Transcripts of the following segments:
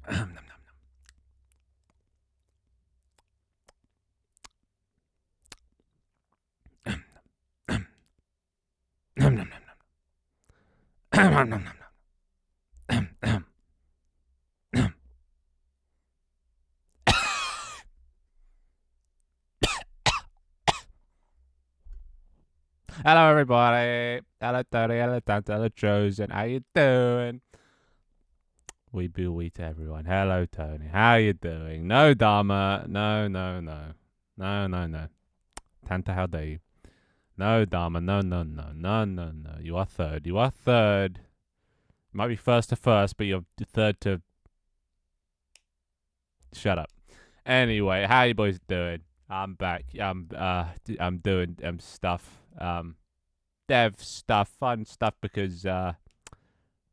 Hello, everybody. Hello, Tony. Hello, Tante. Hello, Chosen. How you doing? We boo we to everyone. Hello, Tony. How you doing? No, Dharma. No, no, no. No, no, no. Tanta, how dare you? No, Dharma. No, no, no. No, no, no. You are third. You are third. You might be first to first, but you're third to... Shut up. Anyway, how you boys doing? I'm back. I'm doing stuff. Dev stuff, fun stuff because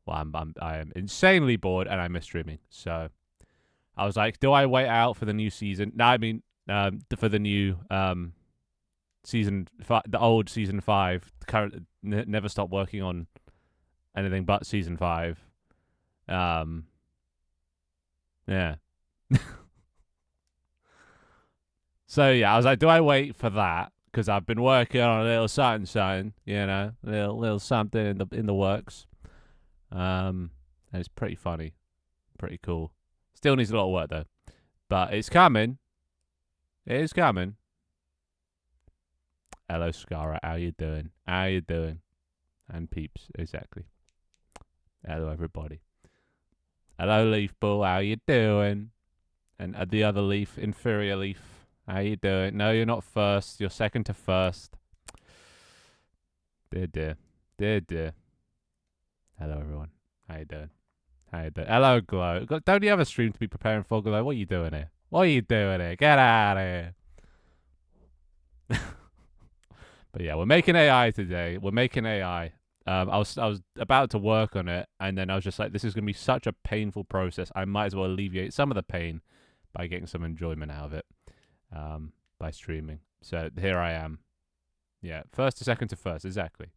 well, I am insanely bored and I miss streaming. So I was like, do I wait out for the new season? No, I mean for the new season, the old season 5. Current never stop working on anything but season 5. Yeah. So yeah, I was like, do I wait for that? Because I've been working on a little something, you know, little something in the works. And it's pretty funny, pretty cool. Still needs a lot of work though, but it's coming. It is coming. Hello, Scara. How you doing? How you doing? And peeps, exactly. Hello, everybody. Hello, Leaf Bull. How you doing? And the other Leaf, Inferior Leaf. How you doing? No, you're not first. You're second to first. Dear, dear. Dear, dear. Hello, everyone. How you doing? How you doing? Hello, Glow. Don't you have a stream to be preparing for, Glow? What are you doing here? What are you doing here? Get out of here. But yeah, we're making AI today. We're making AI. I was about to work on it, and then I was just like, this is going to be such a painful process. I might as well alleviate some of the pain by getting some enjoyment out of it by streaming. So here I am. Yeah, first to second to first, exactly.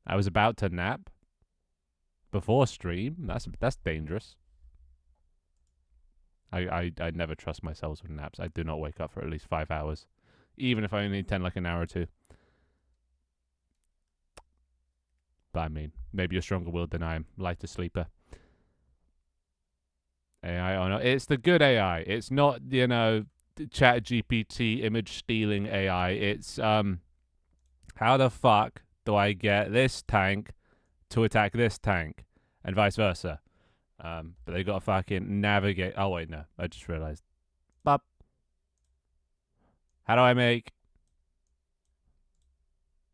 I was about to nap before stream. That's dangerous. I never trust myself with naps. I do not wake up for at least 5 hours, even if I only need 10, like an hour or two. But I mean, maybe you're stronger willed than I am. Lighter sleeper. AI or not. It's the good AI. It's not, you know, Chat GPT image stealing AI. It's how the fuck do I get this tank to attack this tank? And vice versa. But they got to fucking navigate. Oh wait, no. I just realized. Bop. How do I make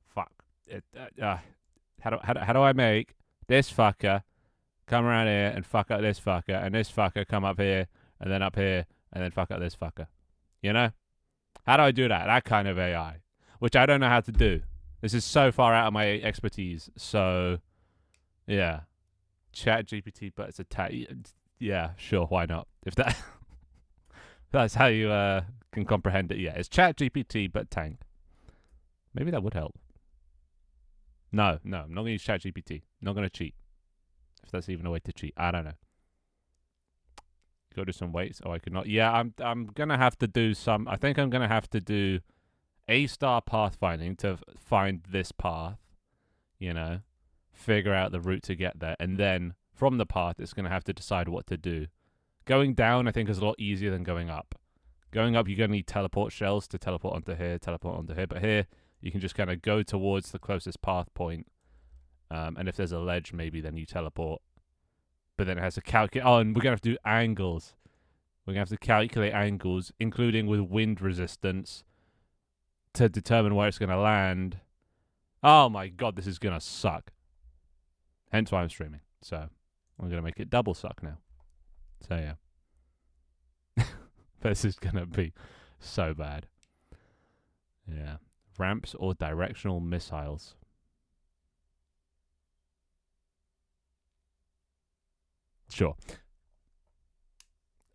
fuck it, how do I make this fucker come around here and fuck up this fucker, and this fucker come up here and then up here and then fuck up this fucker? You know? How do I do that? That kind of AI, which I don't know how to do. This is so far out of my expertise. So, yeah, Chat GPT, but it's a yeah, sure, why not? If that's how you can comprehend it. Yeah, it's Chat GPT, but tank. Maybe that would help. No, I'm not going to use ChatGPT. Not going to cheat. If that's even a way to cheat. I don't know. Go do some weights. Oh, I could not. Yeah, I'm going to have to do some. I think I'm going to have to do A-star pathfinding to find this path, you know, figure out the route to get there. And then from the path, it's going to have to decide what to do. Going down, I think, is a lot easier than going up. Going up, you're going to need teleport shells to teleport onto here, teleport onto here. But here, you can just kind of go towards the closest path point. And if there's a ledge, maybe then you teleport. But then it has to calculate. Oh, and we're going to have to do angles. We're going to have to calculate angles, including with wind resistance, to determine where it's going to land. Oh my god, this is going to suck. Hence why I'm streaming. So I'm going to make it double suck now. So yeah. This is going to be so bad. Yeah. Ramps or directional missiles? Sure.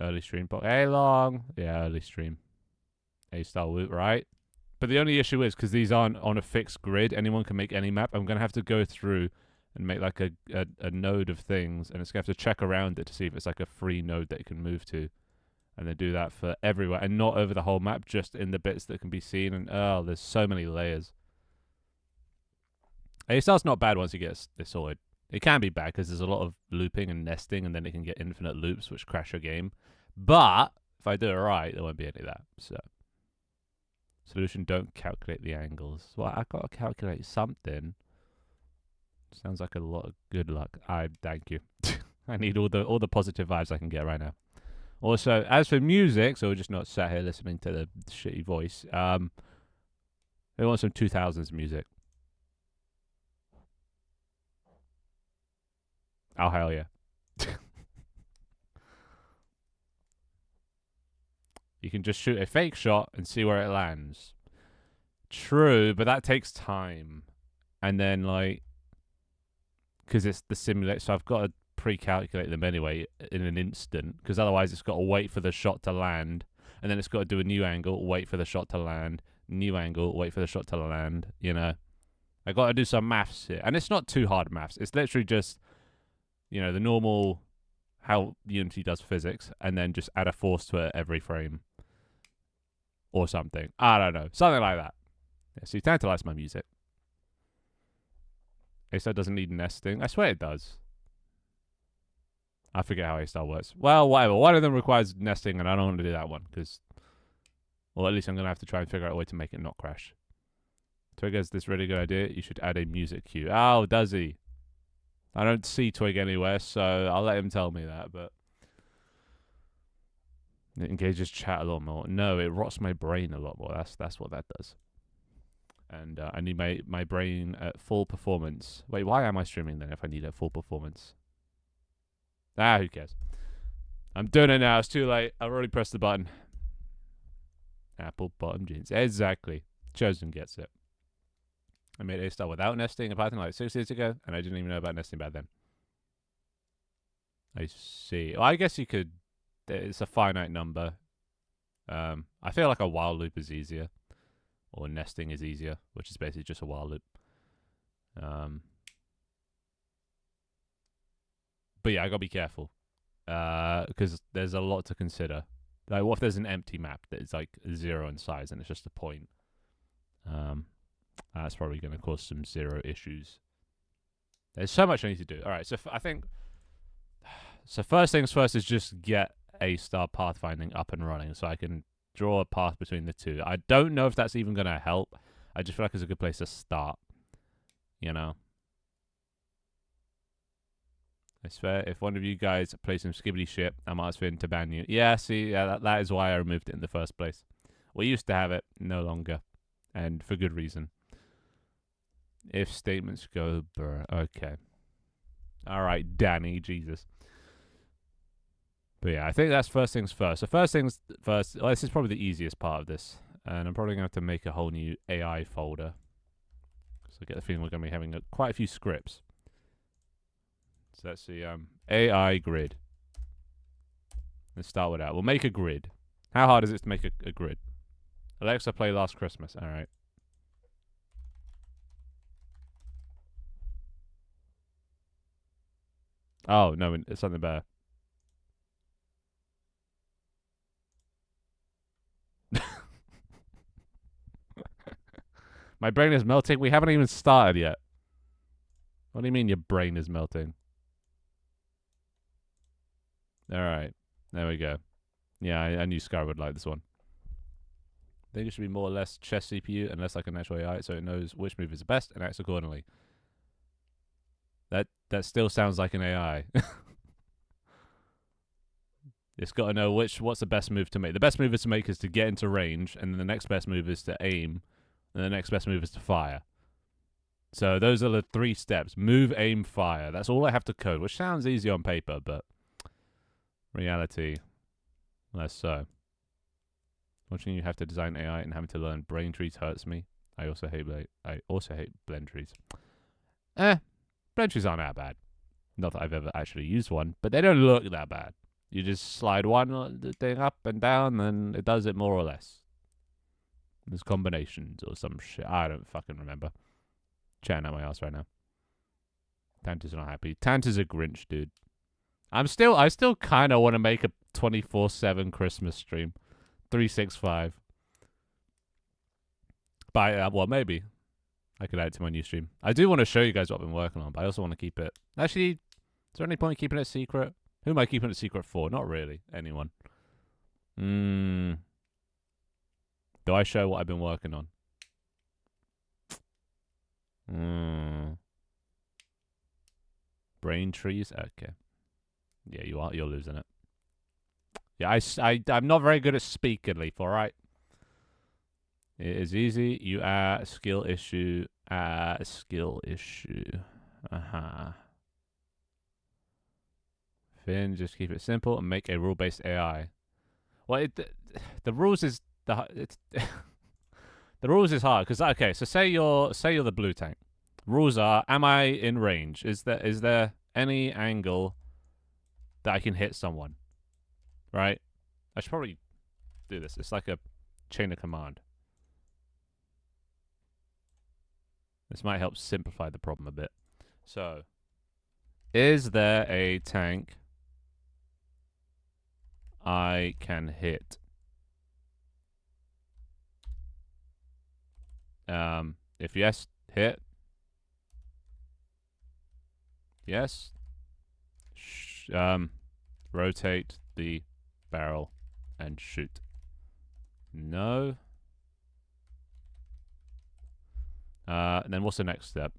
Early stream. Hey, long. Yeah, early stream. A-star loot, right? But the only issue is, because these aren't on a fixed grid, anyone can make any map. I'm going to have to go through and make like a node of things, and it's going to have to check around it to see if it's like a free node that it can move to, and then do that for everywhere, and not over the whole map, just in the bits that can be seen. And oh, there's so many layers. A-Star's not bad once you get this sorted. It can be bad because there's a lot of looping and nesting, and then it can get infinite loops, which crash your game. But if I do it right, there won't be any of that. So, solution: don't calculate the angles. Well, I've got to calculate something. Sounds like a lot of good luck. I thank you. I need all the positive vibes I can get right now. Also, as for music, so we're just not sat here listening to the shitty voice. We want some 2000s music. Oh, hell yeah. You can just shoot a fake shot and see where it lands. True, but that takes time. And then, like, because it's the simulator, so I've got to pre-calculate them anyway in an instant, because otherwise it's got to wait for the shot to land, and then it's got to do a new angle, wait for the shot to land, new angle, wait for the shot to land, you know. I got to do some maths here. And it's not too hard maths. It's literally just, you know, the normal, how Unity does physics, and then just add a force to it every frame. Or something. I don't know. Something like that. Yeah, so you tantalize my music. A-Star doesn't need nesting. I swear it does. I forget how A-Star works. Well, whatever. One of them requires nesting, and I don't want to do that one, because... Well, at least I'm going to have to try and figure out a way to make it not crash. Twig has this really good idea. You should add a music cue. Oh, does he? I don't see Twig anywhere, so I'll let him tell me that, but... It engages chat a lot more. No, it rots my brain a lot more. That's what that does. And I need my brain at full performance. Wait, why am I streaming then if I need it at full performance? Ah, who cares? I'm doing it now. It's too late. I've already pressed the button. Apple bottom jeans. Exactly. Chosen gets it. I made A-Star without nesting in Python like 6 years ago, and I didn't even know about nesting back then. I see. Well, I guess you could... It's a finite number. I feel like a while loop is easier. Or nesting is easier, which is basically just a while loop. But yeah, I gotta be careful. Because there's a lot to consider. Like, what if there's an empty map that is like 0 in size and it's just a point? That's probably going to cause some 0 issues. There's so much I need to do. Alright, so I think... So first things first is just get A-Star pathfinding up and running so I can draw a path between the two. I don't know if that's even going to help. I just feel like it's a good place to start. You know? I swear, if one of you guys play some skibbity shit, I'm asking to ban you. Yeah, see, yeah, that is why I removed it in the first place. We used to have it, no longer. And for good reason. If statements go brr. Okay. Alright, Danny, Jesus. But yeah, I think that's first things first. So first things first, well, this is probably the easiest part of this. And I'm probably going to have to make a whole new AI folder. So I get the feeling we're going to be having quite a few scripts. So let's see, AI grid. Let's start with that. We'll make a grid. How hard is it to make a grid? Alexa, play Last Christmas. All right. Oh, no, it's something better. My brain is melting. We haven't even started yet. What do you mean your brain is melting? Alright. There we go. Yeah, I knew Scar would like this one. I think it should be more or less chess CPU and less like an actual AI so it knows which move is the best and acts accordingly. That still sounds like an AI. It's got to know what's the best move to make. The best move is to make is to get into range, and then the next best move is to aim, and the next best move is to fire. So those are the 3 steps. Move, aim, fire. That's all I have to code, which sounds easy on paper, but reality, less so. Watching you have to design AI and having to learn brain trees hurts me. I also hate blend trees. Blend trees aren't that bad. Not that I've ever actually used one, but they don't look that bad. You just slide one thing up and down, and it does it more or less. There's combinations or some shit. I don't fucking remember. Chatting out my ass right now. Tanta's not happy. Tanta's a Grinch, dude. I still kind of want to make a 24/7 Christmas stream, 365. But well, maybe I could add it to my new stream. I do want to show you guys what I've been working on, but I also want to keep it. Actually, is there any point in keeping it secret? Who am I keeping it secret for? Not really. Anyone. Do I show what I've been working on? Brain trees. Okay. Yeah, you are. You're losing it. Yeah, I'm not very good at speaking, Leaf. All right. It is easy. You are a skill issue. Finn, just keep it simple and make a rule-based AI. Well, the rules is the rules is hard because okay. So say you're the blue tank. Rules are: am I in range? Is there any angle that I can hit someone? Right. I should probably do this. It's like a chain of command. This might help simplify the problem a bit. So, is there a tank I can hit? If yes, hit. Yes. Rotate the barrel and shoot. No. And then what's the next step?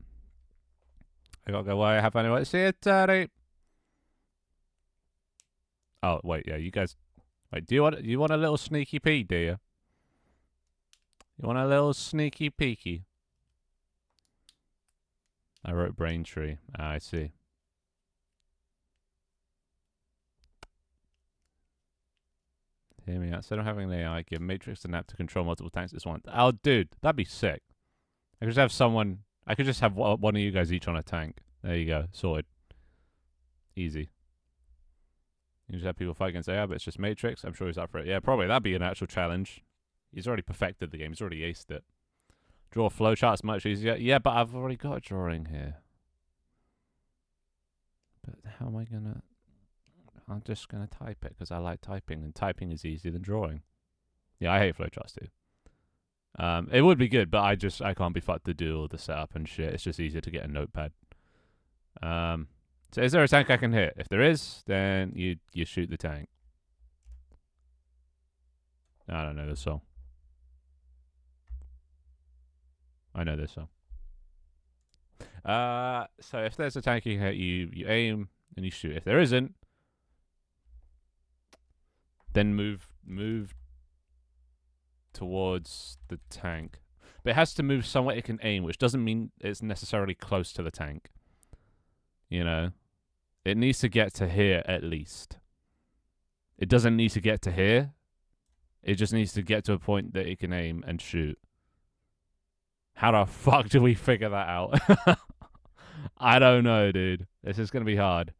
I gotta go away. Have anyway. See you, Daddy. Oh wait, yeah, you guys. Wait, do you want a little sneaky pee, do you? You want a little sneaky peeky? I wrote Braintree. I see. Hear me out. Instead of having an AI, give Matrix an app to control multiple tanks at once. Oh, dude, that'd be sick. I could just have someone. I could just have one of you guys each on a tank. There you go. Sorted. Easy. You just have people fight against AI, but it's just Matrix. I'm sure he's up for it. Yeah, probably. That'd be an actual challenge. He's already perfected the game. He's already aced it. Draw flowcharts much easier. Yeah, but I've already got a drawing here. But how am I gonna... I'm just gonna type it because I like typing, and typing is easier than drawing. Yeah, I hate flowcharts too. It would be good, but I can't be fucked to do all the setup and shit. It's just easier to get a notepad. So is there a tank I can hit? If there is, then you shoot the tank. I don't know this song. I know this song. So if there's a tank you can hit, you aim and you shoot. If there isn't, then move towards the tank. But it has to move somewhere it can aim, which doesn't mean it's necessarily close to the tank. You know? It needs to get to here at least. It doesn't need to get to here. It just needs to get to a point that it can aim and shoot. How the fuck do we figure that out? I don't know, dude. This is going to be hard.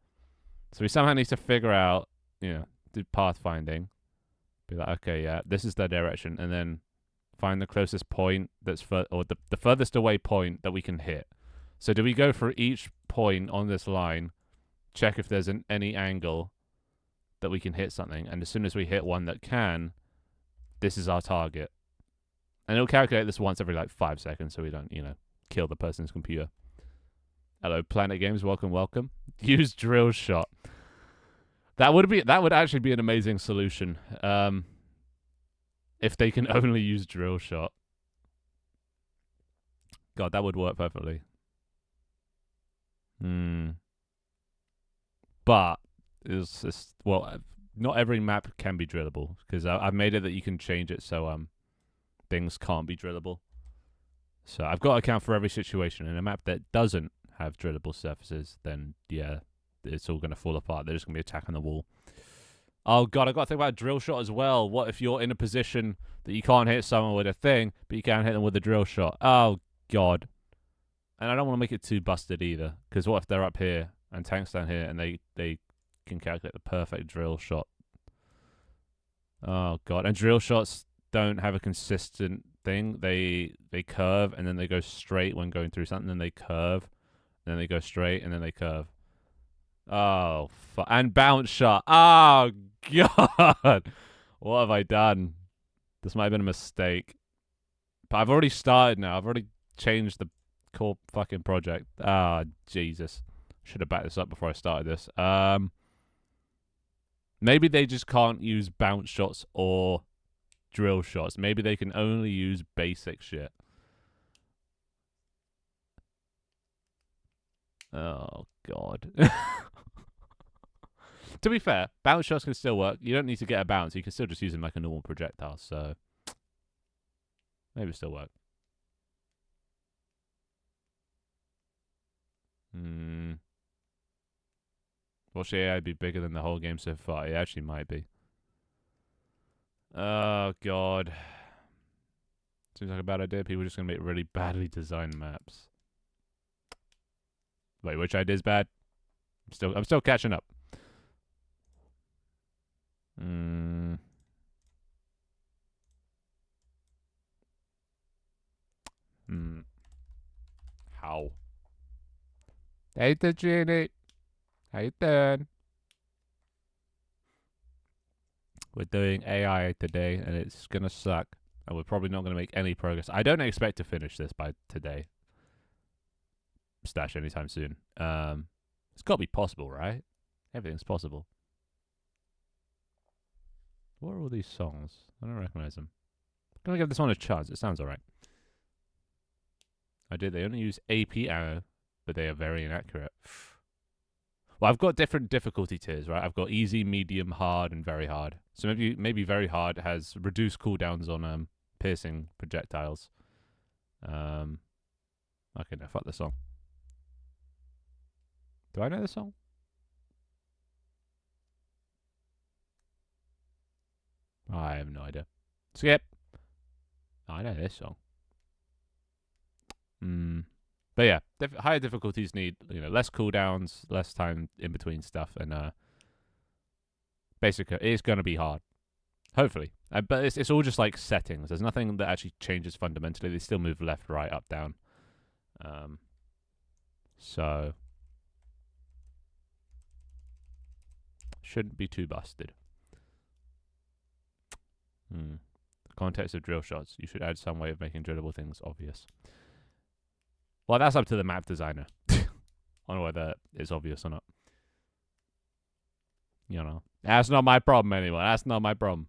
So we somehow need to figure out, do pathfinding. Be like, okay, yeah, this is the direction. And then find the closest point that's the furthest away point that we can hit. So do we go for each point on this line, check if there's any angle that we can hit something, and as soon as we hit one that can, this is our target. And it'll calculate this once every 5 seconds so we don't, kill the person's computer. Hello, Planet Games, welcome. Use drill shot. That would actually be an amazing solution. If they can only use drill shot. God, that would work perfectly. But it's just, not every map can be drillable because I've made it that you can change it so things can't be drillable. So I've got to account for every situation. In a map that doesn't have drillable surfaces, then yeah, it's all going to fall apart. They're just going to be attacking the wall. Oh god, I've got to think about drill shot as well. What if you're in a position that you can't hit someone with a thing, but you can hit them with a drill shot? Oh god. And I don't want to make it too busted either, because what if they're up here and tanks down here and they can calculate the perfect drill shot? Oh god, and drill shots don't have a consistent thing. They curve and then they go straight when going through something, then they curve Then they go straight, and then they curve. Oh, and bounce shot. Oh, God. What have I done? This might have been a mistake. But I've already started now. I've already changed the core fucking project. Ah, Jesus. Should have backed this up before I started this. Maybe they just can't use bounce shots or drill shots. Maybe they can only use basic shit. Oh, God. To be fair, bounce shots can still work. You don't need to get a bounce. You can still just use them like a normal projectile. So maybe it'll still work. Will the AI be bigger than the whole game so far? It actually might be. Oh, God. Seems like a bad idea. People are just going to make really badly designed maps. Wait, which idea is bad? I'm still catching up. How? Hey, the Genie. How you doing? We're doing AI today, and it's gonna suck. And we're probably not gonna make any progress. I don't expect to finish this by today. Stash anytime soon. It's got to be possible, right? Everything's possible. What are all these songs? I don't recognize them. I'm gonna give this one a chance. It sounds alright. I did. They only use AP arrow, but they are very inaccurate. Well, I've got different difficulty tiers, right? I've got easy, medium, hard, and very hard. So maybe very hard has reduced cooldowns on piercing projectiles. Okay, no, fuck the song. Do I know the song? I have no idea. Skip. Oh, I know this song. But yeah, higher difficulties need less cooldowns, less time in between stuff, and basically it's gonna be hard. Hopefully, but it's all just like settings. There's nothing that actually changes fundamentally. They still move left, right, up, down. So shouldn't be too busted. The context of drill shots. You should add some way of making drillable things obvious. Well, that's up to the map designer on whether it's obvious or not. That's not my problem anymore. That's not my problem.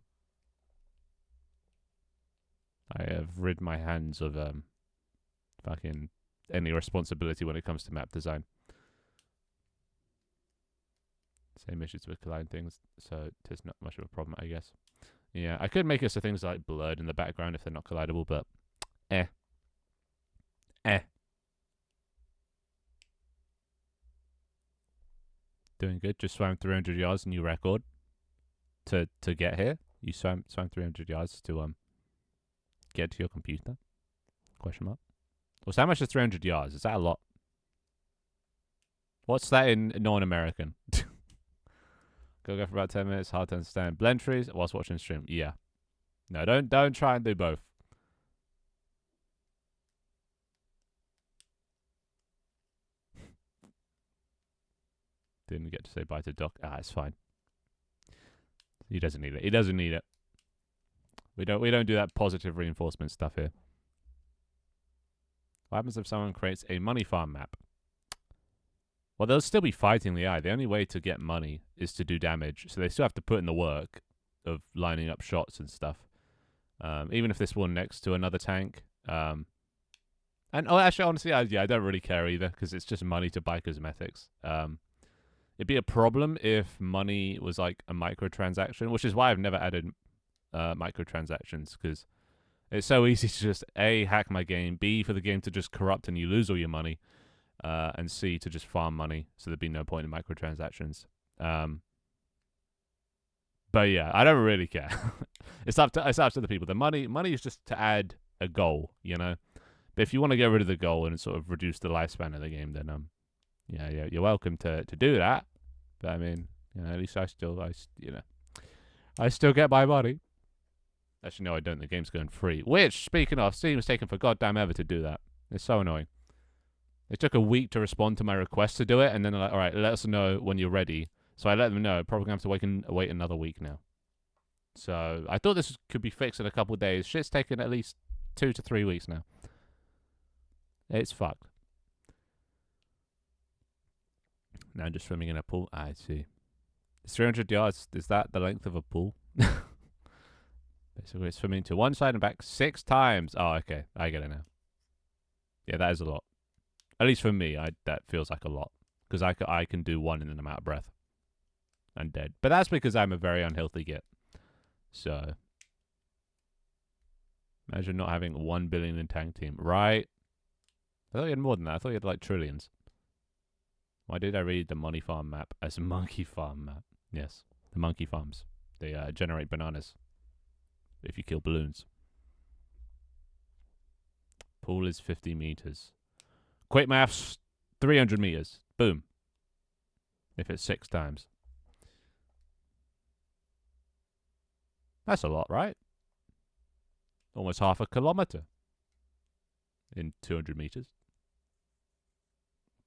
I have rid my hands of fucking any responsibility when it comes to map design. Same issues with colliding things, so it's not much of a problem, I guess. Yeah, I could make it so things are like blurred in the background if they're not collidable, but Doing good. Just swam 300 yards, new record to get here. You swam 300 yards to get to your computer? Question mark. Well, so how much is 300 yards? Is that a lot? What's that in non-American? Go for about 10 minutes. Hard to understand. Blend trees whilst watching stream. Yeah. No, don't try and do both. Didn't get to say bye to Doc. It's fine. He doesn't need it. He doesn't need it. We don't do that positive reinforcement stuff here. What happens if someone creates a money farm map? Well, they'll still be fighting the AI. The only way to get money is to do damage. So they still have to put in the work of lining up shots and stuff. Even if they spawn next to another tank. And actually, honestly, I don't really care either because it's just money to buy cosmetics. It'd be a problem if money was like a microtransaction, which is why I've never added microtransactions, because it's so easy to just A, hack my game, B, for the game to just corrupt and you lose all your money, and C, to just farm money, so there'd be no point in microtransactions. But yeah, I don't really care. It's up to the people. The money is just to add a goal, But if you want to get rid of the goal and sort of reduce the lifespan of the game, then yeah, you're welcome to do that. But I mean, at least I still get my money. Actually, no, I don't. The game's going free. Which, speaking of, Steam's taken for goddamn ever to do that. It's so annoying. They took a week to respond to my request to do it, and then they're like, all right, let us know when you're ready. So I let them know. Probably going to have to wait another week now. So I thought this could be fixed in a couple of days. Shit's taken at least 2 to 3 weeks now. It's fucked. Now just swimming in a pool. I see. It's 300 yards. Is that the length of a pool? Basically, swimming to one side and back 6 times. Oh, okay. I get it now. Yeah, that is a lot. At least for me, that feels like a lot. Because I can do one and then I'm out of breath. And dead. But that's because I'm a very unhealthy git. So. Imagine not having 1 billion in tank team. Right? I thought you had more than that. I thought you had like trillions. Why did I read the money farm map as a monkey farm map? Yes. The monkey farms. They generate bananas. If you kill balloons. Pool is 50 meters. Quick maths, 300 meters. Boom. If it's 6 times. That's a lot, right? Almost half a kilometer. In 200 meters.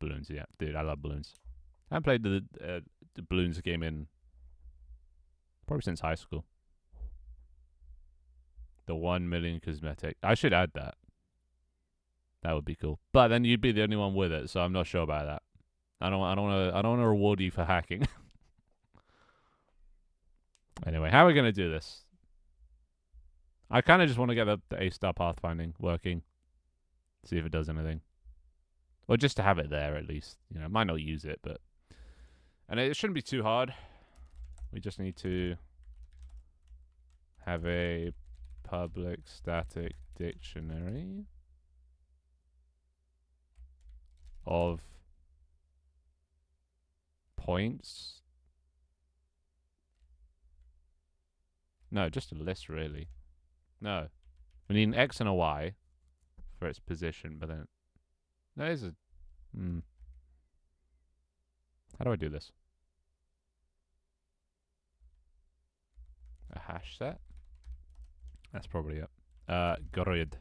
Balloons, yeah. Dude, I love balloons. I haven't played the balloons game in probably since high school. The 1 million cosmetic. I should add that. That would be cool. But then you'd be the only one with it, so I'm not sure about that. I don't want to reward you for hacking. Anyway, how are we gonna do this? I kind of just want to get the A-star pathfinding working. See if it does anything. Or just to have it there at least. You know, I might not use it, but... And it shouldn't be too hard. We just need to have a public static dictionary of points. No, just a list, really. No. We need an X and a Y for its position, but then... There is a... How do I do this? A hash set? That's probably it. Grid.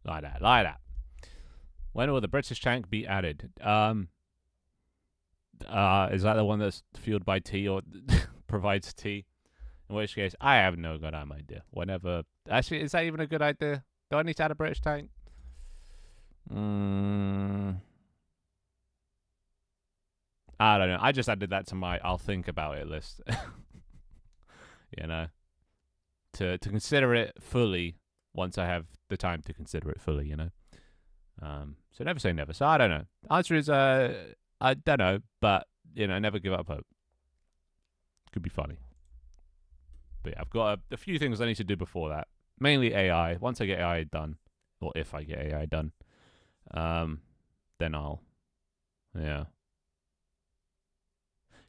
Like that, like that. When will the British tank be added? Is that the one that's fueled by tea or provides tea? In which case, I have no goddamn idea. Whenever... Actually, is that even a good idea? Do I need to add a British tank? I don't know. I just added that to my I'll think about it list. You know? To consider it fully once I have the time to consider it fully, you know? So never say never. So I don't know. Answer is, I don't know. But, you know, never give up hope. Could be funny. But yeah, I've got a few things I need to do before that. Mainly AI. Once I get AI done, or if I get AI done, then I'll, yeah,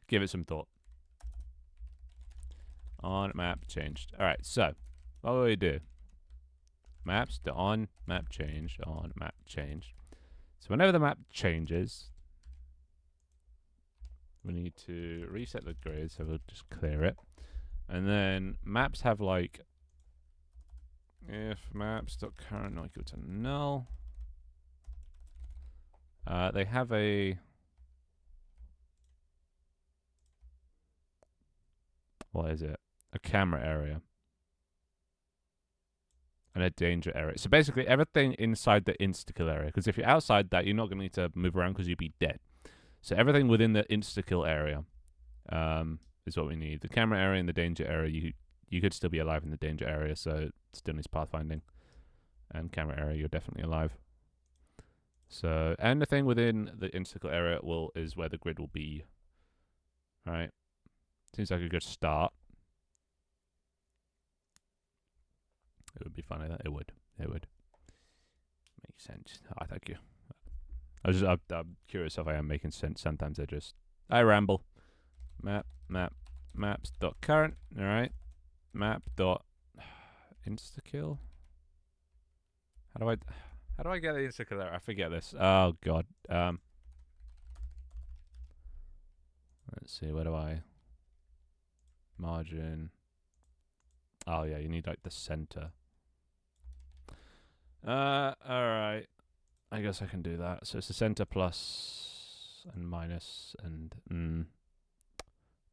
give it some thought. On map changed. All right, so what will we do? Maps to on map change, on map change. So whenever the map changes, we need to reset the grid, so we'll just clear it. And then maps have like, if maps.current not equal to null, they have a, what is it? A camera area. And a danger area. So basically everything inside the insta-kill area. Because if you're outside that, you're not going to need to move around because you'd be dead. So everything within the insta-kill area is what we need. The camera area and the danger area, you could still be alive in the danger area, so it still needs pathfinding. And camera area, you're definitely alive. So anything within the insta-kill area is where the grid will be. Right? Seems like a good start. It would be funny that it would. It would make sense. Oh, thank you. I'm curious if I am making sense. Sometimes I ramble. Maps dot current. All right. Map dot instakill. How do I get the instakill there? I forget this. Oh god. Let's see. Where do I? Margin. Oh yeah, you need like the center. Alright. I guess I can do that. So it's the center plus and minus and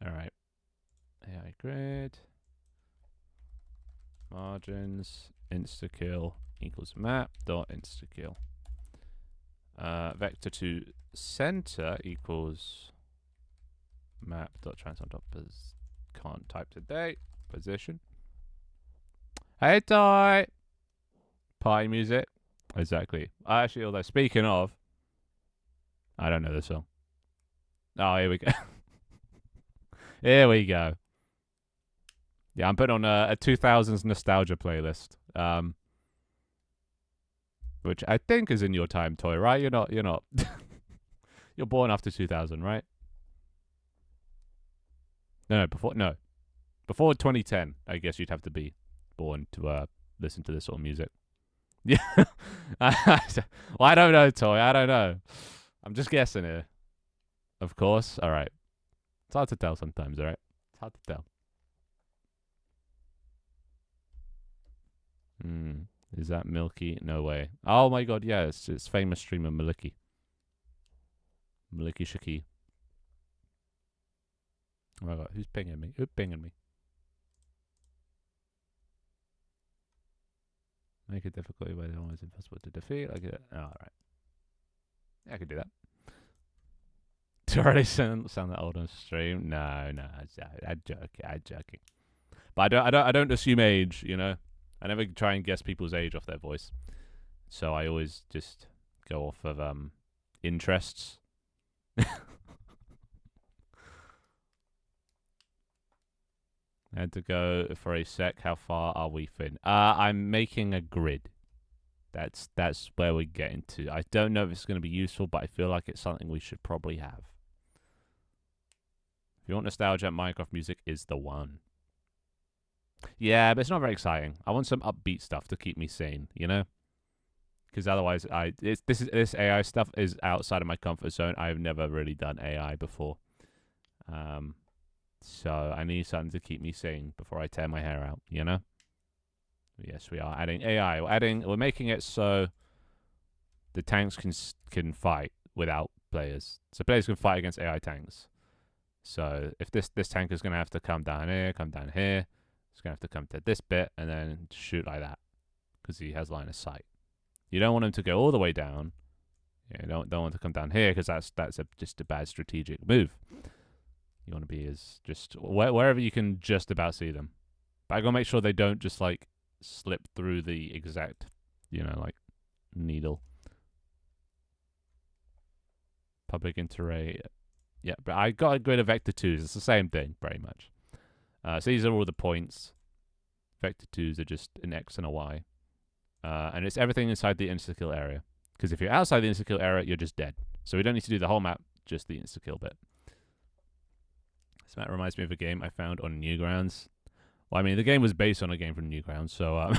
alright. AI grid. Margins. Instakill equals map dot instakill. Vector to center equals map dot transform dot can't type today. Position. Hey Ty. Party music. Exactly. Actually, although speaking of, I don't know this song. Oh, here we go. Here we go. Yeah, I'm putting on a 2000s nostalgia playlist. Which I think is in your time, Toy, right? You're not. You're born after 2000, right? No, before 2010. I guess you'd have to be born to listen to this sort of music. Yeah. Well, I don't know, Toy. I don't know. I'm just guessing here. Of course. All right. It's hard to tell sometimes, all right? It's hard to tell. Is that Milky? No way. Oh my god, yeah, it's famous streamer Maliki. Maliki Shaki. Oh my god, who's pinging me? Who's pinging me? Make it difficulty where it's almost impossible to defeat. I get it. Oh, alright. Yeah, I could do that. Do I already sound that old on stream? No, I'm joking. But I don't assume age, you know? I never try and guess people's age off their voice. So I always just go off of interests. I had to go for a sec. How far are we, Finn? I'm making a grid. That's where we're getting to. I don't know if it's going to be useful, but I feel like it's something we should probably have. If you want nostalgia, Minecraft music is the one. Yeah, but it's not very exciting. I want some upbeat stuff to keep me sane, you know? Because otherwise, this AI stuff is outside of my comfort zone. I've never really done AI before. So I need something to keep me sane before I tear my hair out, you know? Yes, we are adding AI. We're making it so the tanks can fight without players. So players can fight against AI tanks. So if this tank is going to have to come down here, it's going to have to come to this bit and then shoot like that because he has line of sight. You don't want him to go all the way down. You don't want to come down here because that's just a bad strategic move. You want to be as just wherever you can just about see them. But I gotta make sure they don't just like slip through the exact, like needle. Public interarray. Yeah, but I got a grid of vector 2s. It's the same thing, pretty much. So these are all the points. Vector 2s are just an X and a Y. And it's everything inside the insta-kill area. Because if you're outside the insta-kill area, you're just dead. So we don't need to do the whole map, just the insta-kill bit. This map reminds me of a game I found on Newgrounds. Well, I mean, the game was based on a game from Newgrounds, so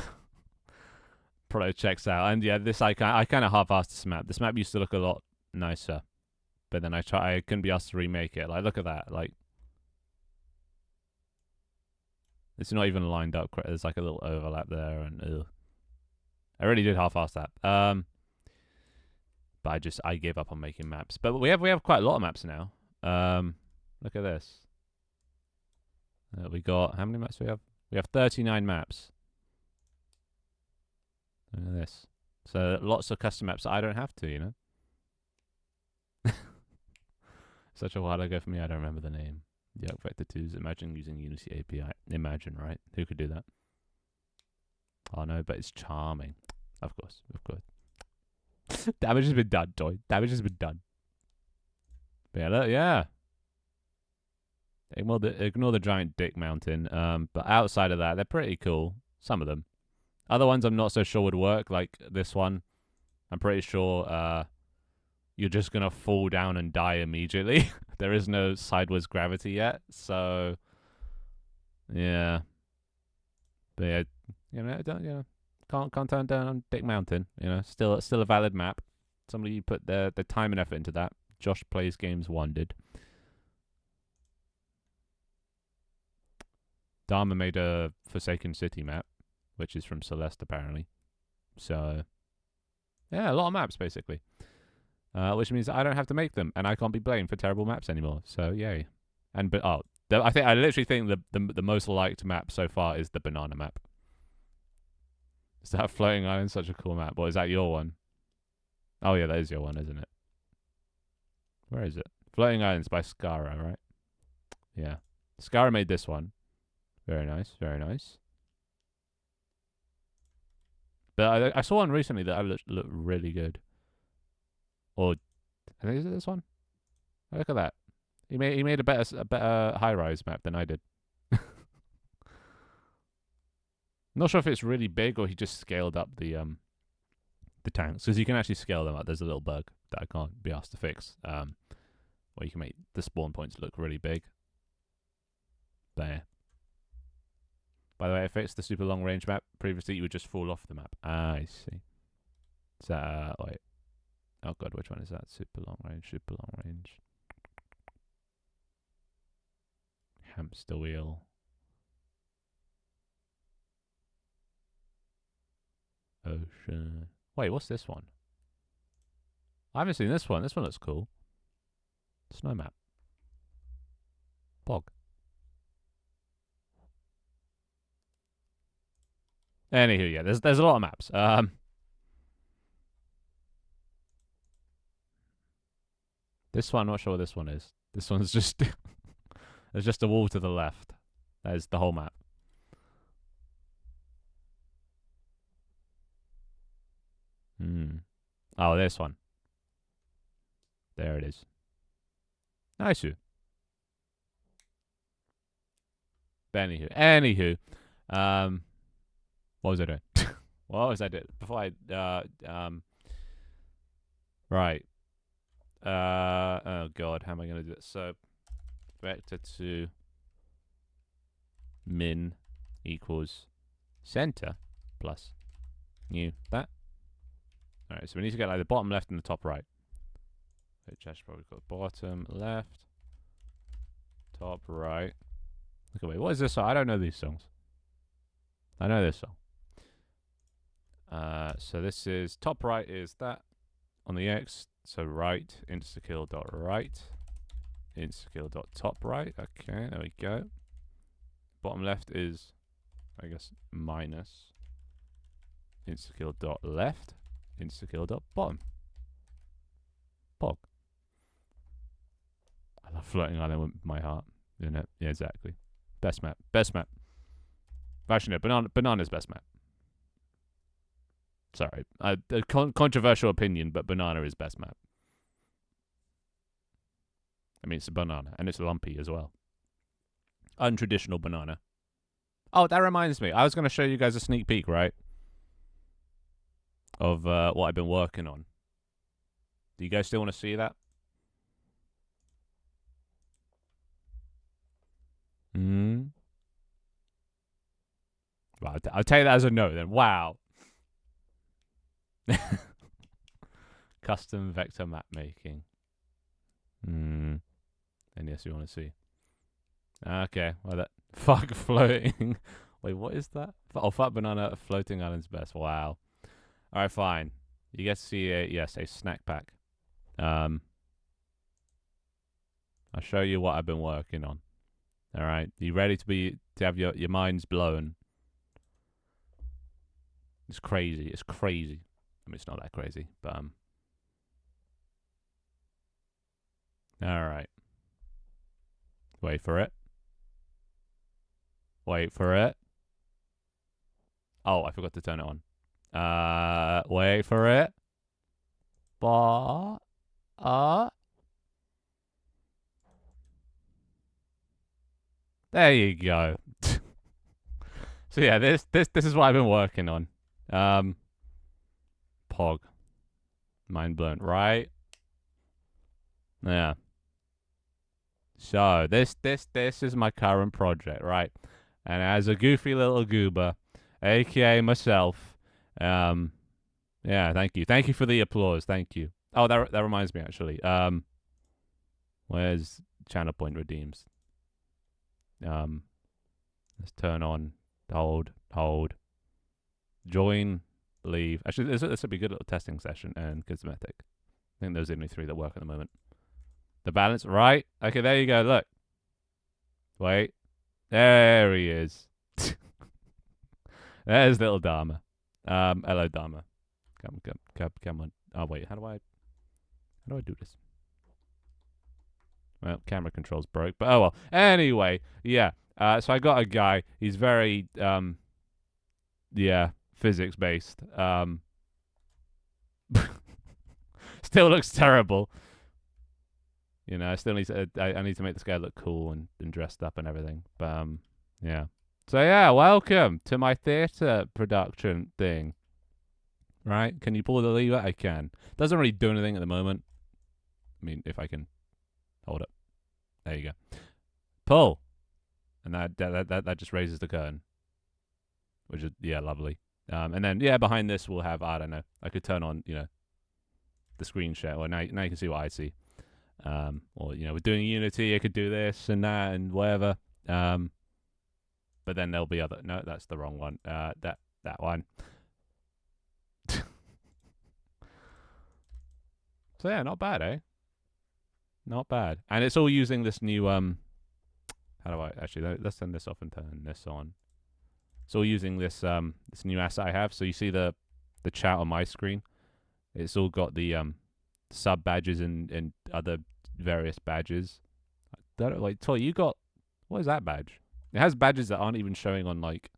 probably checks out. And yeah, this I kind of half-assed this map. This map used to look a lot nicer, but then I couldn't be asked to remake it. Like, look at that. Like, it's not even lined up. There's like a little overlap there, and ugh. I really did half-ass that. But I gave up on making maps. But we have quite a lot of maps now. Look at this. We got, how many maps do we have? We have 39 maps. Look at this. So lots of custom maps that I don't have to, you know? Such a while ago for me, I don't remember the name. Yeah, Vector 2s. Imagine using Unity API. Imagine, right? Who could do that? Oh no, but it's charming. Of course. Damage has been done, Toy. Damage has been done. But yeah. Ignore the giant dick mountain. But outside of that, they're pretty cool. Some of them. Other ones I'm not so sure would work, like this one. I'm pretty sure you're just gonna fall down and die immediately. There is no sideways gravity yet, so yeah. But yeah, can't turn down on Dick Mountain. Still a valid map. Somebody put the time and effort into that. Josh Plays Games 1 did. Dharma made a Forsaken City map, which is from Celeste apparently. So Yeah, a lot of maps basically. Which means I don't have to make them, and I can't be blamed for terrible maps anymore. So yay! And but I literally think the most liked map so far is the banana map. Is that floating island such a cool map? Or is that your one? Oh yeah, that is your one, isn't it? Where is it? Floating Islands by Skara, right? Yeah, Skara made this one. Very nice, very nice. But I saw one recently that looked really good. Or I think is it this one? Oh, look at that. He made a better high rise map than I did. Not sure if it's really big or he just scaled up the tanks, because you can actually scale them up. There's a little bug that I can't be asked to fix. Where you can make the spawn points look really big. There. By the way, I fixed the super long range map. Previously, you would just fall off the map. Ah, I see. Is that wait? Oh god, which one is that? Super long range. Super long range. Hamster wheel. Ocean. Wait, what's this one? I haven't seen this one. This one looks cool. Snow map. Bog. Anywho, yeah, there's a lot of maps. This one, I'm not sure what this one is. This one's just there's just a wall to the left. There's the whole map. Oh, this one. There it is. Nice. Anywho, what was I doing? What was I doing before right. Oh god, how am I gonna do it? So vector to min equals center plus new that. Alright, so we need to get like the bottom left and the top right. Which I should probably got bottom left, top right. Okay, wait, what is this song? I don't know these songs. I know this song. So this is top right is that on the X. So right instakill dot right, instakill dot top right. Okay, there we go. Bottom left is, I guess, minus instakill dot left, instakill dot bottom. Pog. I love Floating Island with my heart. Isn't it? Yeah, exactly. Best map. Best map. Actually, no, Banana's best map. Sorry. A controversial opinion, but Banana is best map. I mean, it's a banana, and it's lumpy as well. Untraditional banana. Oh, that reminds me. I was going to show you guys a sneak peek, right? Of what I've been working on. Do you guys still want to see that? Well, I'll take that as a no then. Wow. Custom vector map making. And yes, you want to see. Okay, well that fuck floating. Wait, what is that? Oh, fuck banana floating island's best. Wow. All right, fine. You get to see a snack pack. I'll show you what I've been working on. All right, you ready to have your minds blown? It's crazy. It's crazy. I mean, it's not that crazy, but all right. Wait for it. Wait for it. Oh, I forgot to turn it on. Wait for it. There you go. So yeah, this is what I've been working on. Pog. Mind blown, right? Yeah. So this is my current project, right? And as a goofy little goober, aka myself, yeah, thank you. Thank you for the applause. Thank you. Oh, that reminds me actually. Where's channel point redeems? Let's turn on hold. Join leave. Actually, this would be a good little testing session and cosmetic. I think those are the only 3 that work at the moment. The balance, right? Okay, there you go. Look. Wait. There he is. There's little Dharma. Hello, Dharma. Come on. Oh, wait. How do I do this? Well, camera controls broke, but oh well. Anyway, yeah. So I got a guy. He's very, physics based. Still looks terrible. You know, I still need to. I need to make this guy look cool and dressed up and everything. But yeah. So yeah, welcome to my theater production thing. Right? Can you pull the lever? I can. Doesn't really do anything at the moment. I mean, if I can hold it. There you go. Pull, and that just raises the curtain, which is lovely. And then behind this we'll have, I don't know. I could turn on the screen share, or now you can see what I see. Or we're doing Unity. I could do this and that and whatever. But then there'll be other. No, that's the wrong one. That one. So yeah, not bad, eh? Not bad. And it's all using this new how do I actually let's turn this off and turn this on. It's all using this this new asset I have. So you see the chat on my screen. It's all got the sub badges and other various badges. Like Toy, you got what is that badge? It has badges that aren't even showing on like.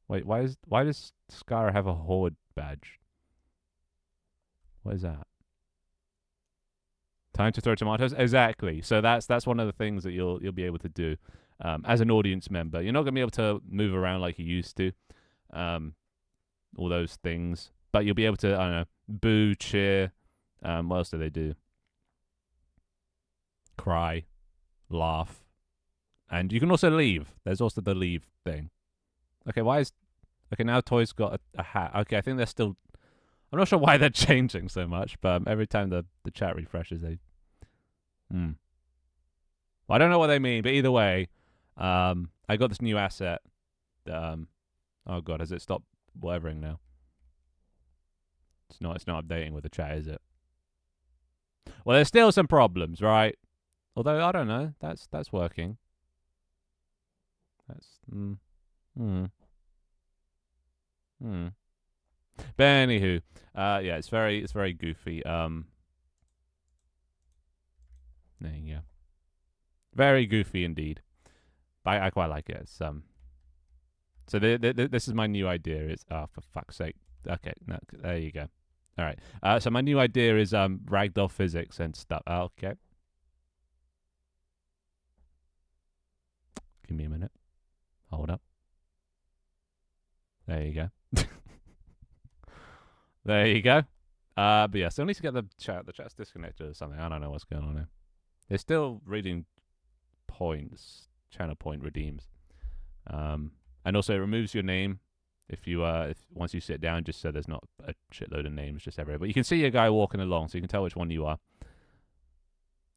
Wait, why does Scar have a horde badge? What is that? Time to throw tomatoes. Exactly. So that's one of the things that you'll be able to do as an audience member. You're not gonna be able to move around like you used to, all those things, but you'll be able to, I don't know, boo, cheer. What else do they do? Cry, laugh, and you can also leave. There's also the leave thing. Okay, okay, now Toy's got a hat. Okay, I think they're still. I'm not sure why they're changing so much, but every time the chat refreshes, they. Well, I don't know what they mean, but either way, I got this new asset. Oh god, has it stopped whatevering now? It's not updating with the chat, is it? Well, there's still some problems, right? Although I don't know, that's working. That's But anywho, it's very goofy. There you go. Very goofy indeed. But I quite like it. It's, so this is my new idea. It's for fuck's sake. Okay, no, there you go. All right. So my new idea is ragdoll physics and stuff. Okay. Give me a minute. Hold up. There you go. There you go. But yeah, still need to get the chat. The chat's disconnected or something. I don't know what's going on here. They're still reading points. Channel point redeems. And also it removes your name if you if once you sit down, just so there's not a shitload of names just everywhere. But you can see a guy walking along, so you can tell which one you are.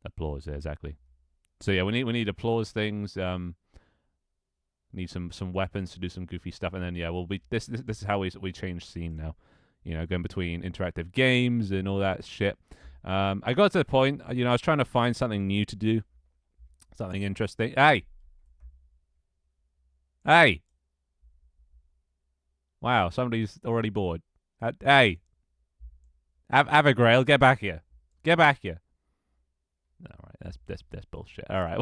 Applause, yeah, exactly. So yeah, we need applause things. Need some weapons to do some goofy stuff, and then we'll be this is how we change scene now. Going between interactive games and all that shit. I got to the point, I was trying to find something new to do, something interesting. Hey! Wow, somebody's already bored. Hey! Abigail, get back here. Get back here. All right, that's bullshit. All right.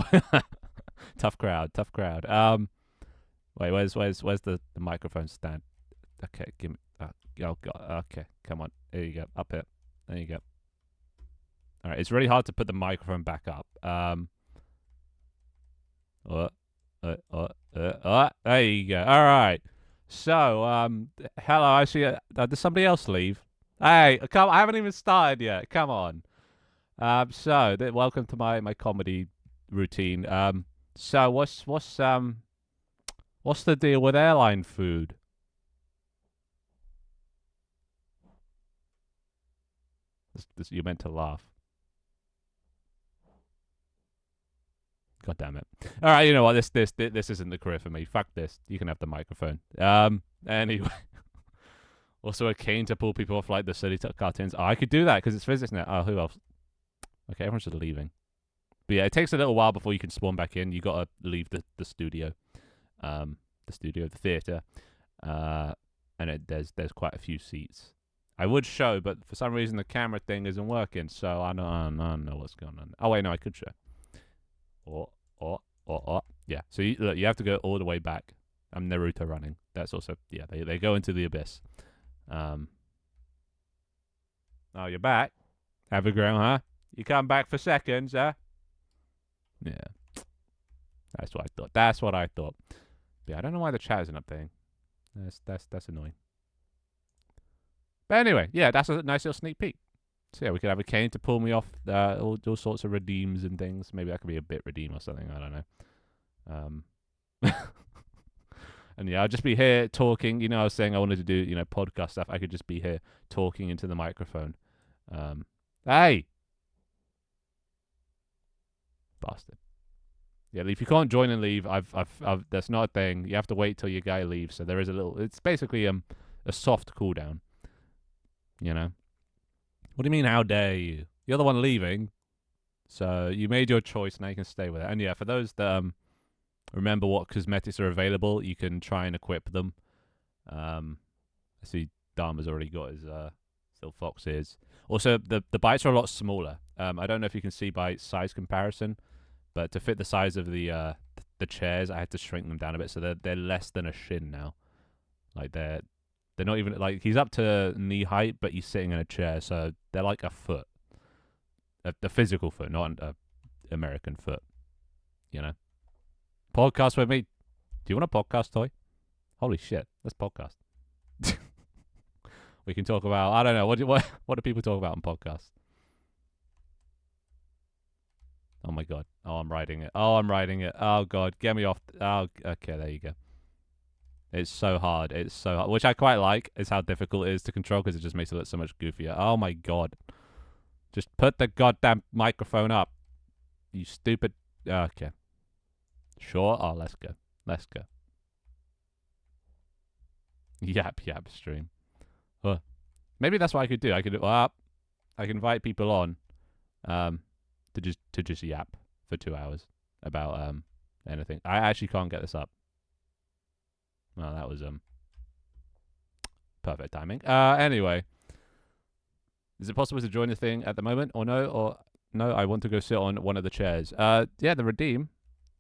Tough crowd. Wait, where's the microphone stand? Okay, give me. Oh god. Okay, come on. There you go. Up here. There you go. All right, it's really hard to put the microphone back up. There you go. All right. So, hello. I see. Did somebody else leave? Hey, come. I haven't even started yet. Come on. Welcome to my comedy routine. So what's the deal with airline food? You're meant to laugh. God damn it. All right, you know what? This isn't the career for me. Fuck this. You can have the microphone. Anyway. Also a cane to pull people off like the silly cartoons. Oh, I could do that because it's physics now. Oh, who else? Okay, everyone's just leaving. But yeah, it takes a little while before you can spawn back in. You got to leave the studio. The theater. And there's quite a few seats. I would show, but for some reason the camera thing isn't working, so I don't know what's going on. Oh wait, no, I could show. Yeah. So you have to go all the way back. I'm Naruto running. That's also they go into the abyss. Oh, you're back. Have a ground, huh? You come back for seconds, huh? Yeah. That's what I thought. But yeah, I don't know why the chat isn't updating. That's annoying. But anyway, yeah, that's a nice little sneak peek. So yeah, we could have a cane to pull me off all sorts of redeems and things. Maybe that could be a bit redeem or something. I don't know. And yeah, I'll just be here talking. You know, I was saying I wanted to do, podcast stuff. I could just be here talking into the microphone. Hey! Bastard. Yeah, if you can't join and leave, I've that's not a thing. You have to wait till your guy leaves. So there is it's basically a soft cooldown. You know? What do you mean, how dare you? You're the one leaving. So you made your choice, now you can stay with it. And yeah, for those that remember what cosmetics are available, you can try and equip them. I see Dharma's already got his still fox ears. Also, the bites are a lot smaller. I don't know if you can see by size comparison, but to fit the size of the chairs, I had to shrink them down a bit, so they're less than a shin now. Like they're not even like he's up to knee height, but he's sitting in a chair, so they're like a foot, a physical foot, not an American foot. You know. Podcast with me. Do you want a podcast toy? Holy shit, let's podcast. We can talk about, I don't know, what do people talk about on podcasts? Oh my god. Oh, I'm writing it. Oh god, get me off. Oh, okay, there you go. It's so hard. Which I quite like, is how difficult it is to control because it just makes it look so much goofier. Oh my god. Just put the goddamn microphone up. You stupid. Okay. Sure. Oh, let's go. Yap stream. Maybe that's what I could do. I could invite people on, to just yap for 2 hours about anything. I actually can't get this up. Well, that was perfect timing. Anyway, is it possible to join the thing at the moment or no? Or no? I want to go sit on one of the chairs. Yeah, the redeem.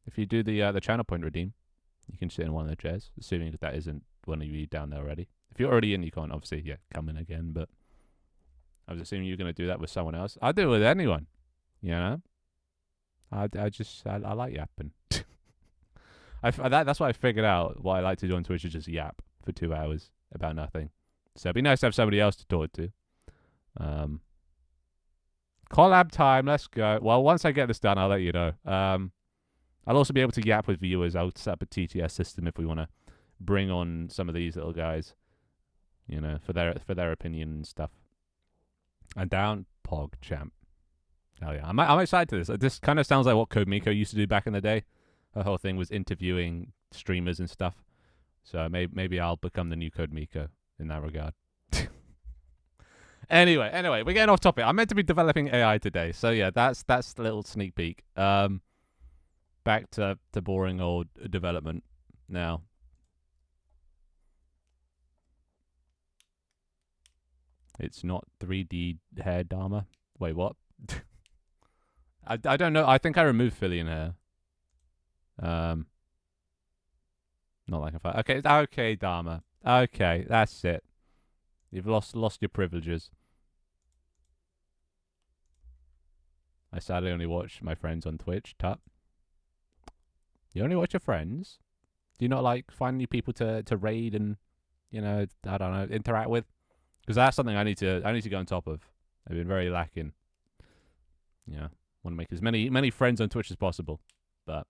If you do the channel point redeem, you can sit in one of the chairs, assuming that isn't one of you down there already. If you're already in, you can't obviously come in again. But I was assuming you're going to do that with someone else. I'll do it with anyone. You know, I like yapping. That's what I figured out. What I like to do on Twitch is just yap for 2 hours about nothing. So it'd be nice to have somebody else to talk to. Collab time. Let's go. Well, once I get this done, I'll let you know. I'll also be able to yap with viewers. I'll set up a TTS system if we want to bring on some of these little guys, you know, for their opinion and stuff. And down Pog Champ. Oh yeah, I'm excited to this. This kind of sounds like what CodeMiko used to do back in the day. Her whole thing was interviewing streamers and stuff. So maybe I'll become the new CodeMiko in that regard. Anyway, we're getting off topic. I'm meant to be developing AI today, so yeah, that's a little sneak peek. Back to boring old development now. It's not 3D hair Dharma. Wait, what? I don't know. I think I removed Fillion hair. Not like a okay, Dharma. Okay, that's it. You've lost your privileges. I sadly only watch my friends on Twitch. Tut. You only watch your friends? Do you not like find new people to raid and, you know, I don't know, interact with? Because that's something I need to go on top of. I've been very lacking. Yeah, want to make as many friends on Twitch as possible, but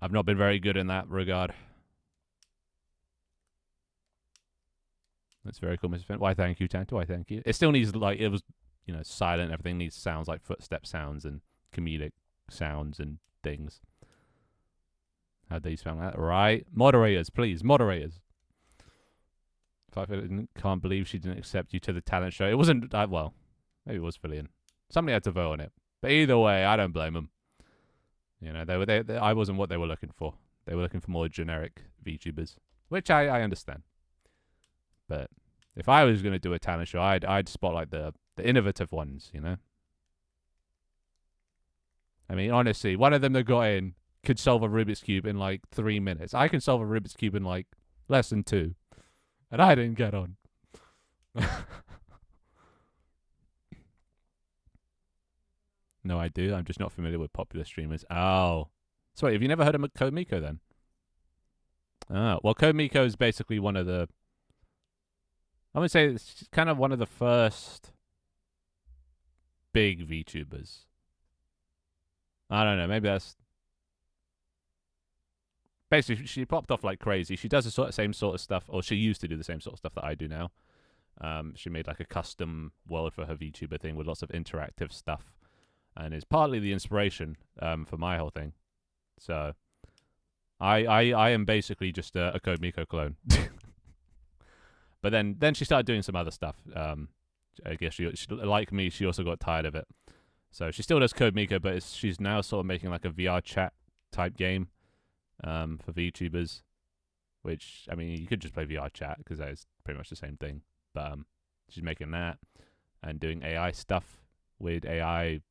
I've not been very good in that regard. That's very cool, Mr. Finn. Why, thank you, Tanto. Why, thank you. It still needs, like, it was, you know, silent. Everything needs sounds like footstep sounds and comedic sounds and things. How do you spell that? Right. Moderators, please. Moderators. Can't believe she didn't accept you to the talent show. It wasn't, well, maybe it was Fillion. Somebody had to vote on it. But either way, I don't blame them. You know, I wasn't what they were looking for. They were looking for more generic VTubers, which I understand. But if I was going to do a talent show, I'd spotlight the innovative ones, you know? I mean, honestly, one of them that got in could solve a Rubik's Cube in like 3 minutes. I can solve a Rubik's Cube in like less than 2. And I didn't get on. No, I do. I'm just not familiar with popular streamers. Oh. So wait, have you never heard of Code Miko then? Oh, well, Code Miko is basically one of the... I would say it's kind of one of the first big VTubers. I don't know. Maybe that's... Basically, she popped off like crazy. She does the same sort of stuff, or she used to do the same sort of stuff that I do now. She made like a custom world for her VTuber thing with lots of interactive stuff, and is partly the inspiration for my whole thing. So, I am basically just a Code Miko clone. But then she started doing some other stuff. I guess she like me, she also got tired of it. So she still does Code Miko, but she's now sort of making like a VR chat type game for VTubers. Which, I mean, you could just play VR chat because that is pretty much the same thing. But she's making that and doing AI stuff with AI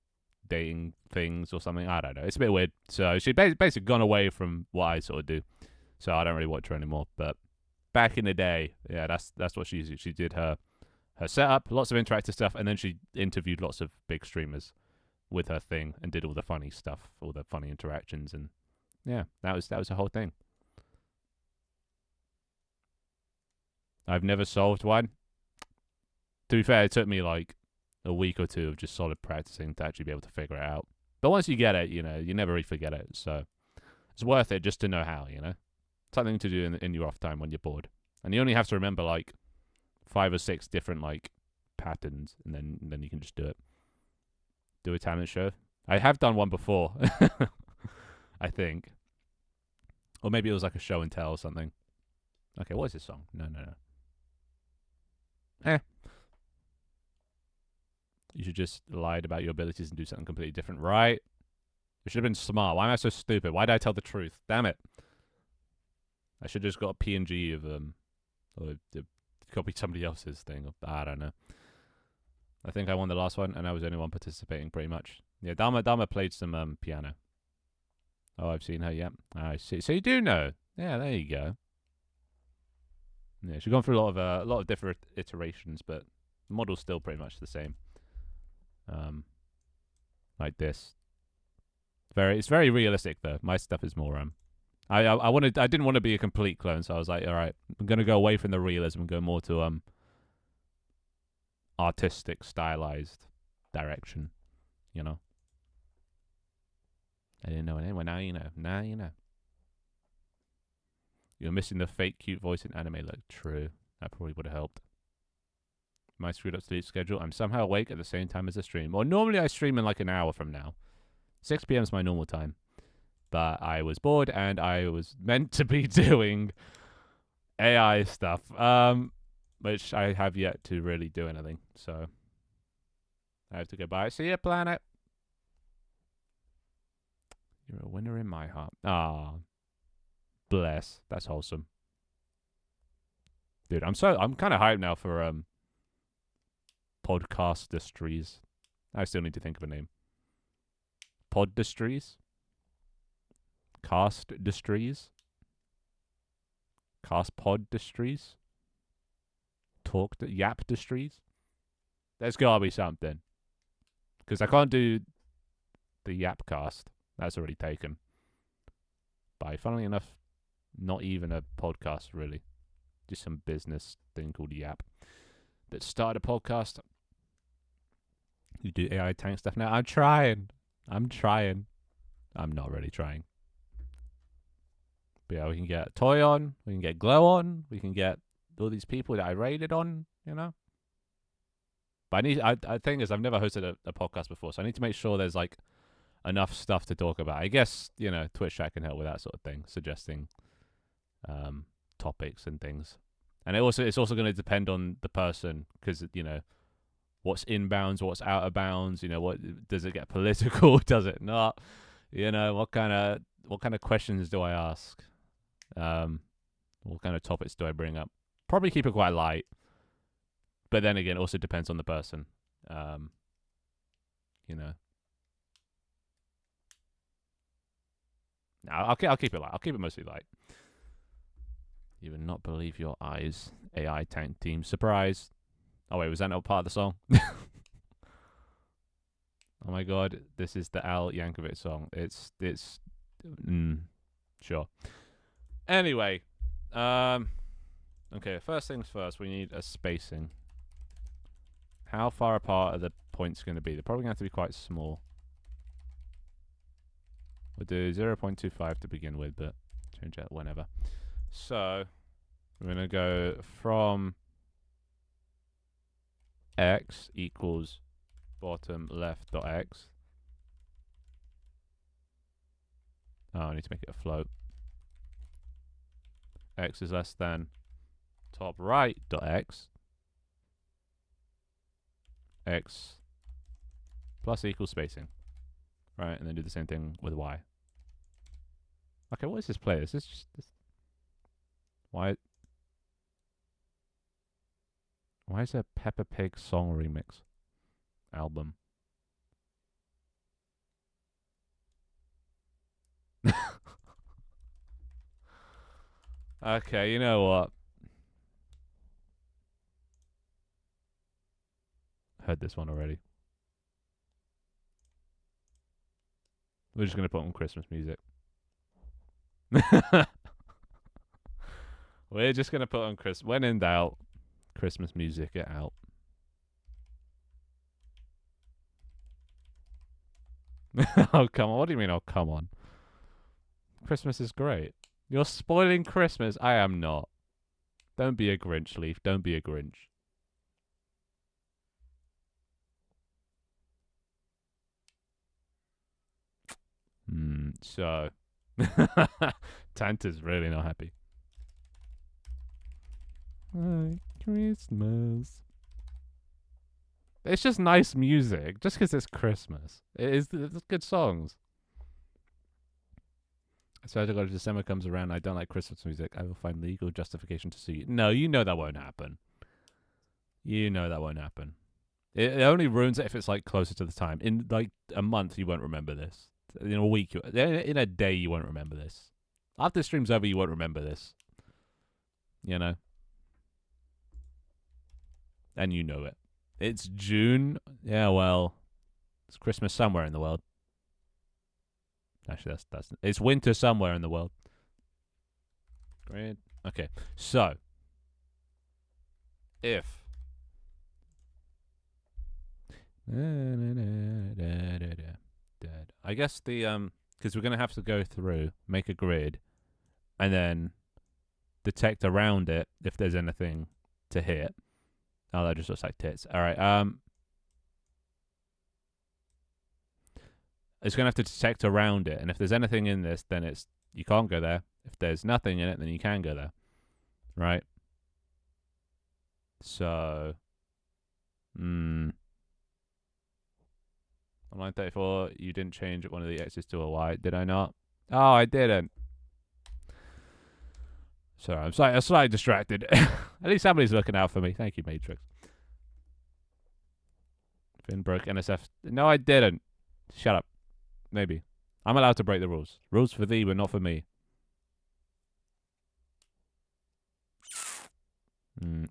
dating things or something. I don't know. It's a bit weird. So she basically gone away from what I sort of do. So I don't really watch her anymore. But back in the day, yeah, that's what she did her setup, lots of interactive stuff, and then she interviewed lots of big streamers with her thing and did all the funny stuff, all the funny interactions, and yeah, that was the whole thing. I've never solved one. To be fair, it took me like a week or 2 of just solid practicing to actually be able to figure it out. But once you get it, you know, you never really forget it. So it's worth it just to know how, you know. Something to do in your off time when you're bored. And you only have to remember like 5 or 6 different like patterns, and then you can just do it. Do a talent show. I have done one before. I think. Or maybe it was like a show and tell or something. Okay, what is this song? No. You should just lie about your abilities and do something completely different, right? You should have been smart. Why am I so stupid? Why did I tell the truth? Damn it. I should have just got a PNG of or copied somebody else's thing. I don't know. I think I won the last one, and I was the only one participating, pretty much. Yeah, Dharma played some piano. Oh, I've seen her, yeah. I see. So you do know. Yeah, there you go. Yeah, she's gone through a lot of different iterations, but the model's still pretty much the same. Like this. It's very realistic though. My stuff is more I didn't want to be a complete clone, so I was like, all right, I'm gonna go away from the realism and go more to artistic, stylized direction. You know. I didn't know it anyway. Now you know. Now you know. You're missing the fake cute voice in anime look. True. That probably would have helped. My screwed up sleep schedule. I'm somehow awake at the same time as the stream. Or normally I stream in like an hour from now. 6 p.m. is my normal time. But I was bored and I was meant to be doing AI stuff. Which I have yet to really do anything. So I have to go bye. See ya, planet. You're a winner in my heart. Ah. Bless. That's wholesome. Dude, I'm kind of hyped now for podcastistries. I still need to think of a name. Poddistries? Castistries? Castpoddistries? Yapdistries? There's gotta be something. Because I can't do the Yapcast. That's already taken. By, funnily enough, not even a podcast, really. Just some business thing called Yap that started a podcast. You do AI tank stuff now? I'm trying. I'm not really trying. But yeah, we can get Toy on. We can get Glow on. We can get all these people that I rated on, you know? But I think is I've never hosted a podcast before, so I need to make sure there's like enough stuff to talk about. I guess, you know, Twitch chat can help with that sort of thing, suggesting topics and things. And it's also going to depend on the person, because, you know, what's inbounds, what's out of bounds, you know, what does it get political, does it not? You know, what kind of questions do I ask? What kind of topics do I bring up? Probably keep it quite light. But then again, it also depends on the person. You know. No, I'll keep it light. I'll keep it mostly light. You would not believe your eyes. AI tank team. Surprise. Oh, wait, was that not part of the song? Oh my god, this is the Al Yankovic song. It's sure. Anyway, okay, first things first, we need a spacing. How far apart are the points going to be? They're probably going to have to be quite small. We'll do 0.25 to begin with, but change that whenever. So, we're going to go from x equals bottom left dot x. Oh, I need to make it a float. X is less than top right dot x. X plus equals spacing. Right, and then do the same thing with y. Okay, what is this play? Is this just this? Why is there a Peppa Pig song remix album? Okay, you know what? Heard this one already. We're just gonna put on Christmas music. We're just gonna put on Chris. When in doubt, Christmas music, get out. Oh, come on. What do you mean, oh, come on? Christmas is great. You're spoiling Christmas. I am not. Don't be a Grinch, Leaf. Don't be a Grinch. So. Tanta's really not happy. Christmas. It's just nice music, just because it's Christmas. It's good songs. So as December comes around, I don't like Christmas music. I will find legal justification to sue you. No, you know that won't happen. You know that won't happen. It only ruins it if it's like closer to the time. In like a month, you won't remember this. In a week, in a day, you won't remember this. After the stream's over, you won't remember this. You know? And you know it. It's June. Yeah, well, it's Christmas somewhere in the world. Actually, that's it's winter somewhere in the world. Great. Okay, so if I guess the because we're gonna have to go through, make a grid, and then detect around it if there's anything to hit. Oh, that just looks like tits. All right. It's gonna have to detect around it, and if there's anything in this, then you can't go there. If there's nothing in it, then you can go there. Right? So, on line 34, you didn't change one of the X's to a Y, did I not? Oh, I didn't. Sorry, I'm slightly distracted. At least somebody's looking out for me. Thank you, Matrix. Finn broke NSF. No, I didn't. Shut up. Maybe. I'm allowed to break the rules. Rules for thee, but not for me.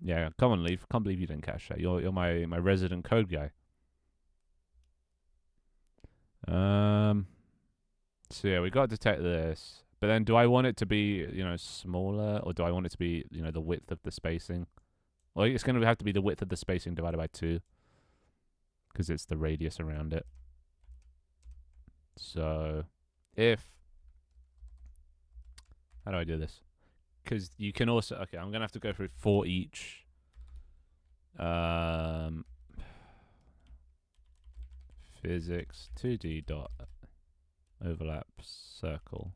Yeah, come on, Leaf. Can't believe you didn't catch that. You're my resident code guy. So yeah, we got to detect this. But then do I want it to be, smaller, or do I want it to be, the width of the spacing? Well, it's going to have to be the width of the spacing divided by 2. Because it's the radius around it. So, how do I do this? Because you can also, okay, I'm going to have to go through for each. Physics 2D dot overlap circle.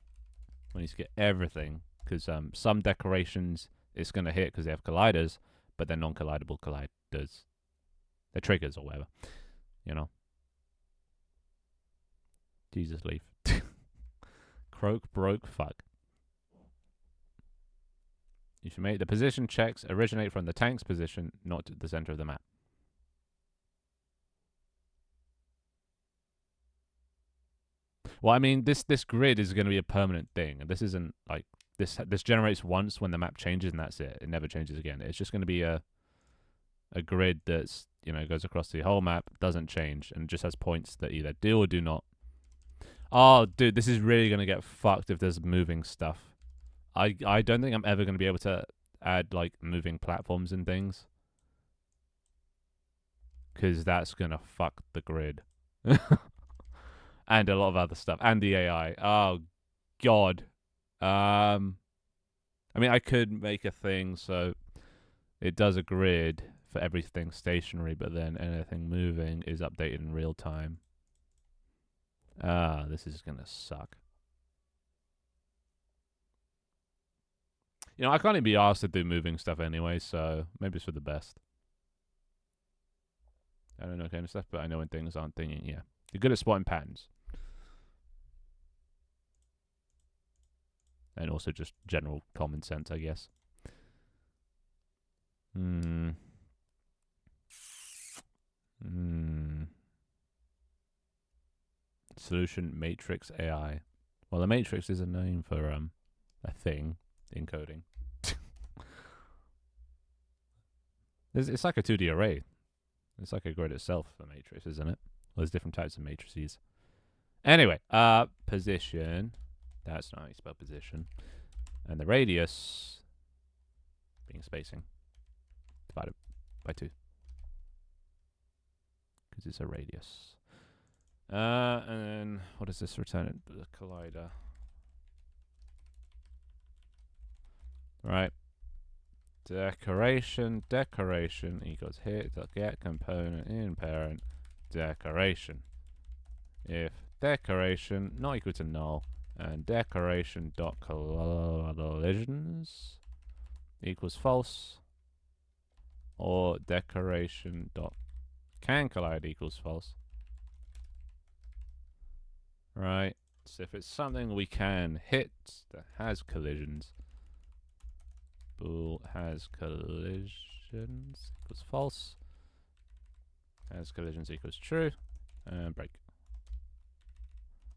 We need to get everything because some decorations it's going to hit because they have colliders, but they're non-collidable colliders. They're triggers or whatever. You know. Jesus leaf. Croak broke fuck. You should make the position checks originate from the tank's position, not the center of the map. Well, I mean, this grid is going to be a permanent thing, and this isn't like this. This generates once when the map changes, and that's it. It never changes again. It's just going to be a grid that's goes across the whole map, doesn't change, and just has points that either do or do not. Oh, dude, this is really going to get fucked if there's moving stuff. I don't think I'm ever going to be able to add like moving platforms and things, because that's going to fuck the grid. And a lot of other stuff, and the AI. Oh, God. I mean, I could make a thing so it does a grid for everything stationary, but then anything moving is updated in real time. This is gonna suck. I can't even be asked to do moving stuff anyway, so maybe it's for the best. I don't know kind of stuff, but I know when things aren't thinking. Yeah, you're good at spotting patterns. And also just general common sense, I guess. Solution matrix AI. Well, the matrix is a name for a thing in coding. It's like a 2D array. It's like a grid itself, the matrix, isn't it? Well, there's different types of matrices. Anyway, position. That's not how you spell position. And the radius being spacing divided by 2. Because it's a radius. And then what does this return? The collider. Right. Decoration equals hit.get component in parent decoration. If decoration not equal to null and decoration dot collisions equals false, or decoration dot can collide equals false. Right. So if it's something we can hit that has collisions, bool has collisions equals false, has collisions equals true, and break.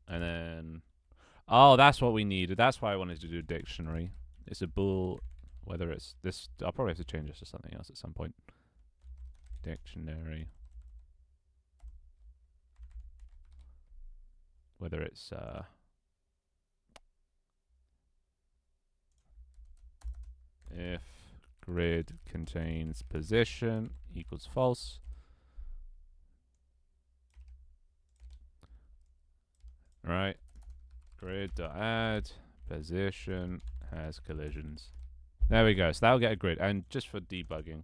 And then, oh, that's what we needed. That's why I wanted to do dictionary. It's a bool, whether it's this, I'll probably have to change this to something else at some point. Dictionary. Whether it's if grid contains position equals false. Right. Grid.add position has collisions. There we go. So that'll get a grid. And just for debugging,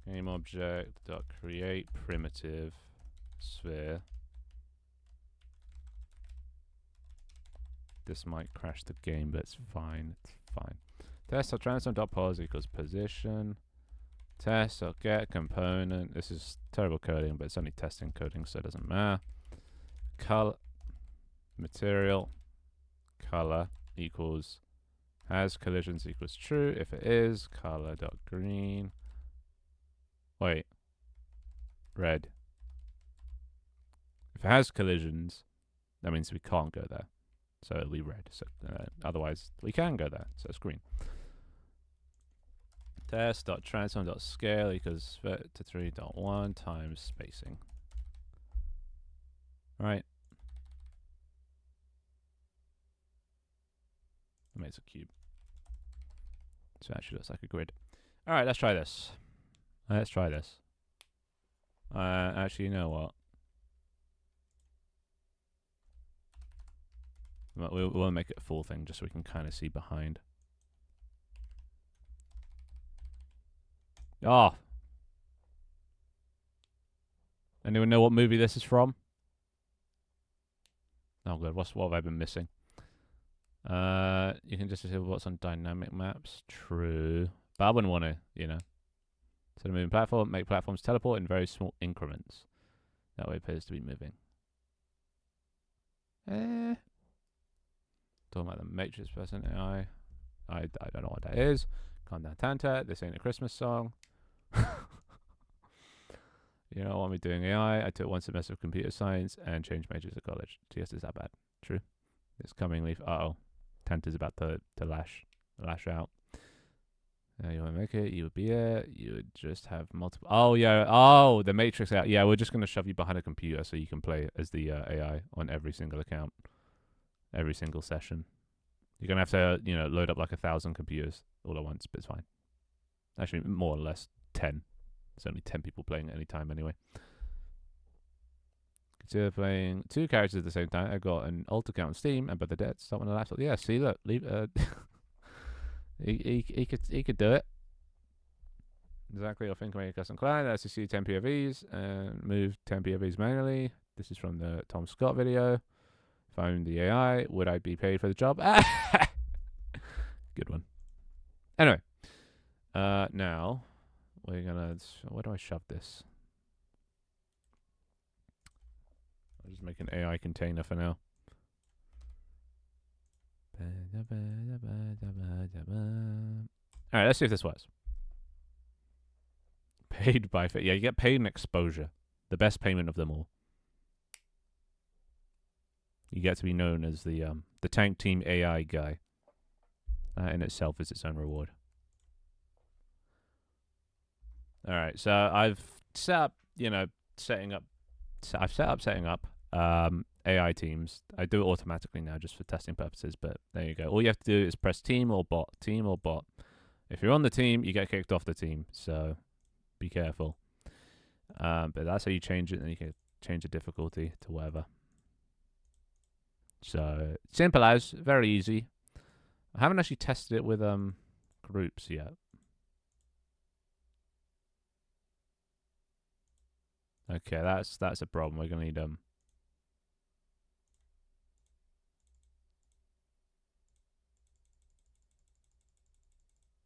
game object.create primitive sphere. This might crash the game, but it's fine. It's fine. Test.transform.pos equals position. Test.get component. This is terrible coding, but it's only testing coding, so it doesn't matter. Color material color equals has collisions equals true. If it is, color.green. Wait. Red. If it has collisions, that means we can't go there. So it'll be red. So otherwise, we can go there. So it's green. Test.transform.scale equals 33.1 times spacing. Right. It makes a cube. So it actually looks like a grid. Alright, let's try this. Actually, you know what? We'll make it a full thing just so we can kind of see behind. Oh. Anyone know what movie this is from? Oh god, what have I been missing? You can just see what's on dynamic maps. True, but I wouldn't want to, you know. So the moving platform, make platforms teleport in very small increments. That way it appears to be moving. Talking about the Matrix person AI. I don't know what that is. Calm down, Tanta. This ain't a Christmas song. You don't want me doing AI. I took 1 semester of computer science and changed majors at college. TS is that bad. True. It's coming leaf. Uh-oh. Tanta's about to lash out. You want to make it, you would be it. You would just have multiple. Oh, yeah. Oh, the Matrix out. Yeah, we're just going to shove you behind a computer so you can play as the AI on every single account, every single session. You're going to have to, you know, load up like 1,000 computers all at once, but it's fine. Actually, more or less 10. There's only 10 people playing at any time anyway. Consider playing 2 characters at the same time. I got an alt account on Steam and but the dead stop on the laptop. Yeah, see, look, leave. He could do it. Exactly. I think make a custom client. That's to see 10 POVs and move 10 POVs manually. This is from the Tom Scott video. Found the AI. Would I be paid for the job? Good one. Anyway, now we're gonna. Where do I shove this? I'll just make an AI container for now. Alright, let's see if this works. Paid by... Yeah, you get paid in exposure. The best payment of them all. You get to be known as the Tank Team AI guy. That in itself is its own reward. Alright, so I've set up, you know, setting up AI teams. I do it automatically now just for testing purposes, but there you go. All you have to do is press team or bot. If you're on the team, you get kicked off the team, so be careful. But that's how you change it, and you can change the difficulty to whatever. So, simple as, very easy. I haven't actually tested it with groups yet. Okay, that's a problem. We're gonna need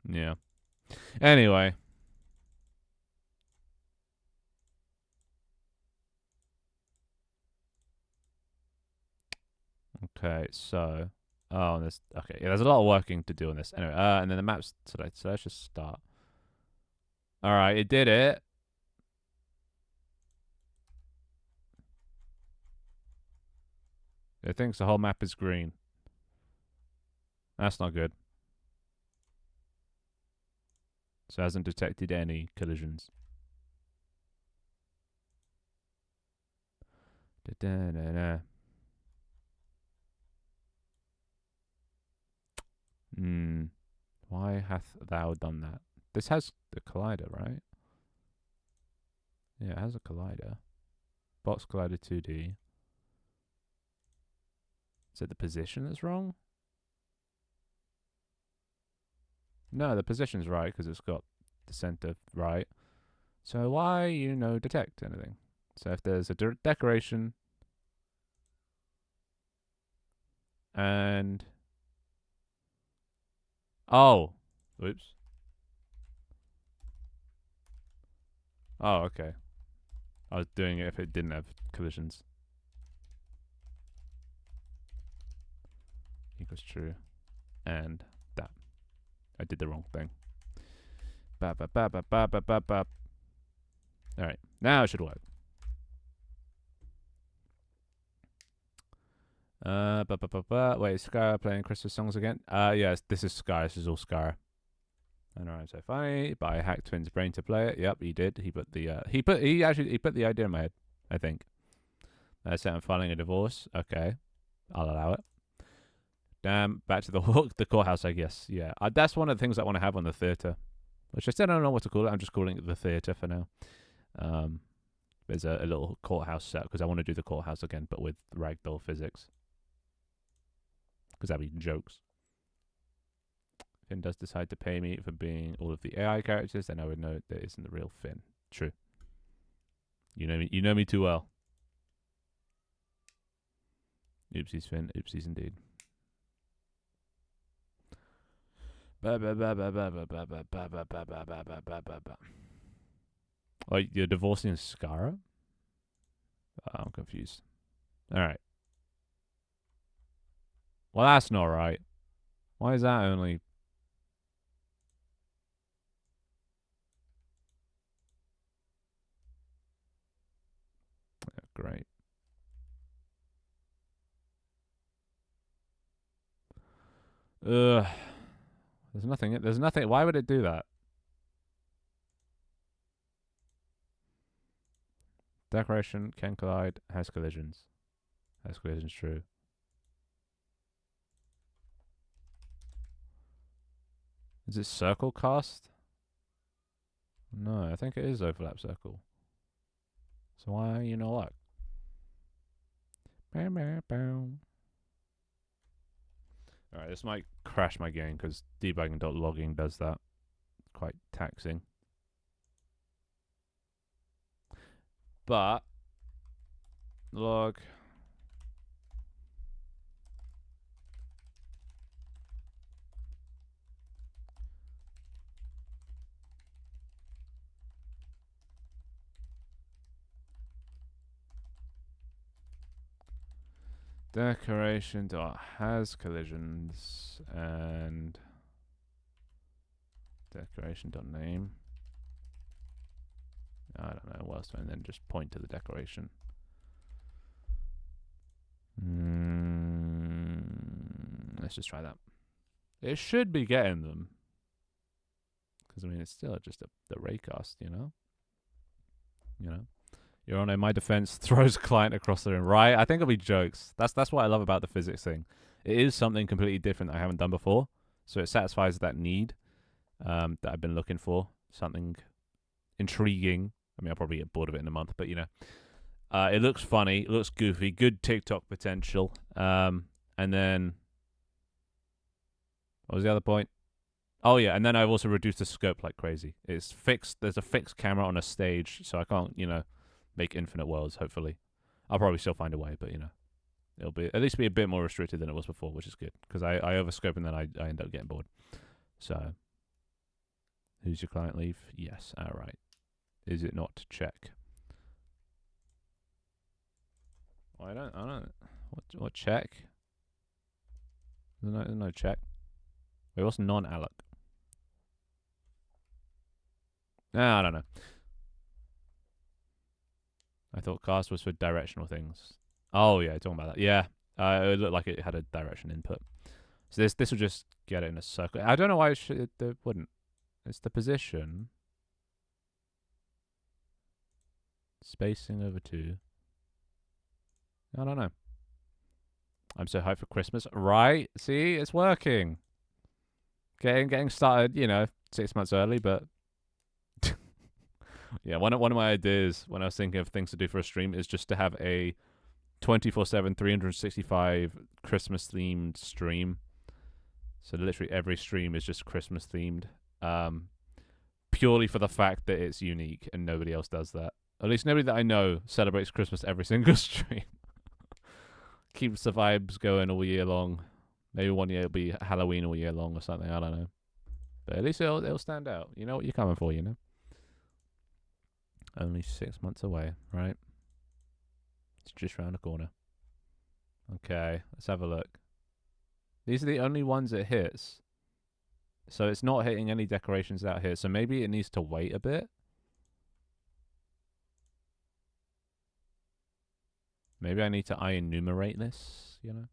yeah. Anyway. Okay, so there's okay, yeah, there's a lot of working to do on this. Anyway, and then the maps today, so let's just start. Alright, it did it. It thinks the whole map is green. That's not good. So it hasn't detected any collisions. Why hath thou done that? This has a collider, right? Yeah, it has a collider. Box collider 2D. Is it the position that's wrong? No, the position's right because it's got the center right. So why you no detect anything? So if there's a decoration and oops. Oh, okay. I was doing it if it didn't have collisions. Equals true. And that. I did the wrong thing. Alright, now it should work. Wait, is Scar playing Christmas songs again? Yes, this is Scar. This is all Scar. I know I'm so funny, but I hacked Twin's brain to play it. Yep, he did. He put the he put the idea in my head, I think. I said I'm filing a divorce. Okay, I'll allow it. Damn, back to the courthouse, I guess. Yeah, that's one of the things I want to have on the theater, which I still don't know what to call it. I'm just calling it the theater for now. There's a little courthouse set because I want to do the courthouse again, but with ragdoll physics. Because that'd be jokes. Finn does decide to pay me for being all of the AI characters, then I would know that isn't the real Finn. True. You know me too well. Oopsies, Finn. Oopsies indeed. Oh, you're divorcing Scara? I'm confused. Alright. Well, that's not right. Why is that only... Yeah, great. Ugh. There's nothing. There's nothing. Why would it do that? Decoration can collide. Has collisions. Has collisions true. Is it circle cast? No, I think it is overlap circle. So why are you no luck? Alright, this might crash my game because debugging.logging does that. Quite taxing. But log decoration dot has collisions and decoration dot name. I don't know what else, and then just point to the decoration. Let's just try that. It should be getting them. Because, I mean, it's still just the raycast, you know? You know? Your Honor, my defense throws client across the room. Right? I think it'll be jokes. That's what I love about the physics thing. It is something completely different that I haven't done before. So it satisfies that need that I've been looking for. Something intriguing. I mean, I'll probably get bored of it in a month, but, you know. It looks funny. It looks goofy. Good TikTok potential. And then... What was the other point? Oh, yeah. And then I've also reduced the scope like crazy. It's fixed. There's a fixed camera on a stage, so I can't, you know, make infinite worlds, hopefully. I'll probably still find a way, but, you know. It'll be at least be a bit more restricted than it was before, which is good. Because I overscope and then I end up getting bored. So... Who's your client leave? Yes. All right. Is it not? Check. I don't. What check? There's no check. Wait, what's non-alloc? I don't know. I thought cast was for directional things. Oh yeah, talking about that. Yeah, it looked like it had a direction input. So this will just get it in a circle. I don't know why it wouldn't. It's the position. Spacing over 2. I don't know. I'm so hyped for Christmas. Right? See, it's working. Getting started, you know, 6 months early, but yeah, one of my ideas when I was thinking of things to do for a stream is just to have a 24/7, 365 Christmas themed stream. So literally every stream is just Christmas themed. Purely for the fact that it's unique and nobody else does that. At least nobody that I know celebrates Christmas every single stream. Keeps the vibes going all year long. Maybe one year it'll be Halloween all year long or something. I don't know. But at least it'll stand out. You know what you're coming for, you know? Only 6 months away, right? It's just round the corner. Okay, let's have a look. These are the only ones it hits. So it's not hitting any decorations out here. So maybe it needs to wait a bit. Maybe I need to enumerate this, you know?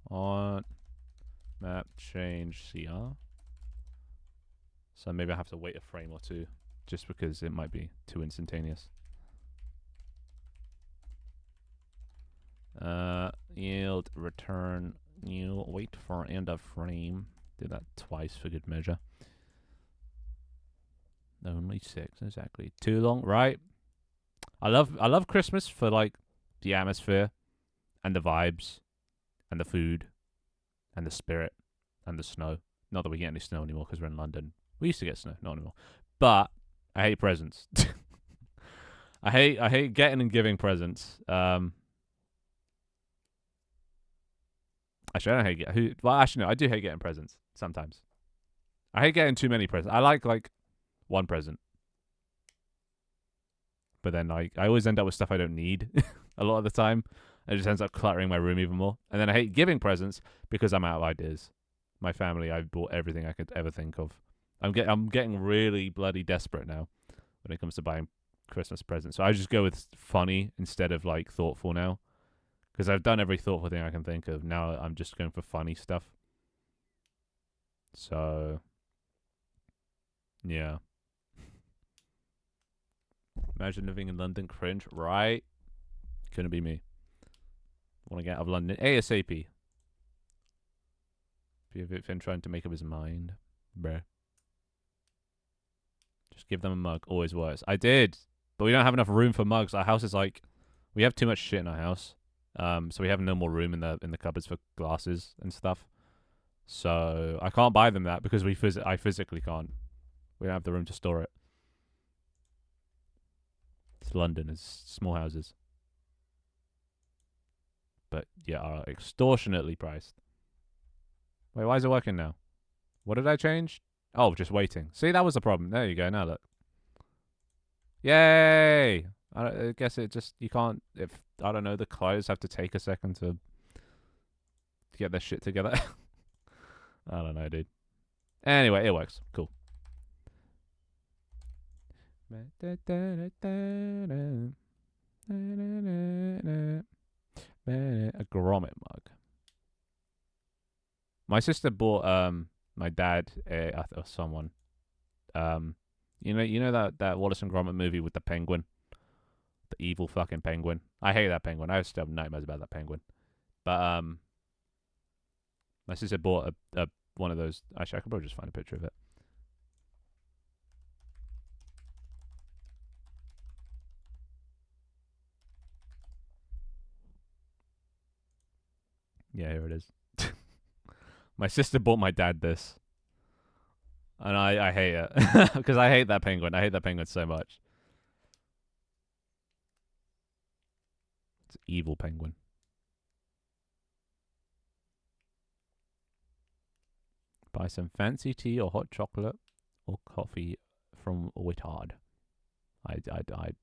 On map change CR. So maybe I have to wait a frame or two just because it might be too instantaneous. Yield, return, yield, wait for end of frame. Did that twice for good measure. Only 6, exactly. Too long, right? I love Christmas for like the atmosphere and the vibes and the food and the spirit and the snow. Not that we get any snow anymore because we're in London. We used to get snow, not anymore. But I hate presents. I hate getting and giving presents. Actually, I don't hate well, actually, no, I do hate getting presents sometimes. I hate getting too many presents. I like one present, but then I always end up with stuff I don't need a lot of the time. It just ends up cluttering my room even more. And then I hate giving presents because I'm out of ideas. My family, I've bought everything I could ever think of. I'm getting really bloody desperate now when it comes to buying Christmas presents. So I just go with funny instead of like thoughtful now. Because I've done every thoughtful thing I can think of. Now I'm just going for funny stuff. So, yeah. Imagine living in London, cringe, right? Couldn't be me. Want to get out of London ASAP. Finn trying to make up his mind, bruh. Just give them a mug. Always works. I did, but we don't have enough room for mugs. Our house is like, we have too much shit in our house. So we have no more room in the cupboards for glasses and stuff. So I can't buy them that because I physically can't. We don't have the room to store it. It's London. It's small houses. But yeah, are extortionately priced. Wait, why is it working now? What did I change? Oh, just waiting. See, that was the problem. There you go. Now look. Yay! I guess it just, you can't, if, I don't know, the clothes have to take a second to get their shit together. I don't know, dude. Anyway, it works. Cool. A grommet mug. My sister bought my dad or someone you know that Wallace and Gromit movie with the penguin, the evil fucking penguin. I hate that penguin. I still have nightmares about that penguin. But my sister bought a one of those. Actually, I could probably just find a picture of it. Yeah, here it is. My sister bought my dad this. And I hate it. Because I hate that penguin. I hate that penguin so much. It's an evil penguin. Buy some fancy tea or hot chocolate or coffee from Wittard. I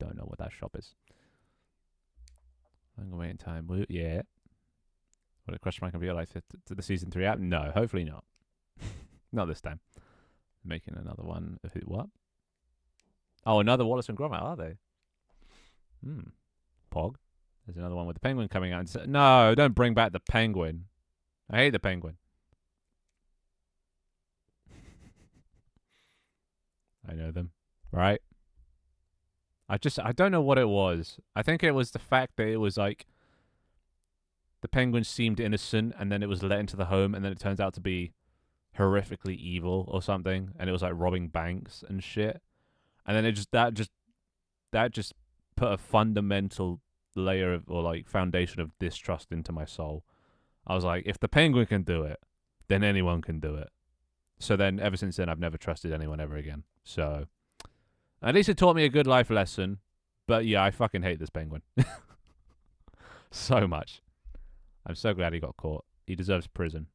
don't know what that shop is. I'm going to wait in time. Yeah. Will it crush my computer like to the season 3 app? No, hopefully not. Not this time. Making another one. What? Oh, another Wallace and Gromit, are they? Pog. There's another one with the penguin coming out. No, don't bring back the penguin. I hate the penguin. I know them. Right? I don't know what it was. I think it was the fact that it was like the penguin seemed innocent and then it was let into the home and then it turns out to be horrifically evil or something and it was like robbing banks and shit. And then that just put a fundamental layer of, or like foundation of distrust into my soul. I was like, if the penguin can do it, then anyone can do it. So then ever since then I've never trusted anyone ever again. So at least it taught me a good life lesson. But yeah, I fucking hate this penguin. So much. I'm so glad he got caught. He deserves prison.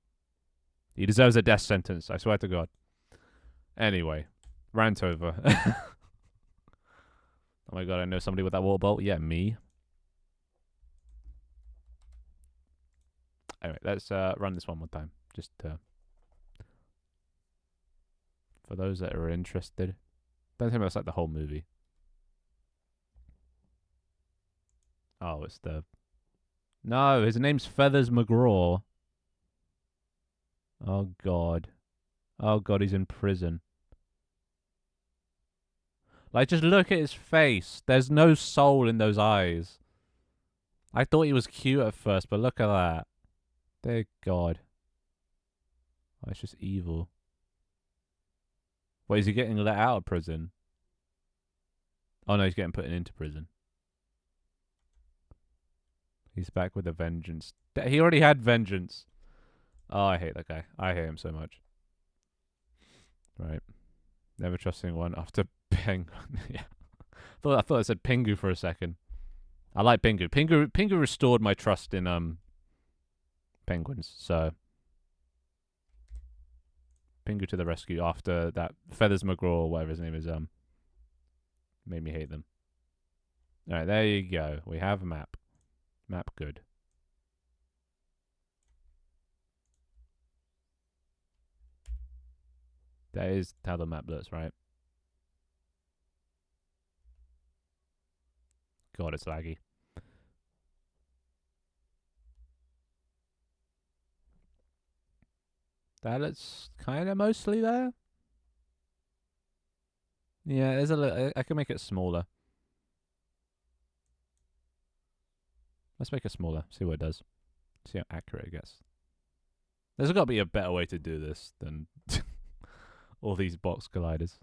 He deserves a death sentence, I swear to God. Anyway, rant over. Oh my God, I know somebody with that water bolt. Yeah, me. Anyway, let's run this one more time. Just for those that are interested. Don't tell me that's like the whole movie. Oh, it's the... No, his name's Feathers McGraw. Oh, God. Oh, God, he's in prison. Like, just look at his face. There's no soul in those eyes. I thought he was cute at first, but look at that. Dear God. Oh, it's just evil. Wait, is he getting let out of prison? Oh, no, he's getting put into prison. He's back with a vengeance. He already had vengeance. Oh, I hate that guy. I hate him so much. Right. Never trust anyone after Penguin. Yeah. I thought I said Pingu for a second. I like Pingu. Pingu restored my trust in penguins. So Pingu to the rescue after that Feathers McGraw or whatever his name is made me hate them. All right, there you go. We have a map. Map good. That is how the map looks, right? God, it's laggy. That looks kind of mostly there. Yeah, there's a little. I can make it smaller. Let's make it smaller. See what it does. See how accurate it gets. There's got to be a better way to do this than all these box colliders.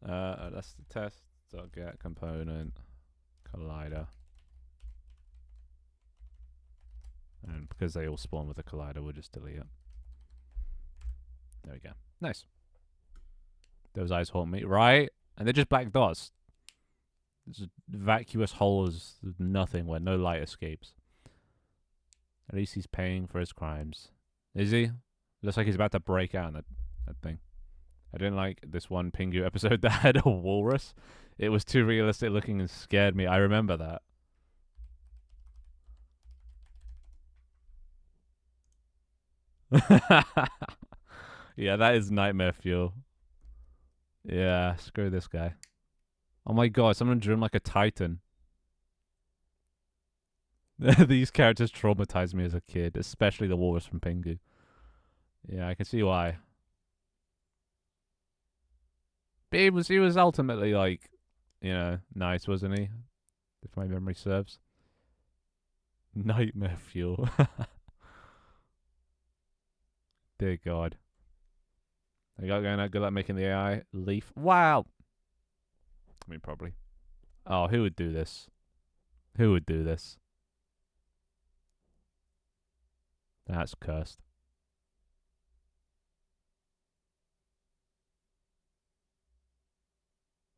That's the test. Get component collider. And because they all spawn with a collider, we'll just delete it. There we go. Nice. Those eyes haunt me, right? And they're just black dots. It's a vacuous holes, nothing where no light escapes. At least he's paying for his crimes. Is he? Looks like he's about to break out in that thing. I didn't like this one Pingu episode that had a walrus. It was too realistic looking and scared me. I remember that. Yeah, that is nightmare fuel. Yeah, screw this guy. Oh my god, someone drew him like a titan. These characters traumatized me as a kid, especially the walrus from Pingu. Yeah, I can see why. But he was ultimately like, you know, nice, wasn't he? If my memory serves. Nightmare fuel. Dear God. I got going out good luck making the AI leaf. Wow. I mean, probably. Oh, who would do this? Who would do this? That's cursed.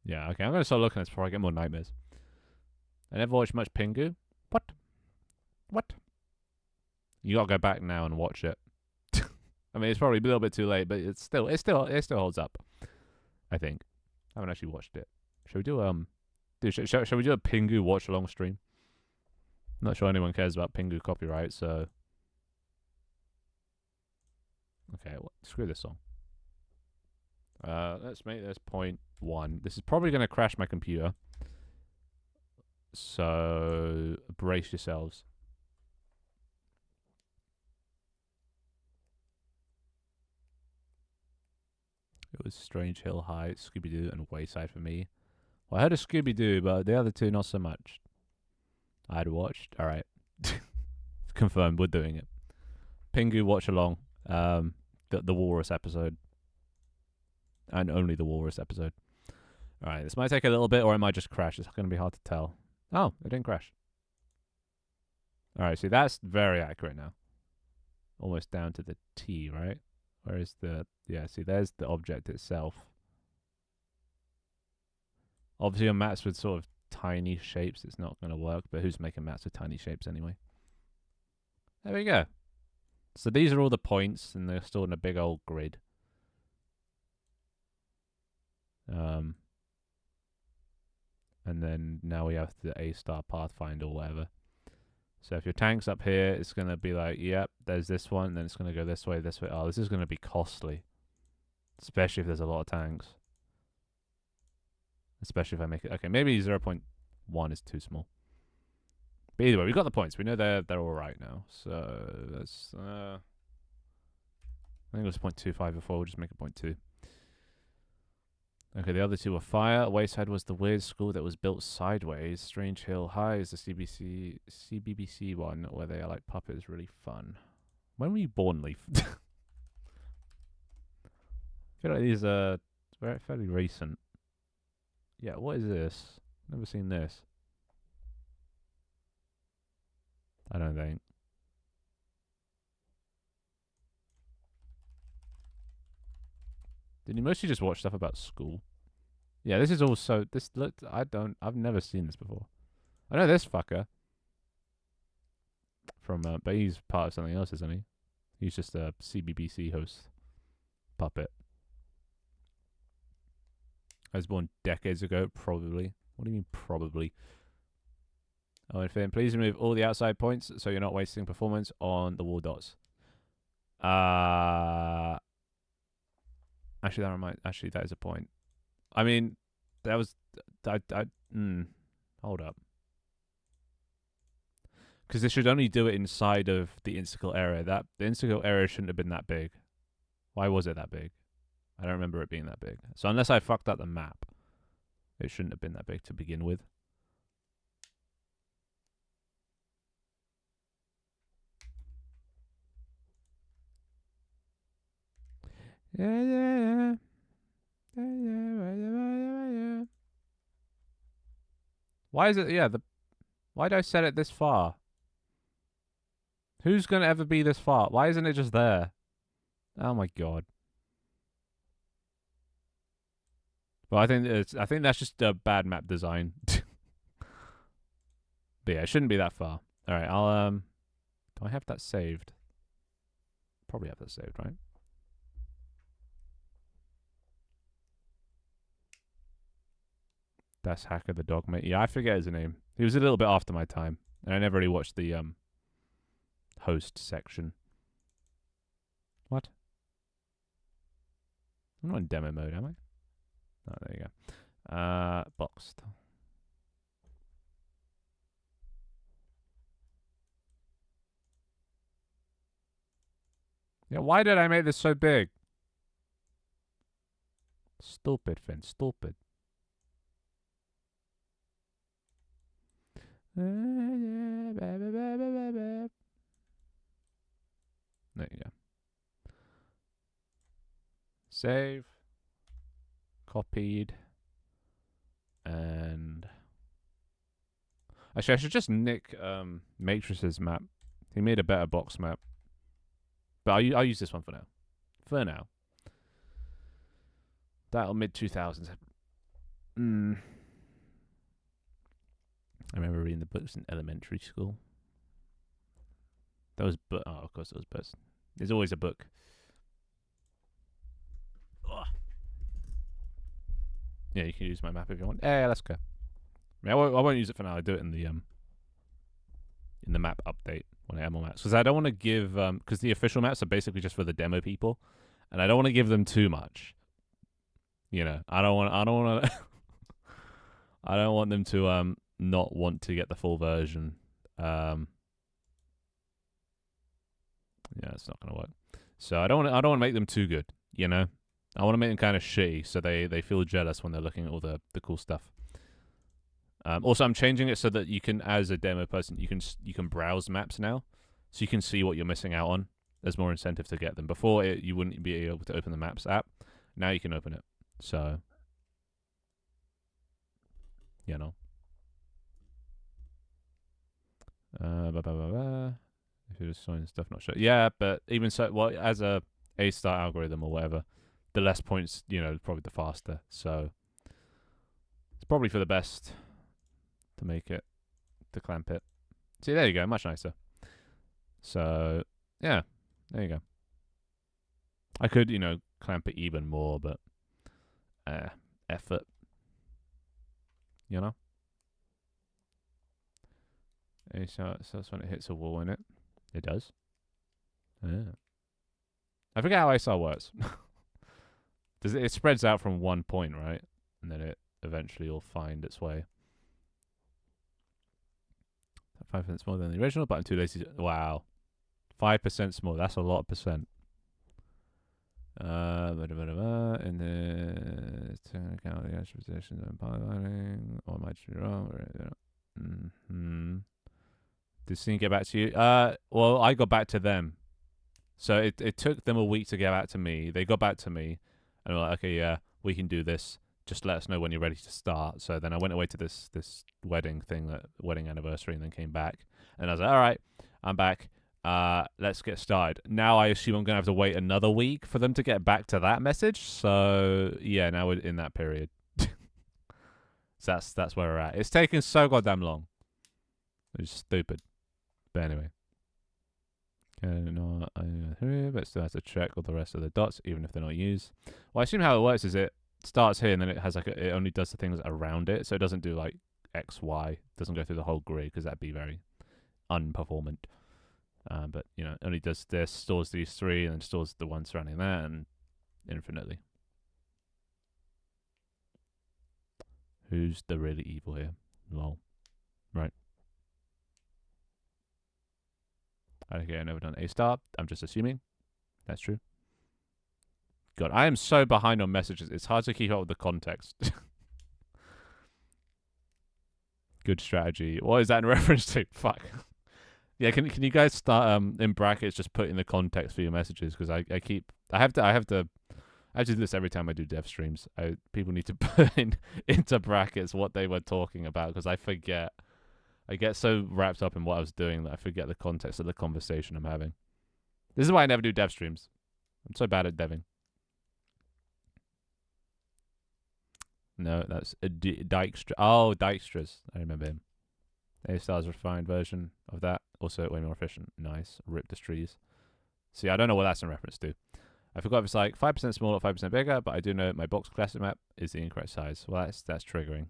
Yeah, okay. I'm going to start looking at this before I get more nightmares. I never watched much Pingu. What? What? You got to go back now and watch it. I mean, it's probably a little bit too late, but it still holds up. I think. I haven't actually watched it. Shall we do shall we do a Pingu watch along stream? I'm not sure anyone cares about Pingu copyright, so okay, well, screw this song. Let's make this 0.1. This is probably going to crash my computer, so brace yourselves. It was Strange Hill High, Scooby Doo, and Wayside for me. Well, I heard of Scooby Doo, but the other two not so much. I'd watched. All right, confirmed. We're doing it. Pingu watch along. The Walrus episode, and only the Walrus episode. All right, this might take a little bit, or it might just crash. It's going to be hard to tell. Oh, it didn't crash. All right, see, that's very accurate now. Almost down to the T, right? Where is the... Yeah, see, there's the object itself. Obviously, on maps with sort of tiny shapes, it's not going to work, but who's making maps with tiny shapes anyway? There we go. So these are all the points, and they're stored in a big old grid. And then now we have the A-star Pathfinder or whatever. So if your tank's up here, it's going to be like, yep, there's this one, and then it's going to go this way, this way. Oh, this is going to be costly. Especially if there's a lot of tanks. Especially if I make it... Okay, maybe 0.1 is too small. But either way, we've got the points. We know they're all right now. So let's... I think it was 0.25 before. We'll just make it 0.2. Okay, the other two were fire. Wayside was the weird school that was built sideways. Strange Hill High is the CBBC one where they are like puppets. Really fun. When were you born, Leaf? I feel like these are fairly recent. Yeah, what is this? Never seen this. I don't think. Did you mostly just watch stuff about school? Yeah, this is also this look. I've never seen this before. I know this fucker from, but he's part of something else, isn't he? He's just a CBBC host puppet. I was born decades ago, probably. What do you mean, probably? Oh, and Finn, please remove all the outside points so you're not wasting performance on the wall dots. Actually, that is a point. I mean, that was, hold up. Because they should only do it inside of the insta-kill area. The insta-kill area shouldn't have been that big. Why was it that big? I don't remember it being that big. So unless I fucked up the map, it shouldn't have been that big to begin with. Yeah. Why is it? Yeah, why did I set it this far? Who's gonna ever be this far? Why isn't it just there? Oh my god. Well, I think that's just a bad map design. But yeah, it shouldn't be that far. All right, I'll do I have that saved? Probably have that saved, right? That's Hacker the dog, mate. Yeah, I forget his name. He was a little bit after my time, and I never really watched the host section. What? I'm not in demo mode, am I? Oh, there you go. Boxed. Yeah, why did I make this so big? Stupid, Finn. Stupid. There you go. Save. Copied. And actually, I should just nick Matrix's map. He made a better box map. But I'll use this one for now. For now. That'll mid-2000s. I remember reading the books in elementary school. That was of course it was books. There's always a book. Ugh. Yeah, you can use my map if you want. Yeah, let's go. I mean, I won't use it for now. I'll do it in the map update when I add more maps, because I don't want to give because the official maps are basically just for the demo people, and I don't want to give them too much. You know, I don't want I don't want them to not want to get the full version. Yeah, it's not gonna work. So I don't want to make them too good. You know, I want to make them kind of shitty so they feel jealous when they're looking at all the cool stuff. Also, I'm changing it so that you can, as a demo person, you can browse maps now, so you can see what you're missing out on. There's more incentive to get them. Before, you wouldn't be able to open the Maps app. Now you can open it. So, you know. If you're just showing stuff, not sure. Yeah, but even so, well, as a A-star algorithm or whatever, the less points, probably the faster. So, it's probably for the best to make it, to clamp it. See, there you go, much nicer. So, yeah, there you go. I could, clamp it even more, but effort, So that's when it hits a wall, innit? It does. Yeah. I forget how ASAR works. It spreads out from one point, right? And then it eventually will find its way. 5% smaller than the original, but I'm too lazy. Wow. 5% smaller. That's a lot of percent. And then taking account of the extra positions and piloting, or might be wrong. Did Steam get back to you? Well, I got back to them. So it took them a week to get back to me. They got back to me, and were like, okay, yeah, we can do this. Just let us know when you're ready to start. So then I went away to this wedding thing, wedding anniversary, and then came back. And I was like, all right, I'm back. Let's get started. Now I assume I'm going to have to wait another week for them to get back to that message. So, yeah, now we're in that period. So that's where we're at. It's taking so goddamn long. It's stupid. But anyway. Okay, no, but still has to check all the rest of the dots, even if they're not used. Well, I assume how it works is it starts here and then it has like it only does the things around it, so it doesn't do like X, Y. It doesn't go through the whole grid because that'd be very unperformant. But you know, it only does this, stores these three, and then stores the one surrounding that, and infinitely. Who's the really evil here? Lol. Right. Okay, I've never done A star. I'm just assuming. That's true. God, I am so behind on messages. It's hard to keep up with the context. Good strategy. What is that in reference to? Fuck. Yeah, can you guys start in brackets just put in the context for your messages, because I have to do this every time I do dev streams. People need to put into brackets what they were talking about, because I forget. I get so wrapped up in what I was doing that I forget the context of the conversation I'm having. This is why I never do dev streams. I'm so bad at deving. No, that's Dijkstra. Oh, Dijkstra's. I remember him. A-Star's refined version of that. Also way more efficient. Nice. Rip the trees. See, I don't know what that's in reference to. I forgot if it's like 5% smaller or 5% bigger, but I do know my box classic map is the incorrect size. Well, that's triggering.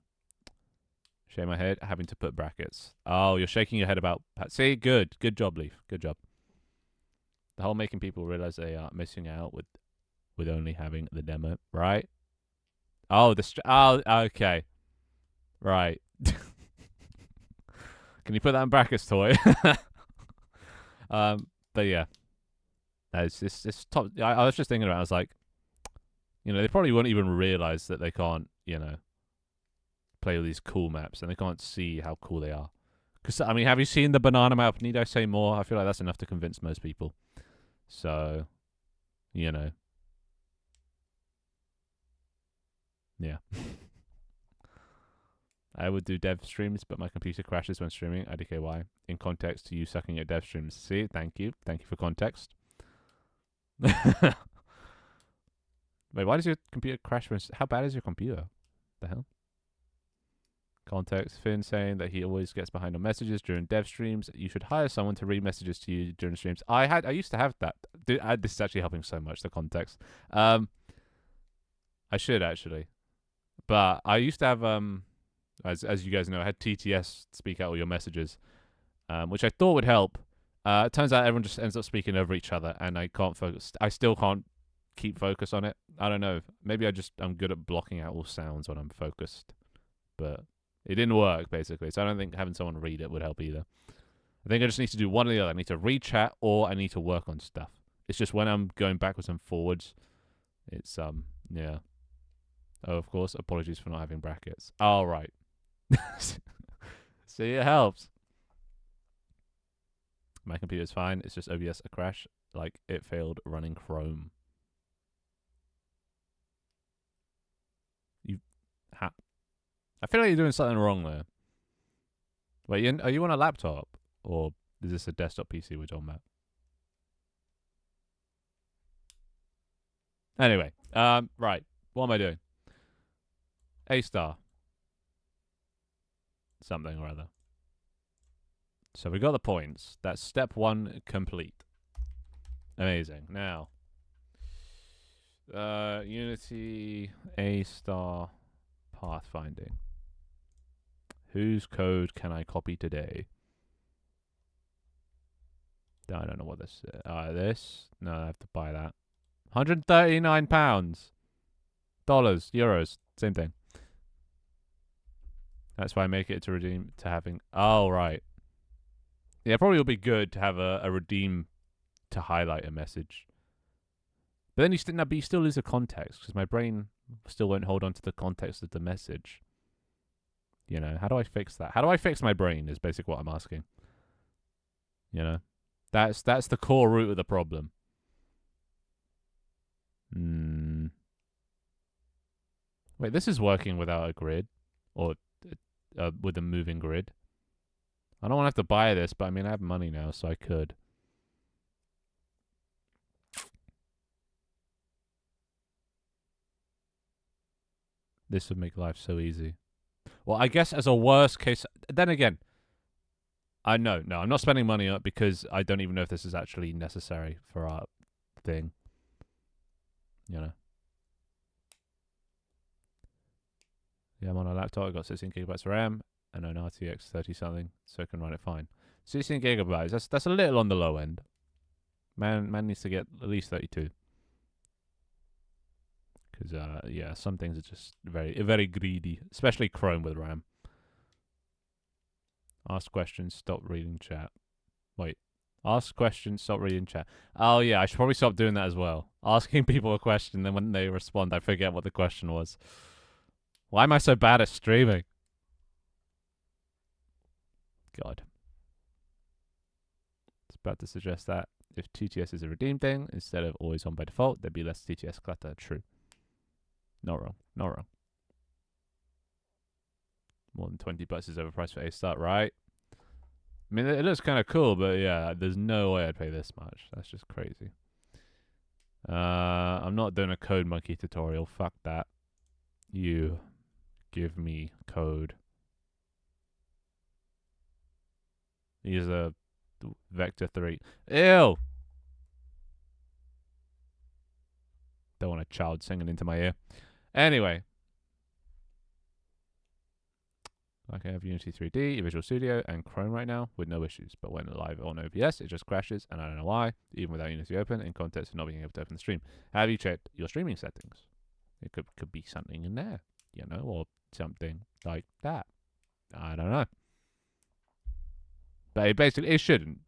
Shake my head, having to put brackets. Oh, you're shaking your head about... See, good. Good job, Leaf. Good job. The whole making people realize they are missing out with only having the demo, right? Oh, okay. Right. Can you put that in brackets, Toy? But yeah. It's top. I was just thinking about it. I was like, you know, they probably won't even realize that they can't, you know, play all these cool maps, and they can't see how cool they are. Because, I mean, have you seen the banana map? Need I say more? I feel like that's enough to convince most people. So, you know. Yeah. I would do dev streams, but my computer crashes when streaming. IDKY. In context to you sucking at dev streams. See, thank you. Thank you for context. Wait, why does your computer crash when... How bad is your computer? The hell? Context. Finn saying that he always gets behind on messages during dev streams. You should hire someone to read messages to you during streams. I used to have that. This is actually helping so much, the context. I should, actually. But I used to have... As you guys know, I had TTS speak out all your messages, which I thought would help. It turns out everyone just ends up speaking over each other, and I can't focus. I still can't keep focus on it. I don't know. Maybe I'm good at blocking out all sounds when I'm focused, but it didn't work basically. So I don't think having someone read it would help either. I think I just need to do one or the other. I need to read chat, or I need to work on stuff. It's just when I'm going backwards and forwards, it's yeah. Oh, of course. Apologies for not having brackets. Oh, right. See, it helps. My computer's fine. It's just OBS a crash. Like, it failed running Chrome. I feel like you're doing something wrong there. Wait, are you on a laptop? Or is this a desktop PC we're talking about? Anyway, right. What am I doing? A-Star. Something or other. So we got the points. That's step 1 complete. Amazing. Now, Unity A-Star pathfinding. Whose code can I copy today? I don't know what this is. This? No, I have to buy that. £139. Dollars, euros, same thing. That's why I make it to redeem to having... Oh, right. Yeah, probably will be good to have a redeem to highlight a message. But then you still lose the context, because my brain still won't hold on to the context of the message. You know, how do I fix that? How do I fix my brain is basically what I'm asking. You know? That's the core root of the problem. Wait, this is working without a grid. Or with a moving grid. I don't want to have to buy this, but I mean, I have money now, so I could. This would make life so easy. Well, I guess as a worst case, then again, I know, no, I'm not spending money on it because I don't even know if this is actually necessary for our thing. You know. Yeah, I'm on a laptop. I've got 16 gigabytes of RAM and an RTX 30 something, so I can run it fine. 16 gigabytes. That's a little on the low end. Man needs to get at least 32. Because yeah, some things are just very greedy, especially Chrome with RAM. Ask questions, stop reading chat. Wait. Ask questions, stop reading chat. Oh yeah, I should probably stop doing that as well. Asking people a question, then when they respond, I forget what the question was. Why am I so bad at streaming? God. It's about to suggest that if TTS is a redeem thing, instead of always on by default, there'd be less TTS clutter. True. Not wrong. Not wrong. More than 20 bucks is overpriced for A-Start, right? I mean, it looks kind of cool, but yeah, there's no way I'd pay this much. That's just crazy. I'm not doing a Code Monkey tutorial. Fuck that. You give me code. Use a vector 3. Ew! Don't want a child singing into my ear. Anyway. Like I have Unity 3D, Visual Studio, and Chrome right now with no issues. But when live on OBS, it just crashes, and I don't know why, even without Unity open, in context of not being able to open the stream. Have you checked your streaming settings? It could be something in there, you know, or something like that. I don't know. But it shouldn't.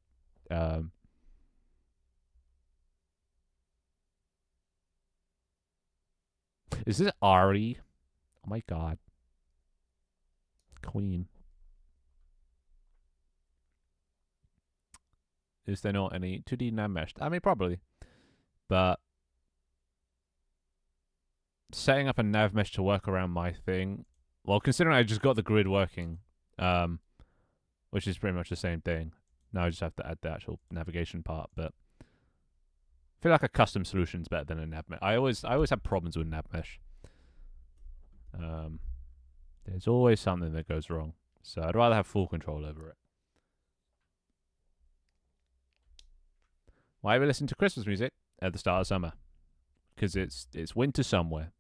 Is this Ari? Oh my god. Queen. Is there not any 2D nav meshed? I mean, probably. But setting up a nav mesh to work around my thing, well, considering I just got the grid working, which is pretty much the same thing. Now I just have to add the actual navigation part, but I feel like a custom solution is better than a nav mesh. I always have problems with nav mesh. There's always something that goes wrong, so I'd rather have full control over it. Why we listen to Christmas music at the start of summer? Because it's winter somewhere.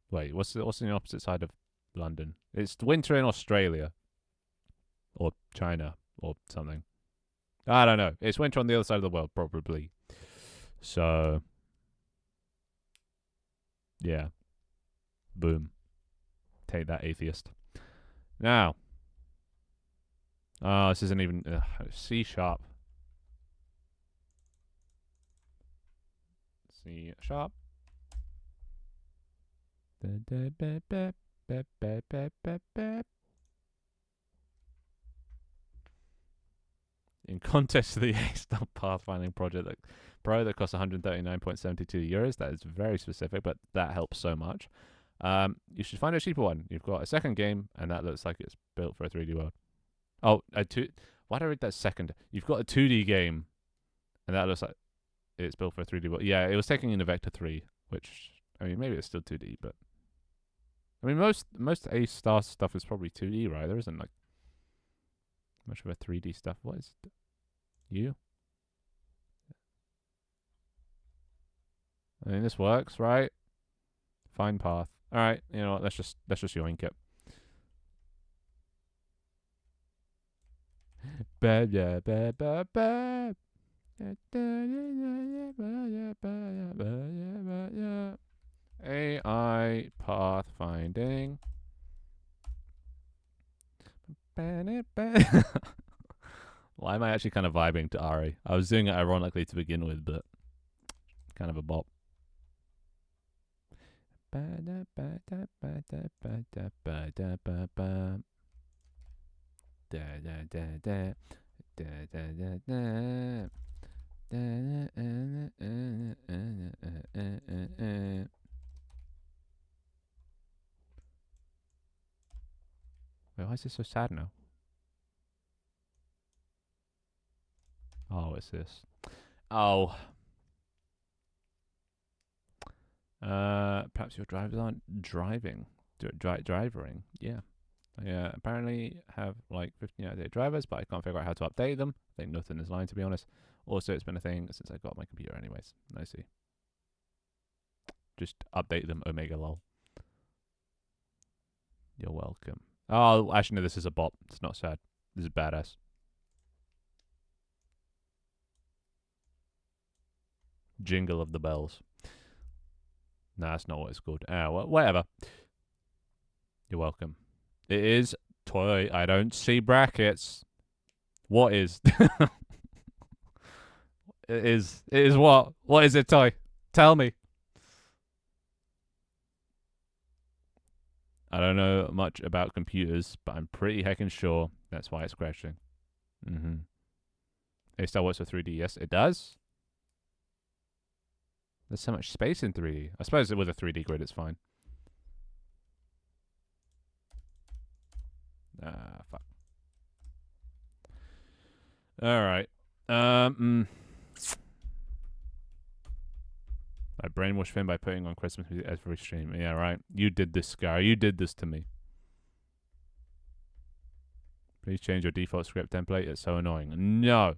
Wait, what's the opposite side of London? It's winter in Australia, or China, or something. I don't know. It's winter on the other side of the world, probably. So, yeah. Boom. Take that, atheist. Now. Oh, this isn't even C sharp. C sharp. In context to the A-Star pathfinding project that costs 139.72 euros, that is very specific, but that helps so much. You should find a cheaper one. You've got a second game, and that looks like it's built for a 3D world. Oh, why did I read that second? You've got a 2D game, and that looks like it's built for a 3D world. Yeah, it was taking in a Vector 3, which, I mean, maybe it's still 2D, but I mean, most A-Star stuff is probably 2D, right? There isn't, like, much of a 3D stuff. What is you? I mean, this works, right? Fine path. All right, you know what? Let's just yoink it. AI pathfinding. Why am I actually kind of vibing to Ari? I was doing it ironically to begin with, but kind of a bop. Wait, why is this so sad now? Oh, it's this. Oh. Perhaps your drivers aren't driving. Drivering. Yeah. Yeah, apparently have like 15 out-of-date drivers, but I can't figure out how to update them. I think nothing is lying, to be honest. Also, it's been a thing since I got my computer anyways. I see. Just update them, Omega lol. You're welcome. Oh, actually, no, this is a bot. It's not sad. This is badass. Jingle of the bells. Nah, that's not what it's called. Well, whatever. You're welcome. It is toy. I don't see brackets. What is? It is. It is what? What is it, toy? Tell me. I don't know much about computers, but I'm pretty heckin' sure that's why it's crashing. Mm-hmm. It still works for 3D. Yes, it does. There's so much space in 3D. I suppose with a 3D grid, it's fine. Ah, fuck. Alright. I brainwashed Finn by putting on Christmas music every stream. Yeah, right. You did this, Scar. You did this to me. Please change your default script template. It's so annoying. No.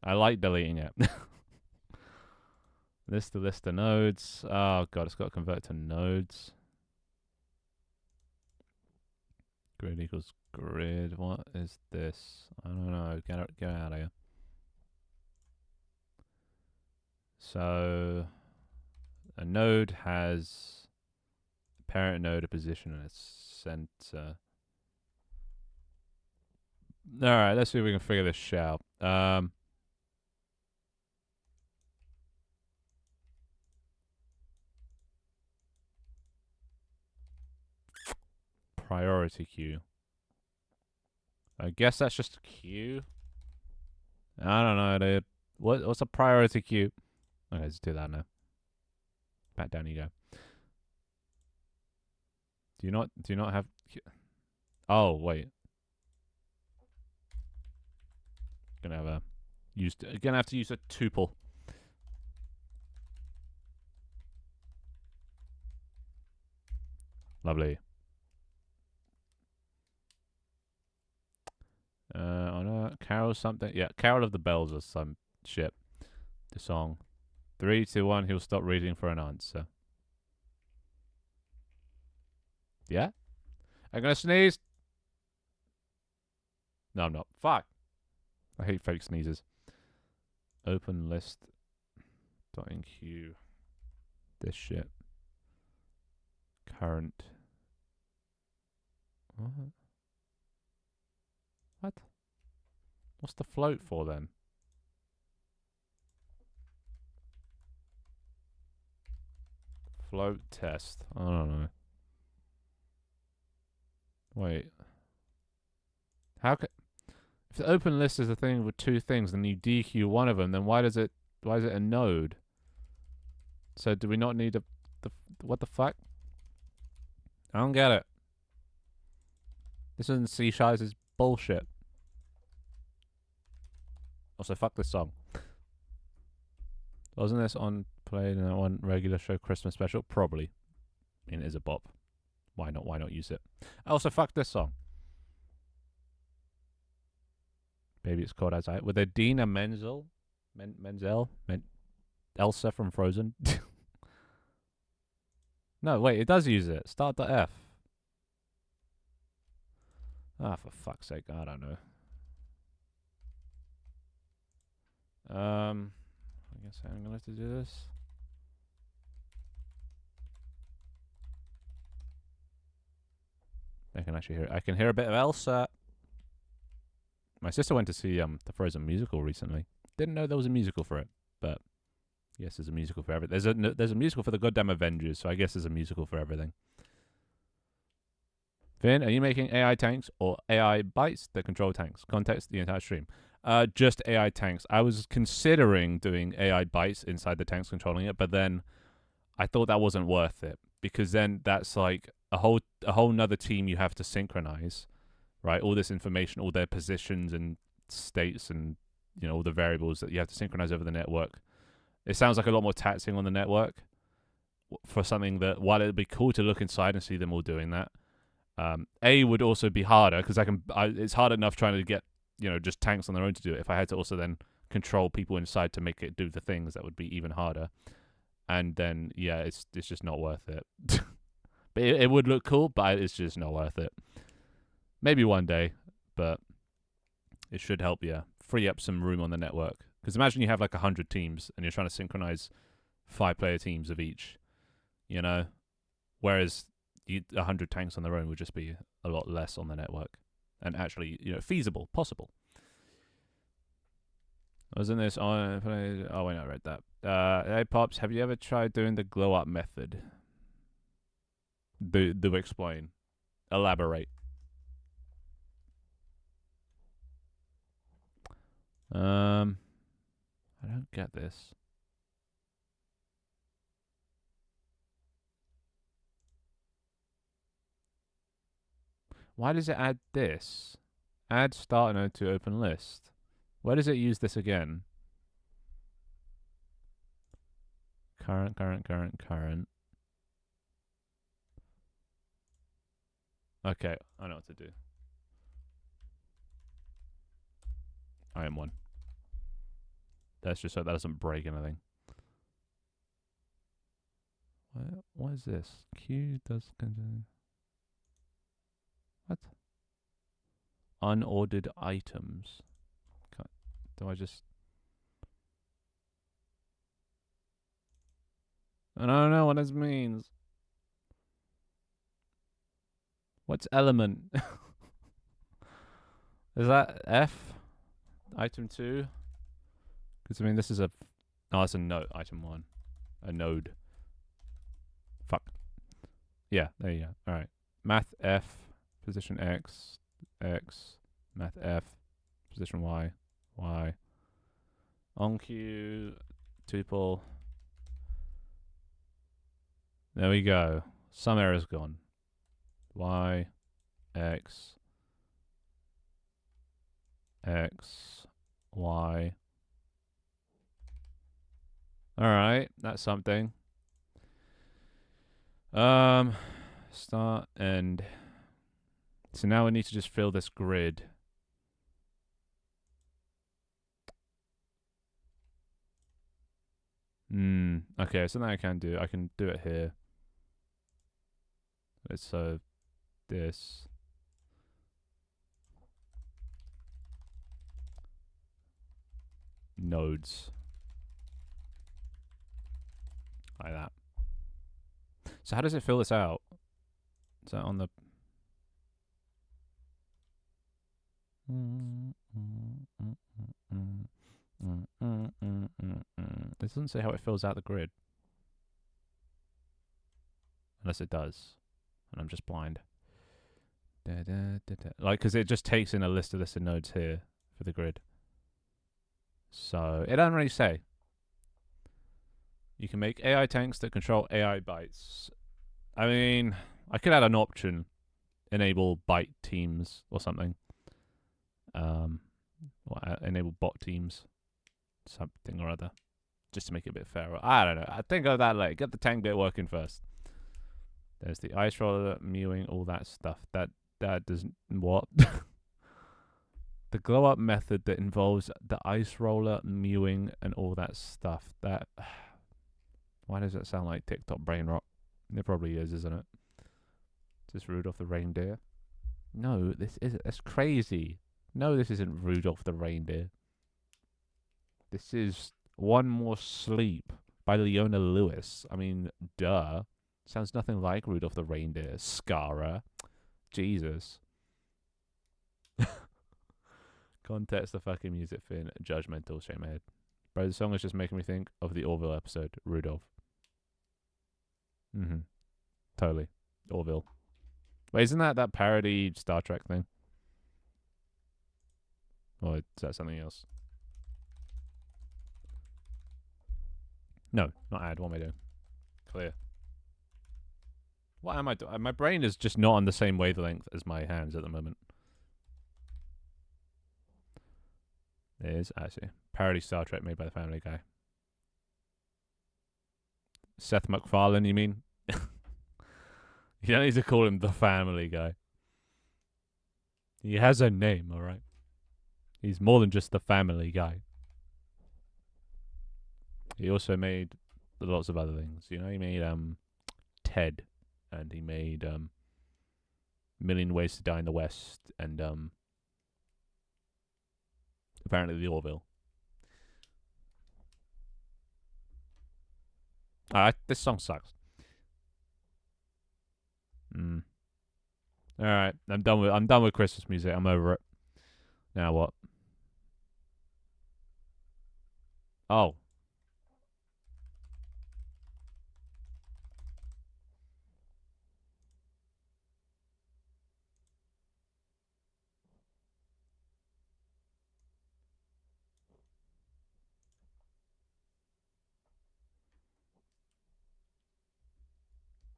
I like deleting it. List of nodes. Oh, God. It's got to convert to nodes. Grid equals grid. What is this? I don't know. Get out of here. So a node has a parent node, a position, and a center. Alright, let's see if we can figure this shit out. Priority queue. I guess that's just a queue. I don't know, dude. What's a priority queue? Okay, let's do that now. Back down you go. Do you not have? Oh wait. Gonna have to use a tuple. Lovely. Oh no, Carol something. Yeah, Carol of the Bells or some shit. The song. 3, 2, 1. He'll stop reading for an answer. Yeah? I'm gonna sneeze. No, I'm not. Fuck. I hate fake sneezes. Open list. .enqueue. This shit. Current. What? What? What's the float for then? Float test. I don't know. Wait. How can... If the open list is a thing with two things, then you dequeue one of them, then why is it a node? So do we not need what the fuck? I don't get it. This isn't C# this is bullshit. Also, fuck this song. Wasn't this on played in that one regular show Christmas special? Probably. I mean, it is a bop. Why not? Why not use it? Also, fuck this song. Maybe it's called as I with Idina Menzel, Elsa from Frozen. No, wait, it does use it. Start the F. Ah, for fuck's sake, I don't know. I guess I'm gonna have to do this. I can actually hear. I can hear a bit of Elsa. My sister went to see the Frozen musical recently. Didn't know there was a musical for it, but yes, there's a musical for everything. There's a musical for the goddamn Avengers, so I guess there's a musical for everything. Finn, are you making AI tanks or AI bytes that control tanks? Context the entire stream. Just AI tanks. I was considering doing AI bytes inside the tanks controlling it, but then I thought that wasn't worth it because then that's like a whole nother team you have to synchronize, right? All this information, all their positions and states, and all the variables that you have to synchronize over the network. It sounds like a lot more taxing on the network for something that while it'd be cool to look inside and see them all doing that, A would also be harder because it's hard enough trying to get just tanks on their own to do it. If I had to also then control people inside to make it do the things, that would be even harder. And then it's just not worth it. But it would look cool, but it's just not worth it. Maybe one day, but it should help free up some room on the network. Because imagine you have like 100 teams and you're trying to synchronize 5-player teams of each, whereas 100 tanks on their own would just be a lot less on the network and actually feasible, possible. Wasn't this on? Oh wait, I read that. Hey Pops, have you ever tried doing the glow up method? Do explain, elaborate. I don't get this. Why does it add this? Add start node to open list. Where does it use this again? Current. Okay, I know what to do. I am one. That's just so that doesn't break anything. What is this? Q does continue. What? Unordered items. Do I just... I don't know what this means. What's element? Is that F? Item 2? Because, I mean, this is a... Oh, it's a node. Item 1. A node. Fuck. Yeah, there you go. Alright. Math F. Position X. Math F. Position Y. On Q. Tuple. There we go. Some error's gone. Y. X. Y. Alright, that's something. Start, end. So now we need to just fill this grid. Okay, something I can do. I can do it here. So this. Nodes. Like that. So how does it fill this out? Is that on the... This doesn't say how it fills out the grid. Unless it does. And I'm just blind. Like, because it just takes in a list of listed nodes here for the grid. So, it doesn't really say. You can make AI tanks that control AI bytes. I mean, I could add an option. Enable byte teams or something. Or enable bot teams. Something or other. Just to make it a bit fairer. I don't know. I think of that later. Get the tank bit working first. There's the ice roller, mewing, all that stuff. That doesn't... What? The glow up method that involves the ice roller, mewing, and all that stuff. That... Why does that sound like TikTok brain rot? It probably is, isn't it? Just Rudolph the reindeer. No, this isn't. That's crazy. No, this isn't Rudolph the reindeer. This is One More Sleep by Leona Lewis. I mean, duh. Sounds nothing like Rudolph the reindeer. Scara. Jesus. Context the fucking music fin. Judgmental. Shake my head. Bro, the song is just making me think of the Orville episode. Rudolph. Totally. Orville. Wait, isn't that parody Star Trek thing? Or is that something else? No, not add. What am I doing? Clear. What am I doing? My brain is just not on the same wavelength as my hands at the moment. It is, actually. Parody Star Trek made by the Family Guy. Seth MacFarlane, you mean? You don't need to call him the Family Guy. He has a name, alright? He's more than just the family guy. He also made lots of other things. You know, he made Ted, and he made Million Ways to Die in the West, and apparently the Orville. This song sucks. All right, I'm done with Christmas music. I'm over it. Now what? Oh,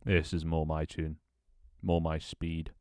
this is more my tune, more my speed.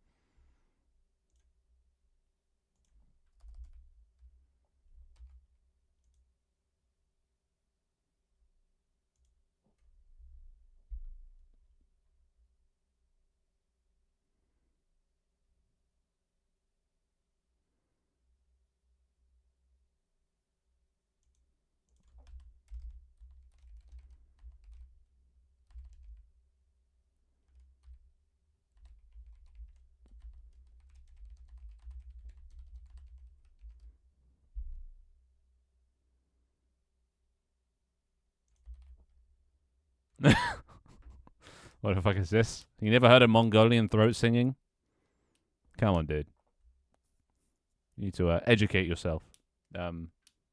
What the fuck is this? You never heard of Mongolian throat singing? Come on, dude. You need to educate yourself.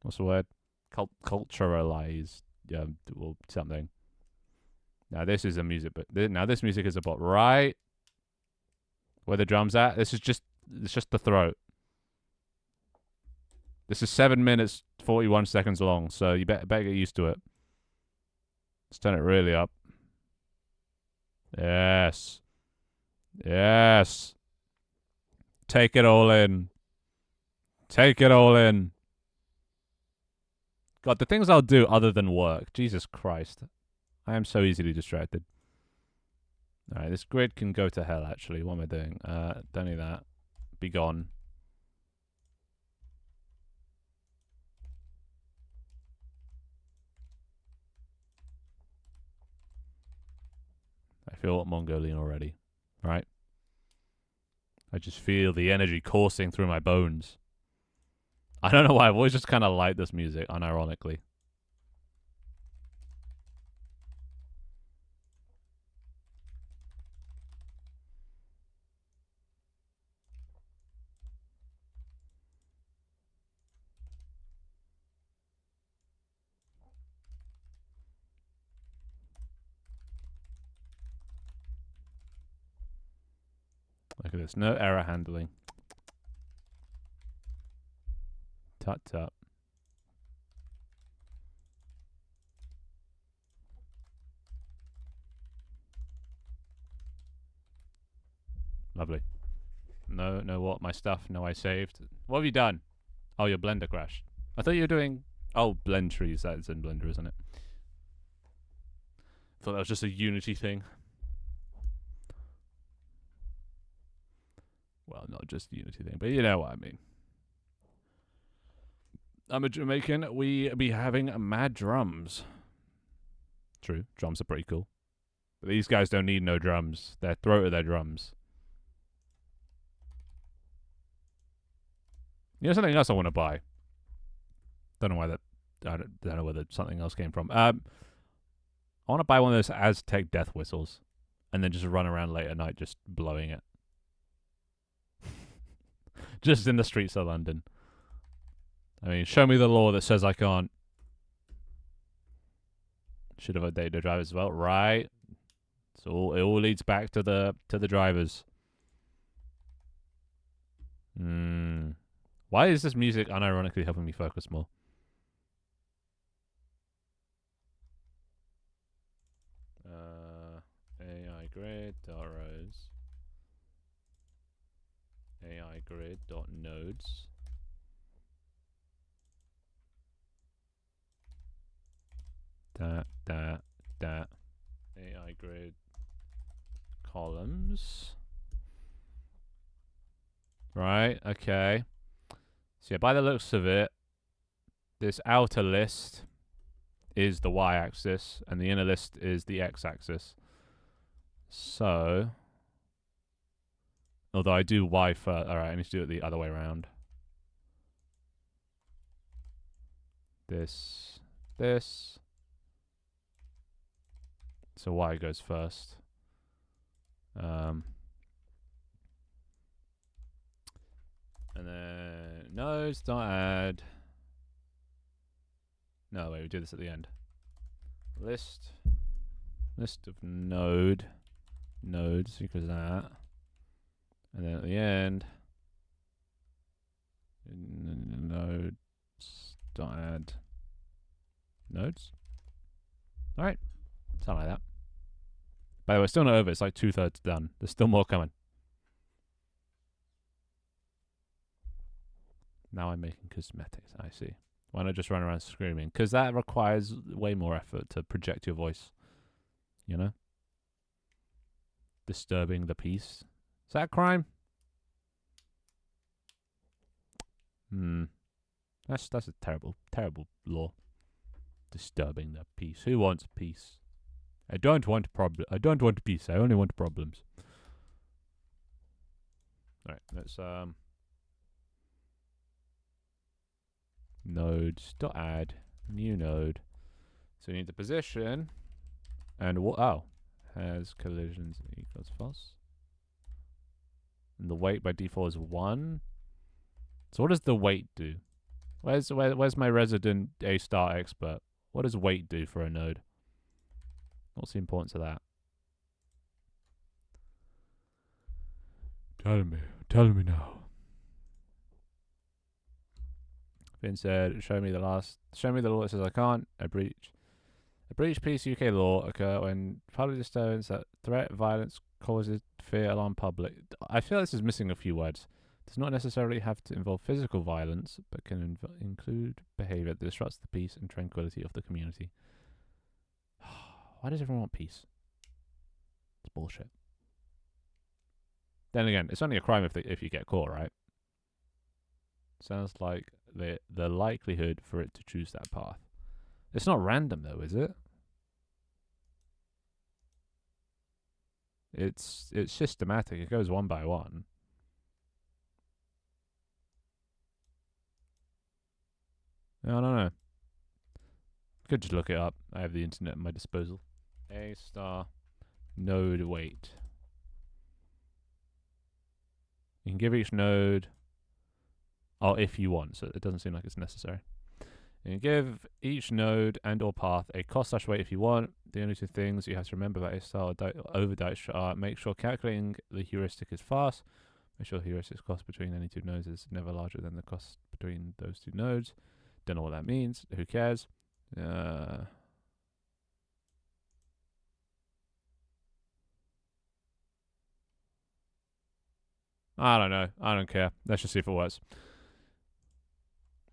What's the word? Culturalize, or something. Now this is a music, but now this music is a bot, right? Where the drums at? It's just the throat. This is 7 minutes 41 seconds long, so you better get used to it. Let's turn it really up. Yes. Yes. Take it all in. Take it all in. God, the things I'll do other than work. Jesus Christ. I am so easily distracted. Alright, this grid can go to hell, actually. What am I doing? Don't need that. Be gone. I feel Mongolian already. Right? I just feel the energy coursing through my bones. I don't know why. I've always just kind of liked this music, unironically. Look at this. No error handling. Tut tut. Lovely. No what? My stuff. No, I saved. What have you done? Oh, your Blender crashed. I thought you were doing... Oh, blend trees. That's in Blender, isn't it? I thought that was just a Unity thing. Well, not just a Unity thing, but you know what I mean. I'm a Jamaican. We be having mad drums. True. Drums are pretty cool. But these guys don't need no drums. Their throat are their drums. You know something else I want to buy? Don't know why that... I don't know where something else came from. I want to buy one of those Aztec death whistles. And then just run around late at night just blowing it. Just in the streets of London. I mean, show me the law that says I can't. Should have updated the drivers as well, right? So it all leads back to the drivers. Why is this music unironically helping me focus more? AI grid .rows AI grid .nodes AI grid columns Right, okay. So yeah, by the looks of it, this outer list is the y-axis, and the inner list is the x-axis. So, although I do y first. Alright, I need to do it the other way around. This. So y goes first. And then nodes, don't add. No, wait, we do this at the end. List of nodes equals that. And then at the end, nodes, don't add nodes. Alright, something like that. By the way, it's still not over. It's like 2/3 done. There's still more coming. Now I'm making cosmetics. I see. Why not just run around screaming? Because that requires way more effort to project your voice. You know? Disturbing the peace. Is that a crime? That's a terrible law. Disturbing the peace. Who wants peace? I don't want peace. I only want problems. Alright, let's nodes.add new node. So we need the position and has collisions equals false. And the weight by default is 1. So what does the weight do? Where's my resident A star expert? What does weight do for a node? What's the importance of that? Tell me now. Finn said, show me the law that says I can't. A breach piece UK law occur when public disturbance that threat, violence, causes fear, alarm public. I feel this is missing a few words. Does not necessarily have to involve physical violence, but can include behavior that disrupts the peace and tranquility of the community. Why does everyone want peace? It's bullshit. Then again, it's only a crime if you get caught, right? Sounds like the likelihood for it to choose that path. It's not random though, is it? It's systematic. It goes one by one. I don't know. Could just look it up. I have the internet at my disposal. A star node weight. You can give each node, if you want, so it doesn't seem like it's necessary. You can give each node and or path a cost/weight if you want. The only two things you have to remember about A star or overdice are make sure calculating the heuristic is fast. Make sure the heuristic cost between any two nodes is never larger than the cost between those two nodes. Don't know what that means. Who cares? I don't know. I don't care. Let's just see if it works.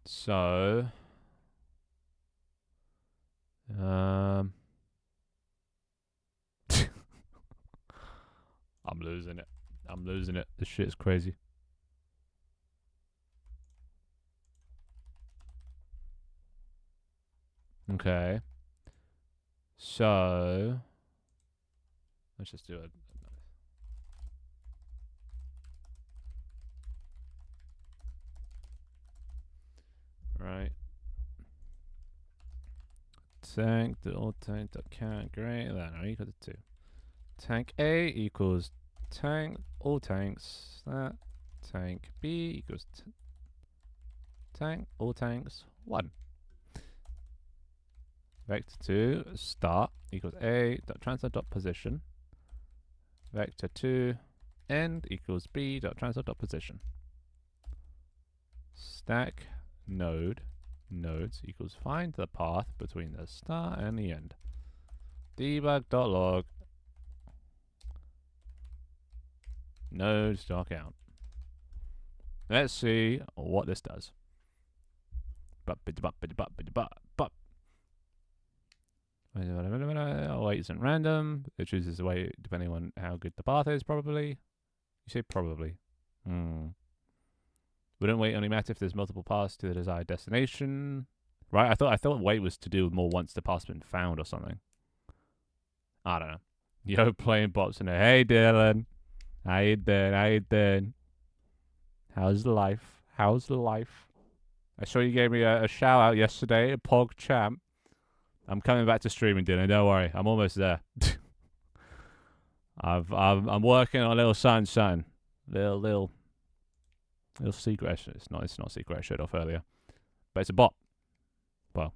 So, I'm losing it. This shit is crazy. Okay. So, let's just do it. Right. Tank, the old tank dot count greater than or equal to 2. Tank A equals tank, all tanks, that. Tank B equals tank, all tanks, 1. Vector 2, start equals A dot transfer dot position. Vector 2, end equals B dot transfer dot position. Stack nodes equals find the path between the start and the end. Debug.log nodes.count. Let's see what this does. Weight isn't random. It chooses the weight depending on how good the path is, probably. You say probably. Wouldn't wait only matter if there's multiple paths to the desired destination. Right? I thought wait was to do more once the path's been found or something. I don't know. Yo, playing bots in there. Hey, Dylan. How you doing? How you doing? How's life? How's life? I saw you gave me a shout out yesterday, a Pog Champ. I'm coming back to streaming, Dylan. Don't worry, I'm almost there. I'm working on a little something. Little secret. It's not a secret. I showed off earlier, but it's a bot. Well,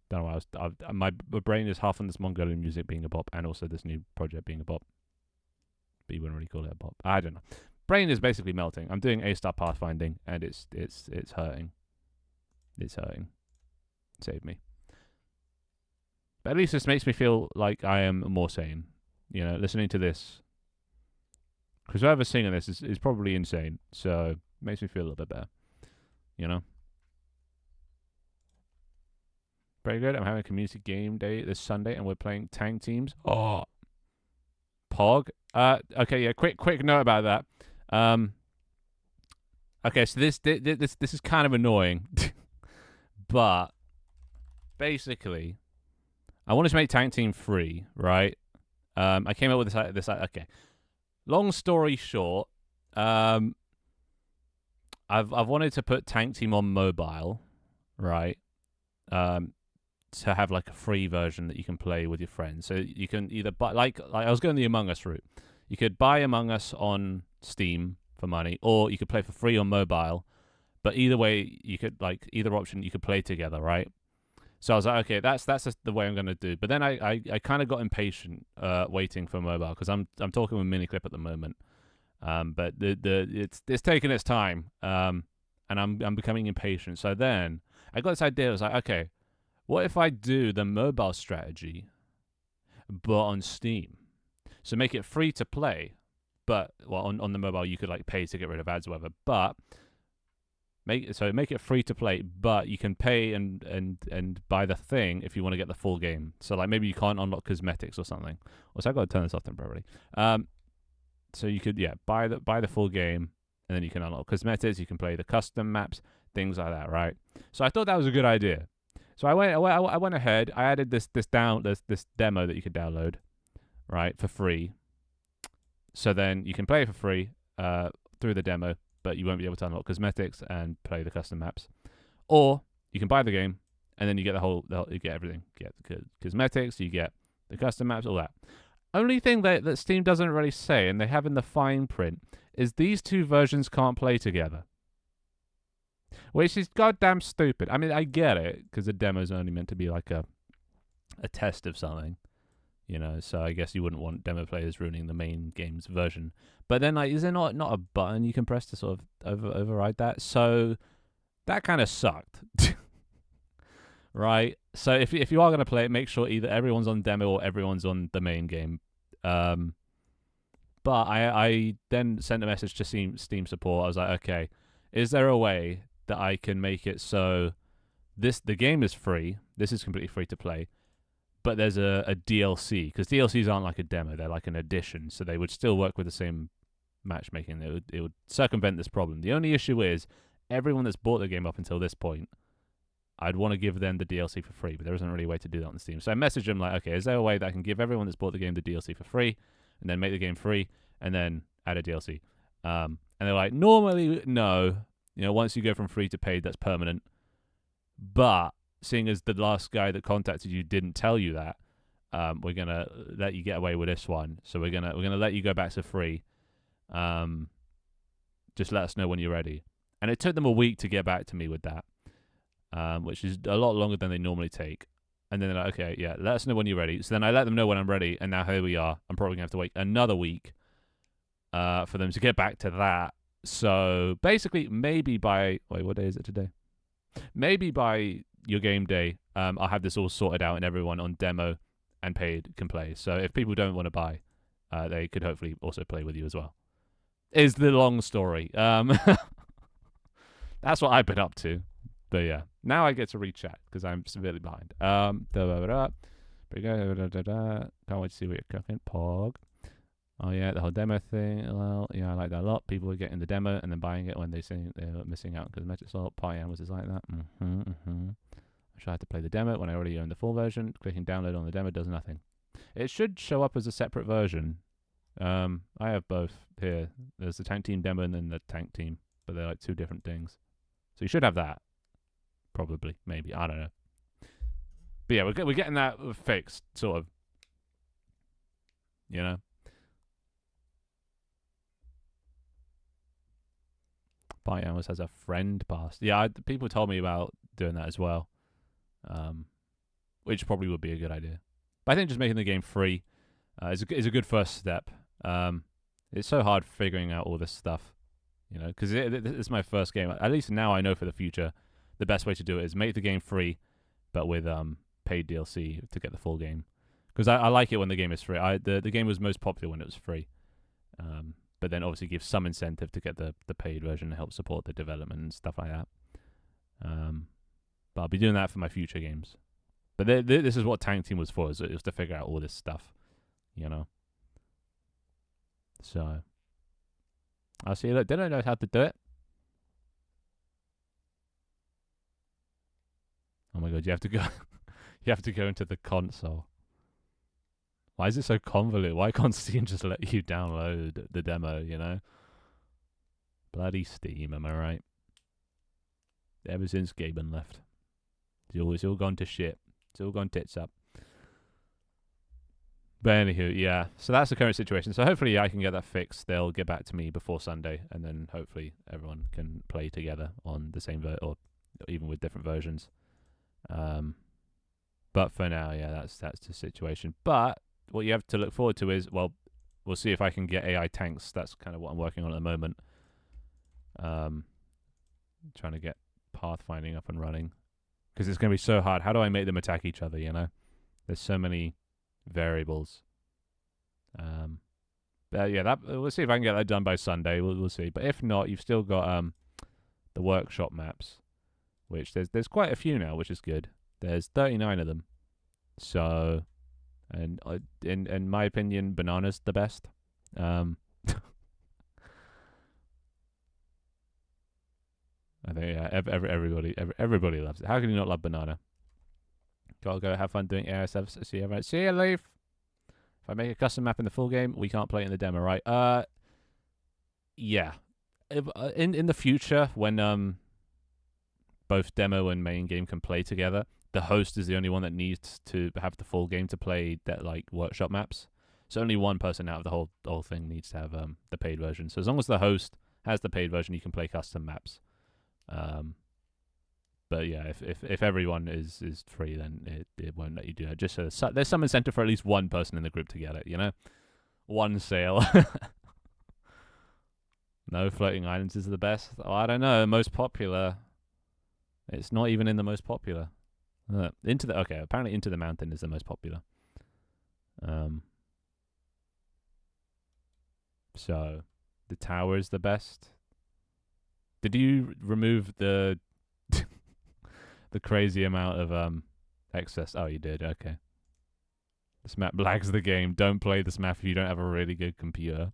don't know why my brain is half on this Mongolian music being a bop and also this new project being a bop. But you wouldn't really call it a bop. I don't know. Brain is basically melting. I'm doing A-star pathfinding and it's hurting. It's hurting. Save me. But at least this makes me feel like I am more sane. You know, listening to this. Because whoever's singing this is probably insane. So it makes me feel a little bit better. You know? Very good. I'm having a community game day this Sunday and we're playing tank teams. Oh. Pog. Okay, yeah, quick note about that. Okay, so this is kind of annoying. But basically, I wanted to make Tank Team free, right? I came up with this. Okay, long story short, I've wanted to put Tank Team on mobile, right? To have like a free version that you can play with your friends. So you can either buy, like I was going the Among Us route. You could buy Among Us on Steam for money, or you could play for free on mobile. But either way, you could either option you could play together, right? So I was like, okay, that's the way I'm gonna do. But then I kind of got impatient waiting for mobile because I'm talking with Miniclip at the moment. But it's taking its time. And I'm becoming impatient. So then I got this idea. I was like, okay, what if I do the mobile strategy, but on Steam? So make it free to play, but on the mobile you could like pay to get rid of ads or whatever. But make it free to play, but you can pay and buy the thing if you want to get the full game. So like maybe you can't unlock cosmetics or something. Also, I got to turn this off temporarily. So you could buy the full game, and then you can unlock cosmetics. You can play the custom maps, things like that, right? So I thought that was a good idea. So I went ahead. I added this demo that you could download, right, for free. So then you can play it for free through the demo, but you won't be able to unlock cosmetics and play the custom maps. Or you can buy the game and then you get you get everything. You get the cosmetics, you get the custom maps, all that. Only thing that Steam doesn't really say, and they have in the fine print, is these two versions can't play together. Which is goddamn stupid. I mean, I get it, because the demo's only meant to be like a test of something. You know, so I guess you wouldn't want demo players ruining the main game's version. But then, like, is there not a button you can press to sort of override that? So that kind of sucked. Right? So if you are going to play it, make sure either everyone's on demo or everyone's on the main game. But I then sent a message to Steam support. I was like, okay, is there a way that I can make it so the game is free, this is completely free to play, but there's a DLC, because DLCs aren't like a demo, they're like an addition, so they would still work with the same matchmaking. It would circumvent this problem. The only issue is everyone that's bought the game up until this point, I'd want to give them the DLC for free, but there isn't really a way to do that on Steam. So I messaged them like, okay, is there a way that I can give everyone that's bought the game the DLC for free, and then make the game free, and then add a DLC? And they're like, normally, no. You know, once you go from free to paid, that's permanent. But seeing as the last guy that contacted you didn't tell you that, we're gonna let you get away with this one. So we're gonna let you go back to free. Just let us know when you're ready. And it took them a week to get back to me with that, which is a lot longer than they normally take. And then they're like, okay, yeah, let us know when you're ready. So then I let them know when I'm ready, and now here we are. I'm probably gonna have to wait another week for them to get back to that. So basically, maybe by what day is it today? Maybe by your game day, I'll have this all sorted out and everyone on demo and paid can play. So if people don't want to buy, they could hopefully also play with you as well. Is the long story. That's what I've been up to. But yeah, now I get to read chat because I'm severely behind. Can't wait to see what you're cooking, Pog. Oh yeah, the whole demo thing. Well, yeah, I like that a lot. People were getting the demo and then buying it when they think they were missing out because Magic Swap Party Animals is like that. I should have to play the demo when I already own the full version. Clicking download on the demo does nothing. It should show up as a separate version. I have both here. There's the Tank Team demo and then the Tank Team, but they're like two different things. So you should have that. Probably, maybe, I don't know. But yeah, we're getting that fixed, sort of. You know. Party Animals has a friend pass. Yeah, people told me about doing that as well, which probably would be a good idea. But I think just making the game free is a good first step. It's so hard figuring out all this stuff, you know, because it's my first game. At least now I know for the future, the best way to do it is make the game free, but with paid DLC to get the full game. Because I like it when the game is free. The game was most popular when it was free. But then obviously give some incentive to get the paid version to help support the development and stuff like that. But I'll be doing that for my future games. But this is what Tank Team was for, is it was to figure out all this stuff, you know. So, I'll see. Look, didn't I know how to do it? Oh my god, you have to go. You have to go into the console. Why is it so convoluted? Why can't Steam just let you download the demo, you know? Bloody Steam, am I right? Ever since Gaben left. It's all gone to shit. It's all gone tits up. But anywho, yeah. So that's the current situation. So hopefully I can get that fixed. They'll get back to me before Sunday, and then hopefully everyone can play together on the same or even with different versions. But for now, yeah, that's the situation. But what you have to look forward to is, well, we'll see if I can get AI tanks. That's kind of what I'm working on at the moment. Trying to get pathfinding up and running, because it's going to be so hard. How do I make them attack each other, you know? There's so many variables. But yeah, we'll see if I can get that done by Sunday. We'll see. But if not, you've still got the workshop maps, which there's quite a few now, which is good. There's 39 of them. So, and in my opinion, Banana's the best. I think yeah, everybody loves it. How can you not love Banana? Gotta go have fun doing AI stuff. See you, everyone. See you, Leaf. If I make a custom map in the full game, we can't play it in the demo, right? Yeah. In the future, when both demo and main game can play together, the host is the only one that needs to have the full game to play that like workshop maps. So only one person out of the whole thing needs to have the paid version. So as long as the host has the paid version, you can play custom maps. But yeah, if everyone is free, then it won't let you do that. Just so there's some incentive for at least one person in the group to get it, you know? One sale. No, Floating Islands is the best. Oh, I don't know. Most popular. It's not even in the most popular. Apparently Into the Mountain is the most popular. So the tower is the best. Did you remove the the crazy amount of excess? Oh, you did. Okay. This map lags the game. Don't play this map if you don't have a really good computer.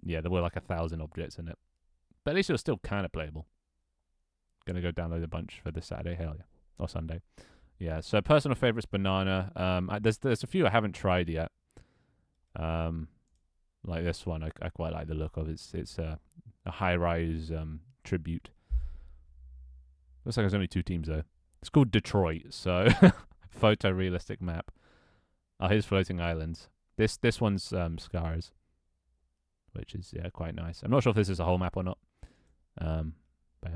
Yeah, there were like 1,000 objects in it, but at least it was still kind of playable. Gonna go download a bunch for this Saturday. Hell yeah, or Sunday. Yeah. So personal favorites, Banana. There's a few I haven't tried yet. Like this one, I quite like the look of. It's a high-rise tribute. Looks like there's only 2 teams though. It's called Detroit, so photorealistic map. Oh, here's Floating Islands. This one's Scars, which is quite nice. I'm not sure if this is a whole map or not. But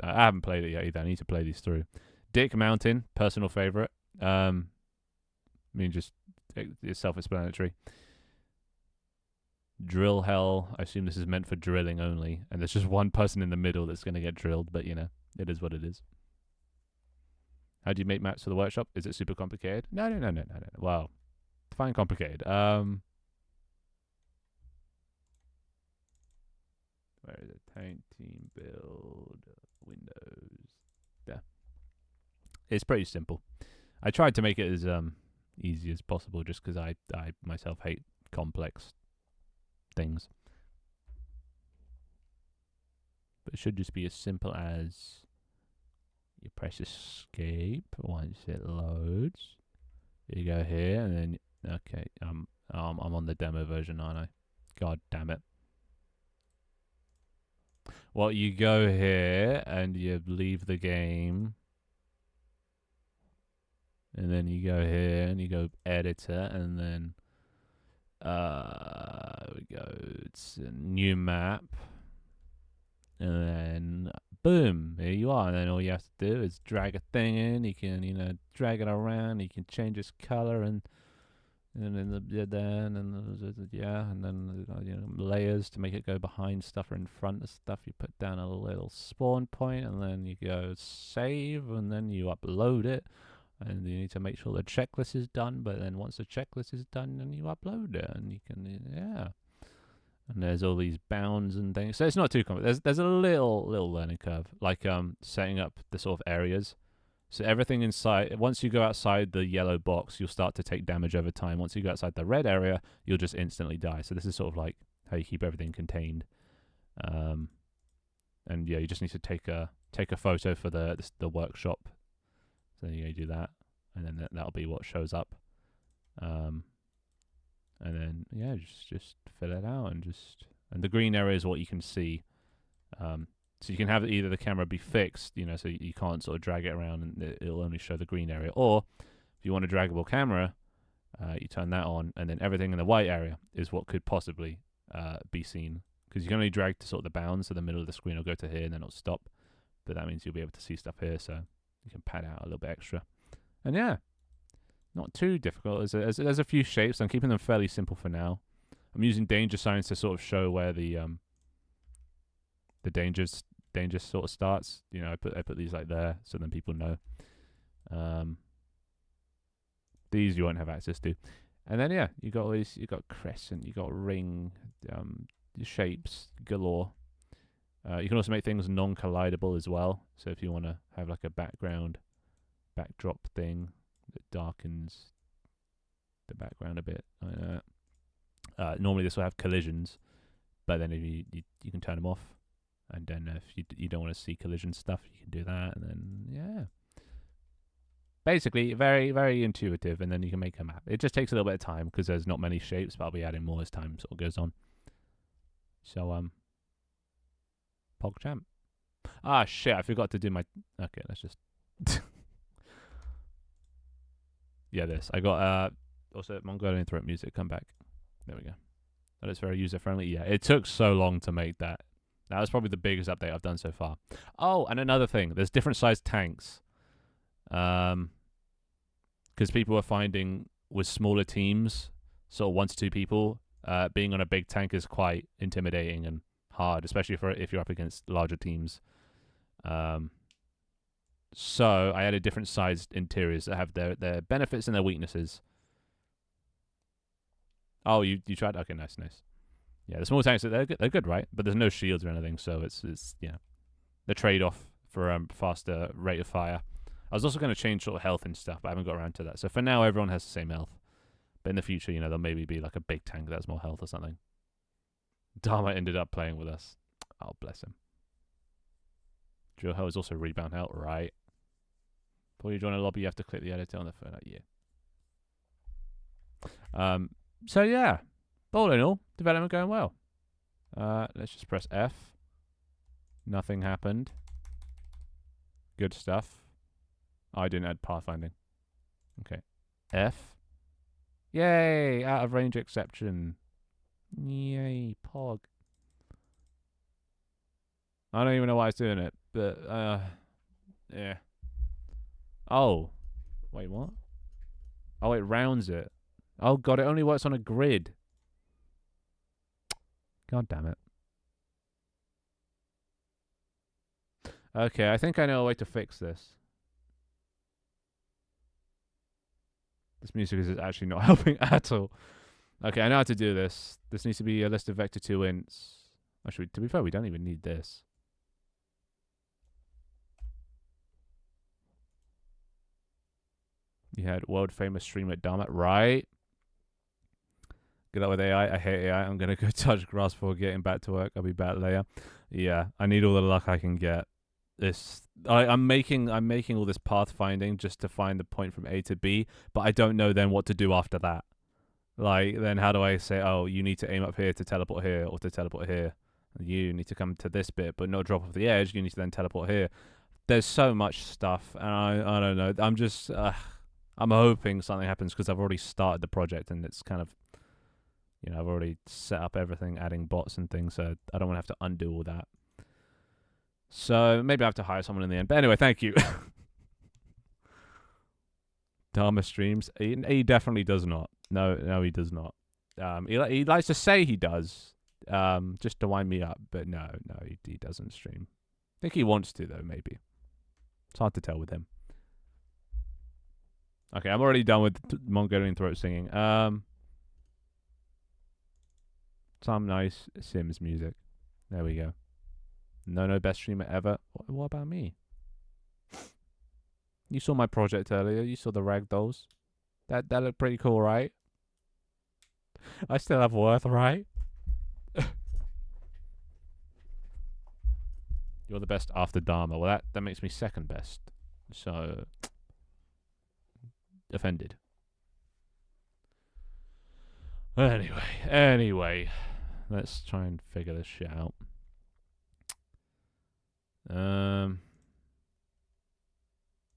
I haven't played it yet either. I need to play these through. Dick Mountain, personal favorite. I mean, just it's self-explanatory. Drill Hell. I assume this is meant for drilling only, and there's just one person in the middle that's going to get drilled. But you know, it is what it is. How do you make maps for the workshop? Is it super complicated? No. Wow, define complicated. Where is it? Tank Team Build Windows. There. It's pretty simple. I tried to make it as easy as possible, just because I myself hate complex things. But it should just be as simple as you press escape once it loads. You go here and then okay, I'm on the demo version, aren't I? God damn it. Well, you go here and you leave the game. And then you go here and you go editor and then we go, it's a new map. And then boom, there you are. And then all you have to do is drag a thing in. You can, drag it around. You can change its color and then and then layers to make it go behind stuff or in front of stuff. You put down a little spawn point and then you go save and then you upload it. And you need to make sure the checklist is done. But then once the checklist is done, then you upload it and you can, And there's all these bounds and things. So it's not too complex. There's a little learning curve, like setting up the sort of areas. So everything inside, once you go outside the yellow box, you'll start to take damage over time. Once you go outside the red area, you'll just instantly die. So this is sort of like how you keep everything contained. And yeah, you just need to take a photo for the workshop. So then you do that, and then that'll be what shows up. And then yeah, just fill it out and the green area is what you can see. So you can have either the camera be fixed, so you can't sort of drag it around and it'll only show the green area, or if you want a draggable camera, you turn that on, and then everything in the white area is what could possibly be seen, because you can only drag to sort of the bounds, so the middle of the screen will go to here and then it'll stop, but that means you'll be able to see stuff here, so you can pad out a little bit extra. And yeah, not too difficult. There's a few shapes. I'm keeping them fairly simple for now. I'm using danger signs to sort of show where the danger sort of starts. I put these like there, so then people know. These you won't have access to. And then yeah, you got all these. You got crescent. You got ring. Shapes galore. You can also make things non-collidable as well. So if you want to have like a backdrop thing that darkens the background a bit, normally this will have collisions, but then if you can turn them off, and then if you don't want to see collision stuff, you can do that, and then yeah, basically very very intuitive. And then you can make a map. It just takes a little bit of time because there's not many shapes, but I'll be adding more as time sort of goes on. So PogChamp. Ah shit, I forgot to do my. Okay, let's just. Yeah, this. I got also Mongolian throat music. Come back. There we go. That is very user friendly. Yeah, it took so long to make that. That was probably the biggest update I've done so far. Oh, and another thing, there's different sized tanks. Because people are finding with smaller teams, sort of 1 to 2 people, being on a big tank is quite intimidating and hard, especially if you're up against larger teams. So I added different sized interiors that have their benefits and their weaknesses. Oh, you tried? Okay, nice. Yeah, the small tanks, they're good, right? But there's no shields or anything, so it's the trade-off for faster rate of fire. I was also going to change sort of health and stuff, but I haven't got around to that. So for now, everyone has the same health. But in the future, there'll maybe be like a big tank that has more health or something. Dharma ended up playing with us. Oh, bless him. Drill Hell is also rebound out, right? Before you join a lobby, you have to click the editor on the phone. Yeah. So yeah, all in all, development going well. Let's just press F. Nothing happened. Good stuff. Oh, I didn't add pathfinding. Okay. F. Yay! Out of range exception. Yay, Pog. I don't even know why it's doing it, but yeah. Oh, wait, what? Oh, it rounds it. Oh god, it only works on a grid. God damn it. Okay, I think I know a way to fix this. This music is actually not helping at all. Okay, I know how to do this. This needs to be a list of vector 2 ints. Actually, to be fair, we don't even need this. You had world famous streamer Dharma, right? Good luck with AI. I hate AI. I'm gonna go touch grass before getting back to work. I'll be back later. Yeah, I need all the luck I can get. I'm making all this pathfinding just to find the point from A to B, but I don't know then what to do after that. Like, then how do I say, oh, you need to aim up here to teleport here, or to teleport here? You need to come to this bit, but not drop off the edge. You need to then teleport here. There's so much stuff, and I don't know. I'm just I'm hoping something happens because I've already started the project, and it's kind of, I've already set up everything, adding bots and things, so I don't want to have to undo all that. So maybe I have to hire someone in the end. But anyway, thank you. Dharma streams. He definitely does not. No, he does not. He likes to say he does, just to wind me up. But no, he doesn't stream. I think he wants to though. Maybe it's hard to tell with him. Okay, I'm already done with Mongolian throat singing. Some nice Sims music. There we go. No, best streamer ever. What about me? You saw my project earlier. You saw the ragdolls. That looked pretty cool, right? I still have worth, right? You're the best after Dharma. Well, that makes me second best. So, offended. Anyway, let's try and figure this shit out.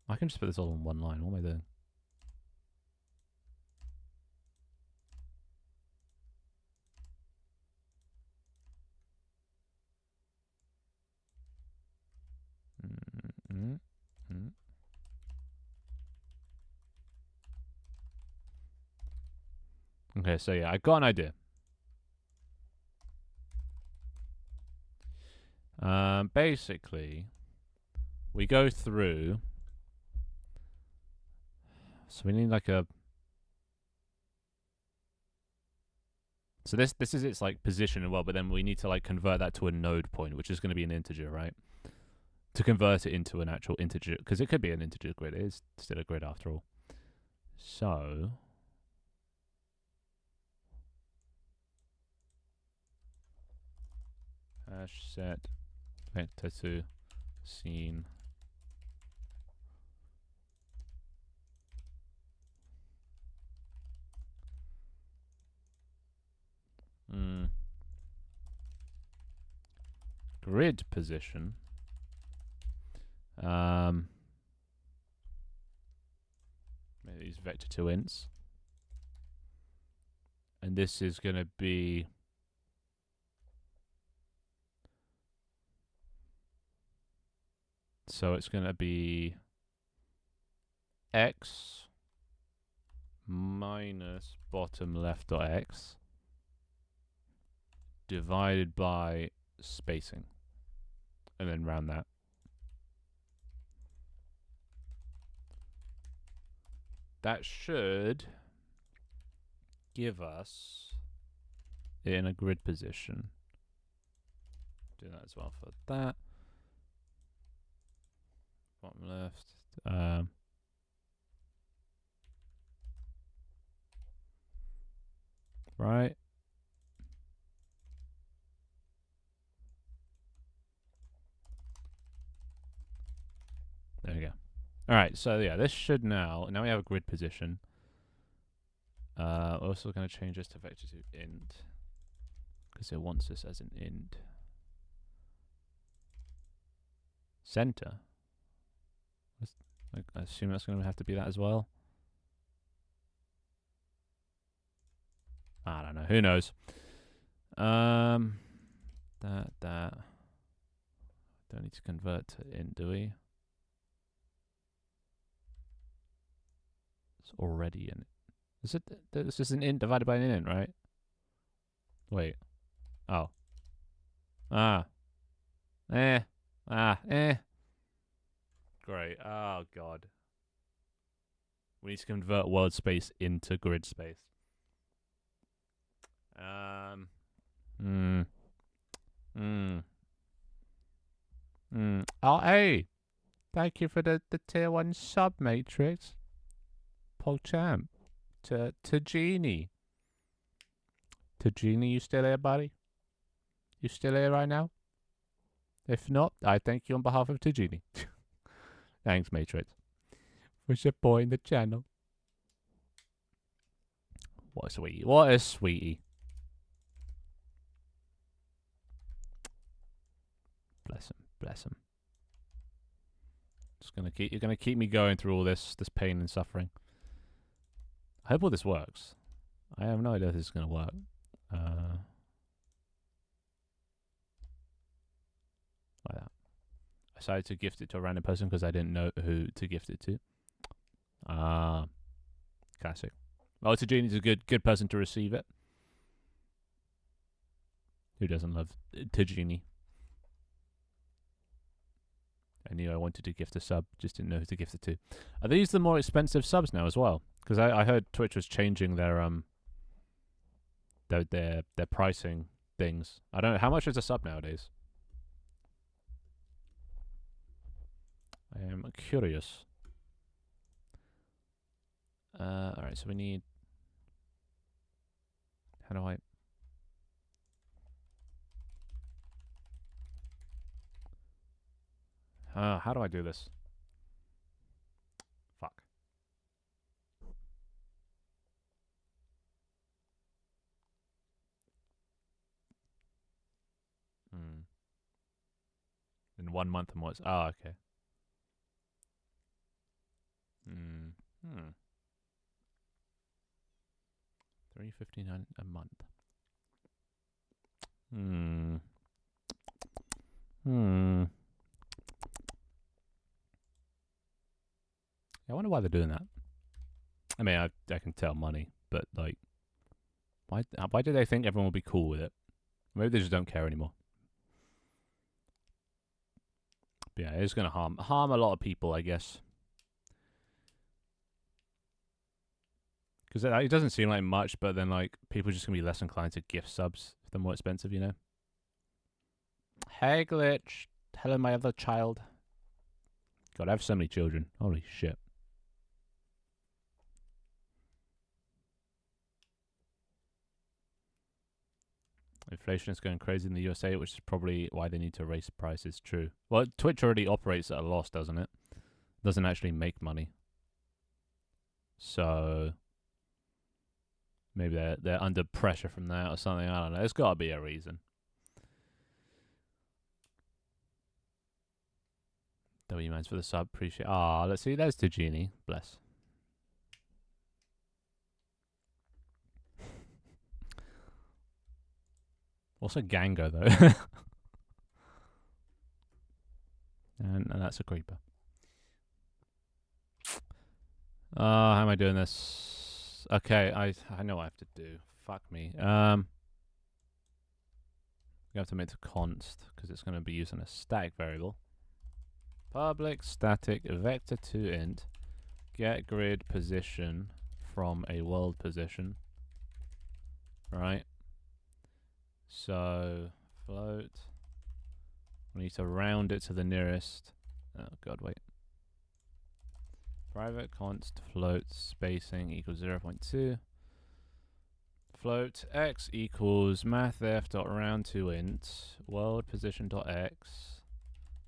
I can just put this all in one line. What am I doing? Okay, so yeah, I got an idea. Basically, we go through. So we need like a. So this is its like position as well, but then we need to like convert that to a node point, which is going to be an integer, right? To convert it into an actual integer, because it could be an integer grid. It is still a grid after all. So. Hash set vector to scene. Grid position. Maybe these vector to ints. And this is going to be so it's going to be x minus bottom left dot x divided by spacing, and then round that. That should give us it in a grid position. Do that as well for that. Bottom left. Right. There we go. All right, so yeah, this should now we have a grid position. We're also going to change this to vector to int because it wants this as an int. Center. I assume that's going to have to be that as well. I don't know. Who knows? That don't need to convert to int, do we? It's already in. Is it? This is an int divided by an int, right? Wait. Oh. Eh. Great. Oh god. We need to convert world space into grid space. Oh, hey. Thank you for the tier 1 sub, Matrix. PogChamp. To Genie. Tajini, you still here, buddy? You still here right now? If not, I thank you on behalf of Tajini. Thanks, Matrix, for supporting the channel. What a sweetie. What a sweetie. Bless him. Bless him. You're gonna keep me going through all this pain and suffering. I hope all this works. I have no idea if this is gonna work. Like that. I decided to gift it to a random person because I didn't know who to gift it to. Classic. Well, Tajini's a good person to receive it. Who doesn't love Tajini? I knew I wanted to gift a sub, just didn't know who to gift it to. Are these the more expensive subs now as well? Because I heard Twitch was changing their pricing things. I don't know, how much is a sub nowadays? I am curious. Alright, so we need... How do I... how do I do this? Fuck. In 1 month and what's... Oh, okay. 3.59 a month. I wonder why they're doing that. I mean, I can tell money, but like, why do they think everyone will be cool with it? Maybe they just don't care anymore. But yeah, it's gonna harm a lot of people, I guess. Because it doesn't seem like much, but then like people are just gonna be less inclined to gift subs if they're more expensive, you know. Hey, Glitch. Hello, my other child. God, I have so many children. Holy shit. Inflation is going crazy in the USA, which is probably why they need to raise prices. True. Well, Twitch already operates at a loss, doesn't it? Doesn't actually make money. So maybe they're under pressure from that or something. I don't know. There's got to be a reason. W mans for the sub. Appreciate. Ah, let's see. There's Tajini. Bless. Also Gango though. and that's a creeper. How am I doing this? Okay, I know what I have to do. Fuck me. You have to make the const because it's going to be using a static variable. Public static vector2 int get grid position from a world position. Right. So float. We need to round it to the nearest. Oh god, wait. Private const float spacing equals 0.2. Float x equals mathf.round to int world position dot x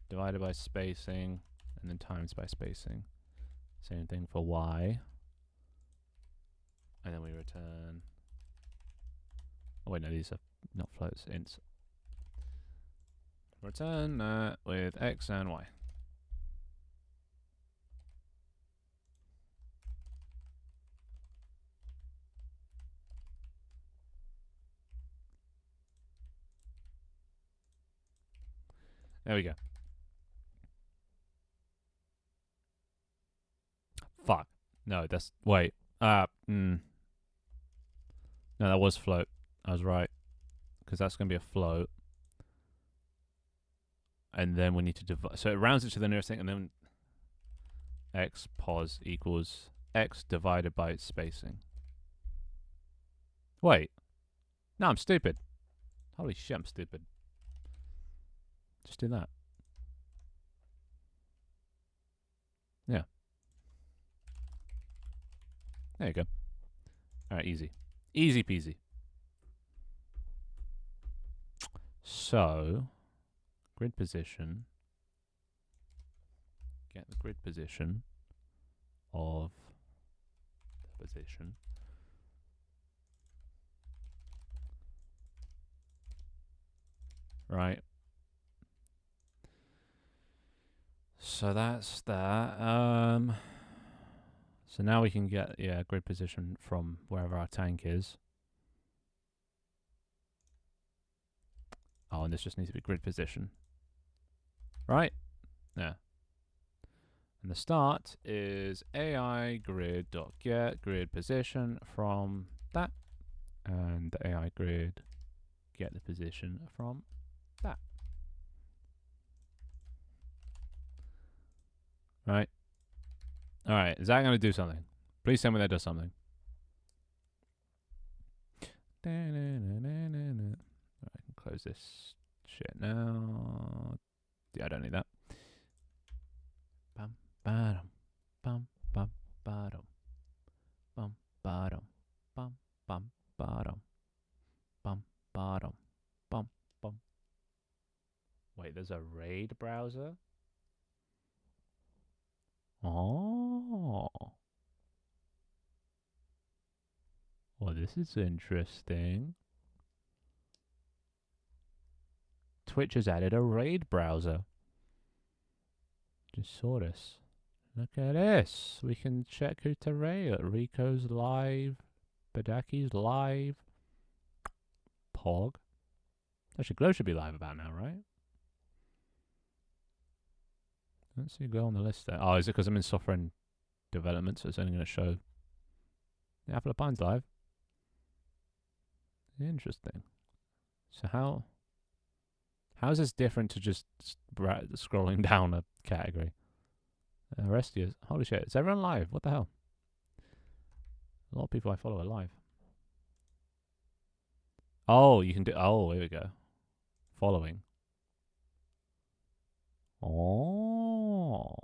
divided by spacing and then times by spacing. Same thing for y. And then we return. Oh wait, no, these are not floats, ints. Return that with x and y. There we go. Fuck. No, that's... Wait. No, that was float. I was right. Because that's going to be a float. And then we need to divide... So it rounds it to the nearest thing, and then x pos equals x divided by its spacing. Wait. No, I'm stupid. Holy shit, I'm stupid. Just do that. Yeah. There you go. Alright, easy. Easy peasy. So, grid position. Get the grid position of the position. Right. So that's that. So now we can get, yeah, grid position from wherever our tank is. Oh, and this just needs to be grid position. Right? Yeah. And the start is AI grid.get grid position from that. And the AI grid get the position from that. Right? Alright, is that going to do something? Please tell me that does something. Alright, I can close this shit now. Yeah, I don't need that. Bum, ba-dum, bum, bum, ba-dum, bum, ba-dum, bum, bum, ba-dum, bum, ba-dum, bum, bum. Wait, there's a RAID browser? Oh. Well, this is interesting. Twitch has added a RAID browser. Just saw this. Look at this. We can check who to raid. Rico's live. Badaki's live. Pog. Actually, Glow should be live about now, right? Let's see Glow on the list there. Oh, is it because I'm in software and development, so it's only going to show the Apple of Pines live? Interesting. So how is this different to just scrolling down a category? Arestius. Holy shit. Is everyone live? What the hell? A lot of people I follow are live. Oh, you can do... Oh, here we go. Following. Oh.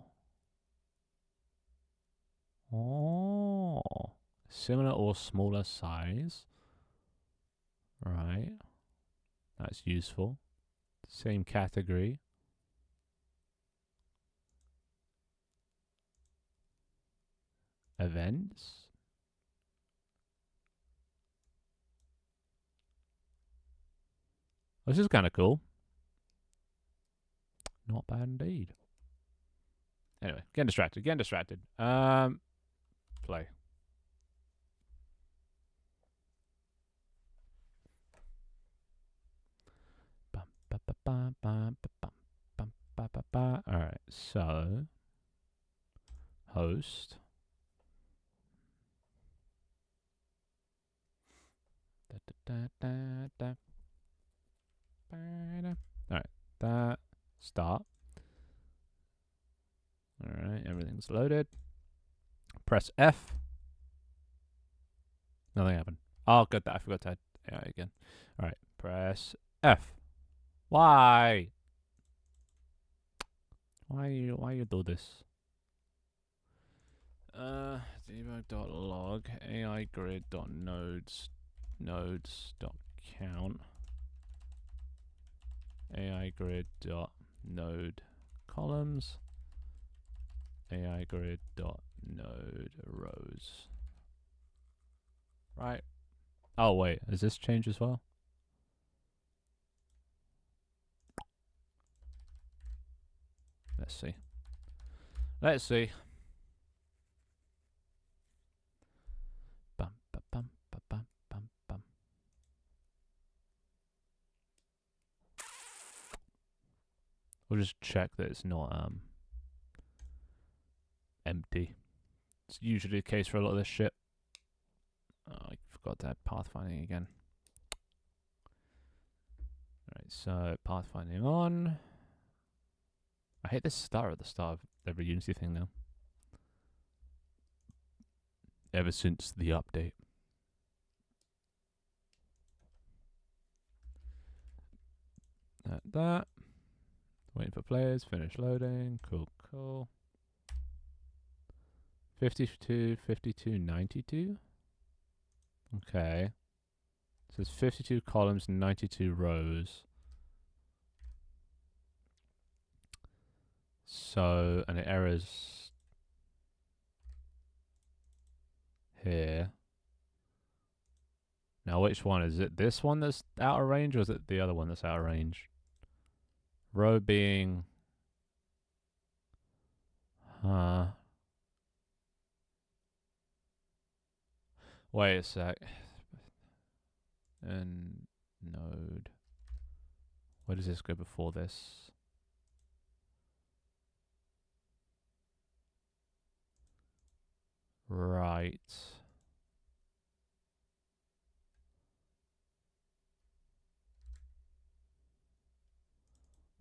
Oh. Similar or smaller size. Right. That's useful. Same category. Events. This is kind of cool. Not bad indeed. Anyway, getting distracted. Play. Alright, so host. Alright, that. Start. Alright, everything's loaded. Press F. Nothing happened. Oh, good that I forgot to add AI again. Alright, press F. Why? Why you do this? Debug.log AI grid.nodes nodes.count AI grid.node columns AI grid.node rows. Right. Oh wait, has this changed as well? Let's see. Let's see. Bum, ba, bum, ba, bum, bum, bum. We'll just check that it's not empty. It's usually the case for a lot of this shit. Oh, I forgot to add pathfinding again. Alright, so pathfinding on. I hate this stutter at the start of every Unity thing now. Ever since the update. That. Waiting for players. Finish loading. Cool, cool. 52, 52, 92. Okay. So there's 52 columns and 92 rows. So, and it errors here. Now, which one? Is it this one that's out of range, or is it the other one that's out of range? Row being... Wait a sec. And node. Where does this go before this? Right.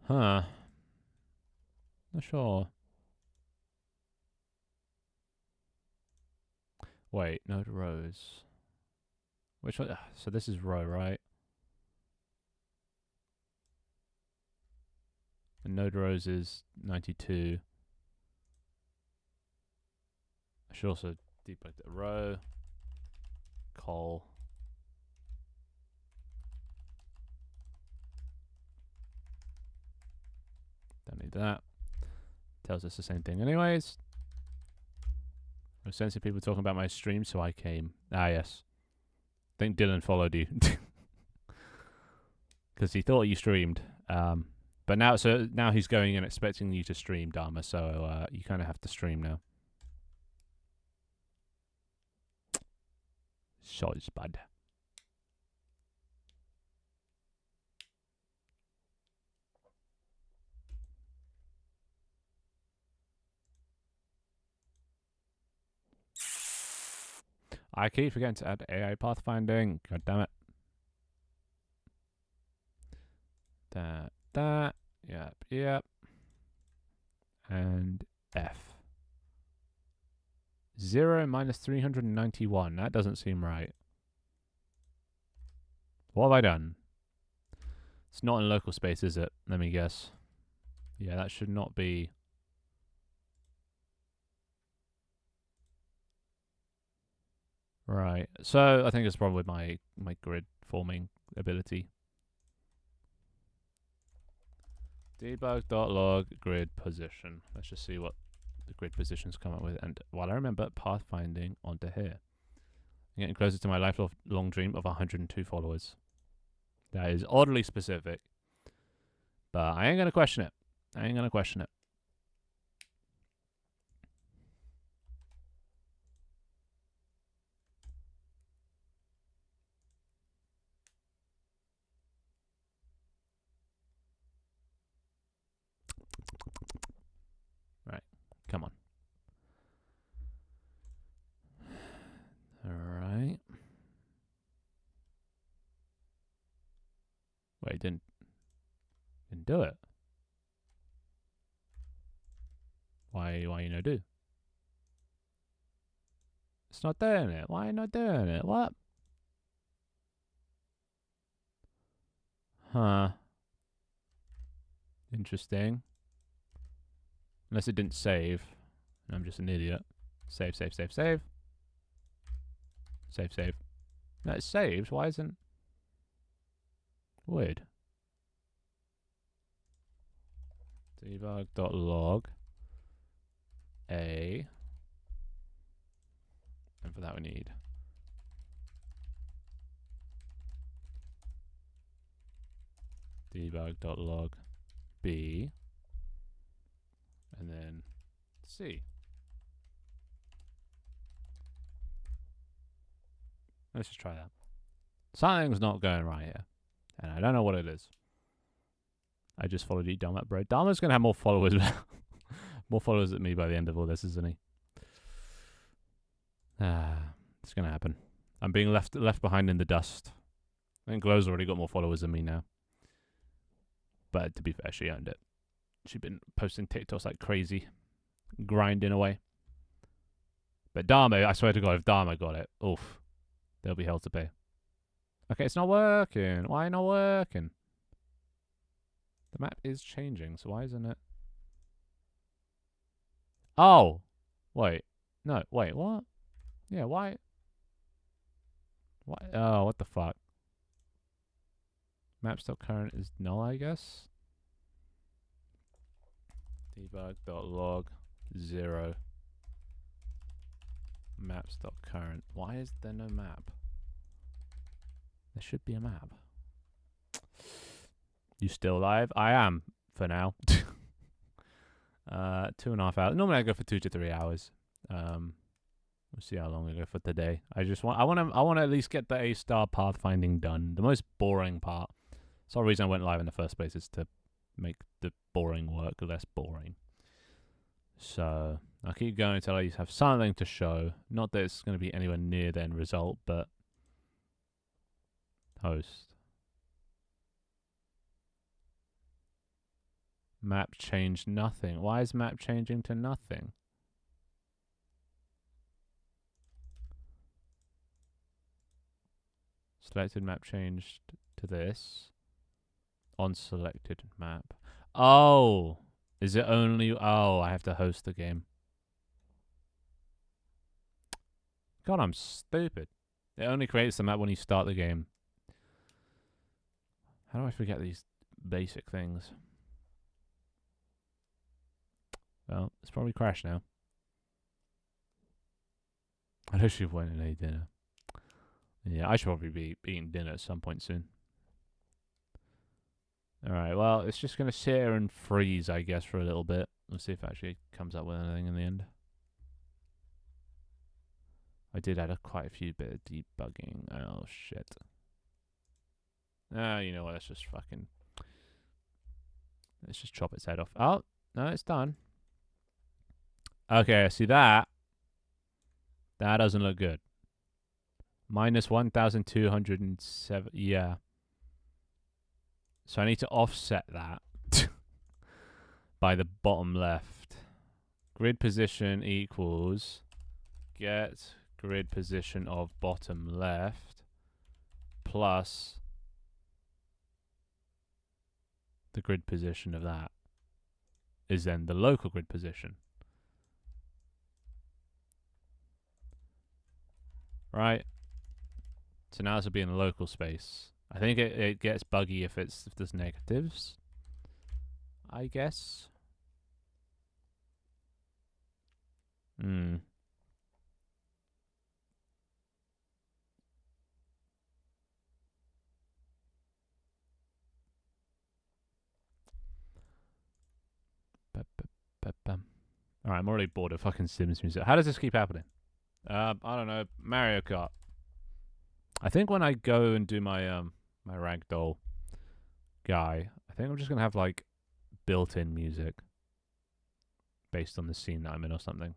Huh. Not sure. Wait, node rows. Which one? So this is row, right? And node rows is 92. I should also debug the row. Col. Don't need that. Tells us the same thing anyways. I was sensing people talking about my stream, so I came. Ah, yes. I think Dylan followed you. Because he thought you streamed. But now he's going and expecting you to stream, Dharma, so you kind of have to stream now. Shots, bud. I keep forgetting to add AI pathfinding. God damn it. That. Yep. And F. 0 minus 391. That doesn't seem right. What have I done? It's not in local space, is it? Let me guess. Yeah, that should not be. Right. So I think it's probably my grid forming ability. Debug.log grid position. Let's just see what the grid positions come up with. And while I remember pathfinding onto here. I'm getting closer to my lifelong dream of 102 followers. That is oddly specific. But I ain't going to question it. Right. Come on. Alright. Wait, didn't do it. Why you no do? It's not doing it. Why are you not doing it? What? Huh. Interesting. Unless it didn't save. I'm just an idiot. Save. Save. No, it saves. Why isn't... Weird. Debug.log A. And for that we need debug.log B. And then C. Let's just try that. Something's not going right here. And I don't know what it is. I just followed you, Dharma, bro. Dharma's going to have more followers. More followers than me by the end of all this, isn't he? It's going to happen. I'm being left behind in the dust. I think Glow's already got more followers than me now. But to be fair, she earned it. She's been posting TikToks like crazy. Grinding away. But Dharma, I swear to God, if Dharma got it, oof. There'll be hell to pay. Okay, it's not working. Why not working? The map is changing, so why isn't it? Oh! Wait. No, wait, what? Yeah, why? Why? Oh, what the fuck? Maps.current is null, I guess? debug.log 0 maps.current. Why is there no map? There should be a map. You still live? I am for now. 2.5 hours. Normally I go for 2 to 3 hours. We'll see how long I go for today. I want to at least get the A-star pathfinding done. The most boring part. That's the whole reason I went live in the first place, is to make the boring work less boring. So I'll keep going until I have something to show. Not that it's going to be anywhere near the end result, but host. Map changed nothing. Why is map changing to nothing? Selected map changed to this. On selected map. Oh! Is it only... Oh, I have to host the game. God, I'm stupid. It only creates the map when you start the game. How do I forget these basic things? Well, it's probably crashed now. I know she went and ate dinner. Yeah, I should probably be eating dinner at some point soon. Alright, well, it's just going to sit here and freeze, I guess, for a little bit. Let's see if it actually comes up with anything in the end. I did add quite a few bit of debugging. Oh, shit. You know what, let's just chop its head off. Oh, no, it's done. Okay, see that? That doesn't look good. Minus 1,207. Yeah. So I need to offset that by the bottom left. Grid position equals get grid position of bottom left plus the grid position of that is then the local grid position. Right? So now this will be in the local space. I think it gets buggy if there's negatives, I guess. Hmm. Alright, I'm already bored of fucking Sims music. How does this keep happening? I don't know. Mario Kart. I think when I go and do my my ragdoll guy, I think I'm just gonna have like built-in music based on the scene that I'm in or something.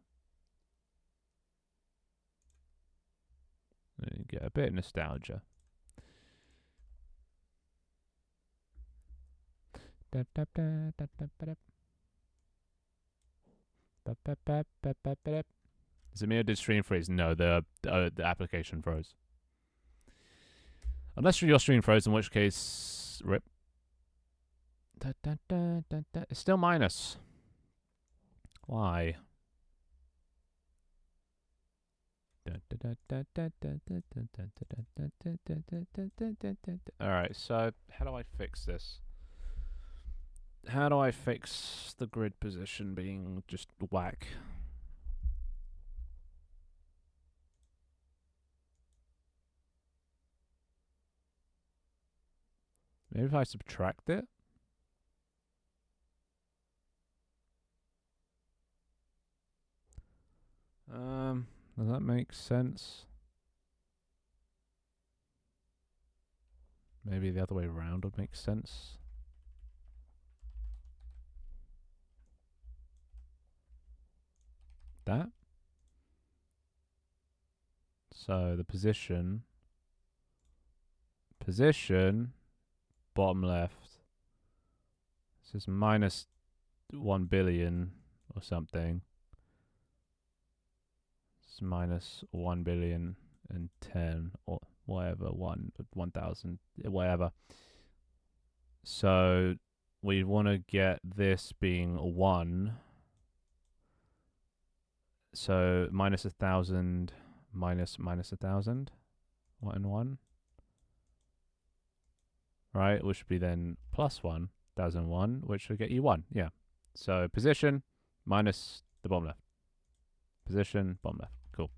Get a bit of nostalgia. Is it me or did stream freeze? No, the application froze. Unless your stream froze, in which case, rip. It's still minus. Why? Alright, so how do I fix this? How do I fix the grid position being just whack? Maybe if I subtract it? Does that make sense? Maybe the other way around would make sense. That? So the position, bottom left. This is minus 1 billion or something. It's minus 1 billion and 10 or whatever, 1,000, whatever. So we want to get this being 1. So minus 1,000 minus 1,000. 1 and 1. Right, which would be then plus 1,001, which would get you 1. Yeah. So position minus the bottom left. Position, bottom left. Cool.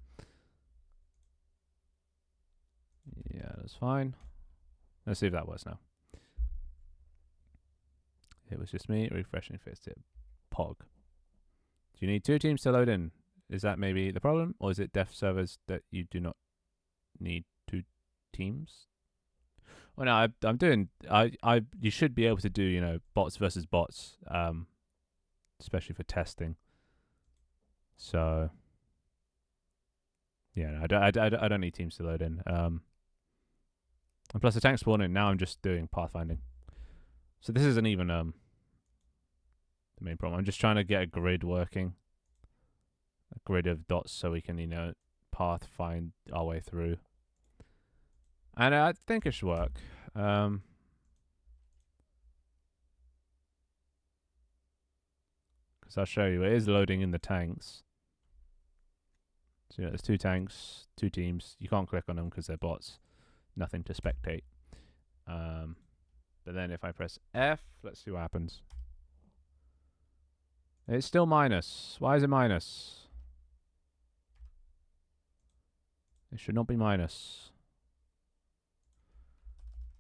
Yeah, that's fine. Let's see if that works now. It was just me refreshing fixed it. Pog. Do you need 2 teams to load in? Is that maybe the problem? Or is it def servers that you do not need 2 teams? Well, no, I'm doing. You should be able to do, you know, bots versus bots, especially for testing. So, yeah, no, I don't need teams to load in. And plus the tank spawning. Now I'm just doing pathfinding. So this isn't even the main problem. I'm just trying to get a grid working, a grid of dots, so we can, you know, path find our way through. And I think it should work. Because I'll show you, it is loading in the tanks. So, you know, there's 2 tanks, 2 teams. You can't click on them because they're bots. Nothing to spectate. But then if I press F, let's see what happens. It's still minus. Why is it minus? It should not be minus.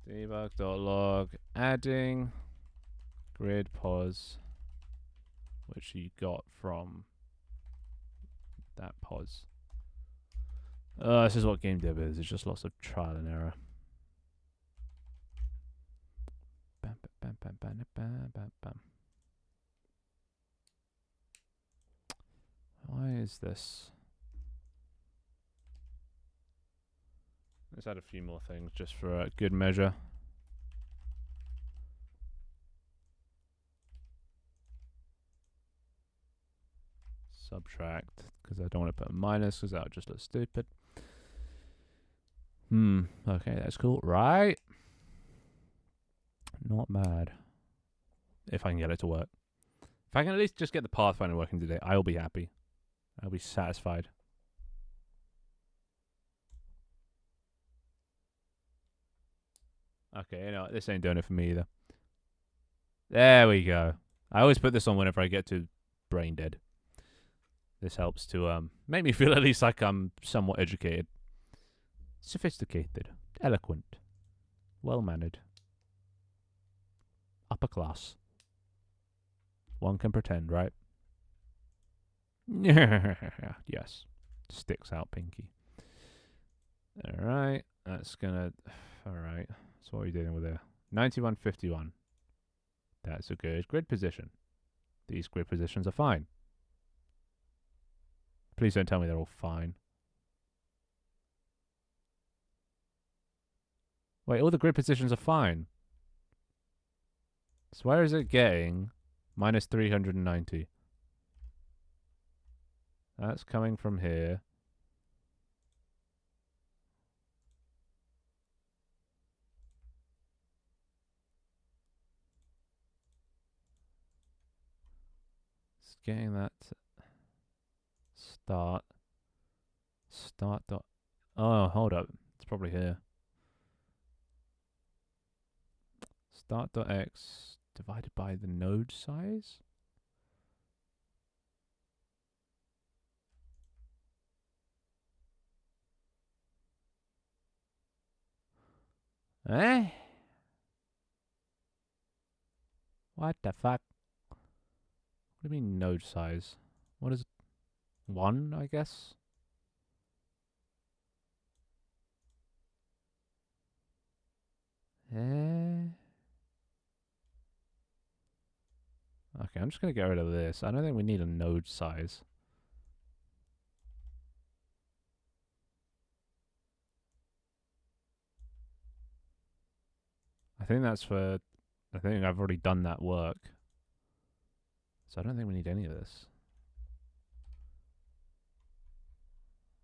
Debug.log adding grid pos, which you got from that pos. This is what game dev is. It's just lots of trial and error. Bam, bam, bam, bam, bam, bam, bam. Why is this? Let's add a few more things just for a good measure. Subtract, because I don't want to put a minus, because that would just look stupid. Okay, that's cool, right? Not bad. If I can get it to work. If I can at least just get the pathfinder working today, I'll be happy. I'll be satisfied. Okay, you know, this ain't doing it for me either. There we go. I always put this on whenever I get to brain dead. This helps to make me feel at least like I'm somewhat educated. Sophisticated. Eloquent. Well-mannered. Upper class. One can pretend, right? Yes. Sticks out pinky. Alright. That's gonna... Alright. So what are we dealing with there? 9151. That's a good grid position. These grid positions are fine. Please don't tell me they're all fine. Wait, all the grid positions are fine. So where is it getting minus 390? That's coming from here. It's getting that start. Start dot. Oh, hold up. It's probably here. Start.x divided by the node size? Eh? What the fuck? What do you mean node size? What is it? 1, I guess? Eh? Okay, I'm just going to get rid of this. I don't think we need a node size. I think that's for... I think I've already done that work. So I don't think we need any of this.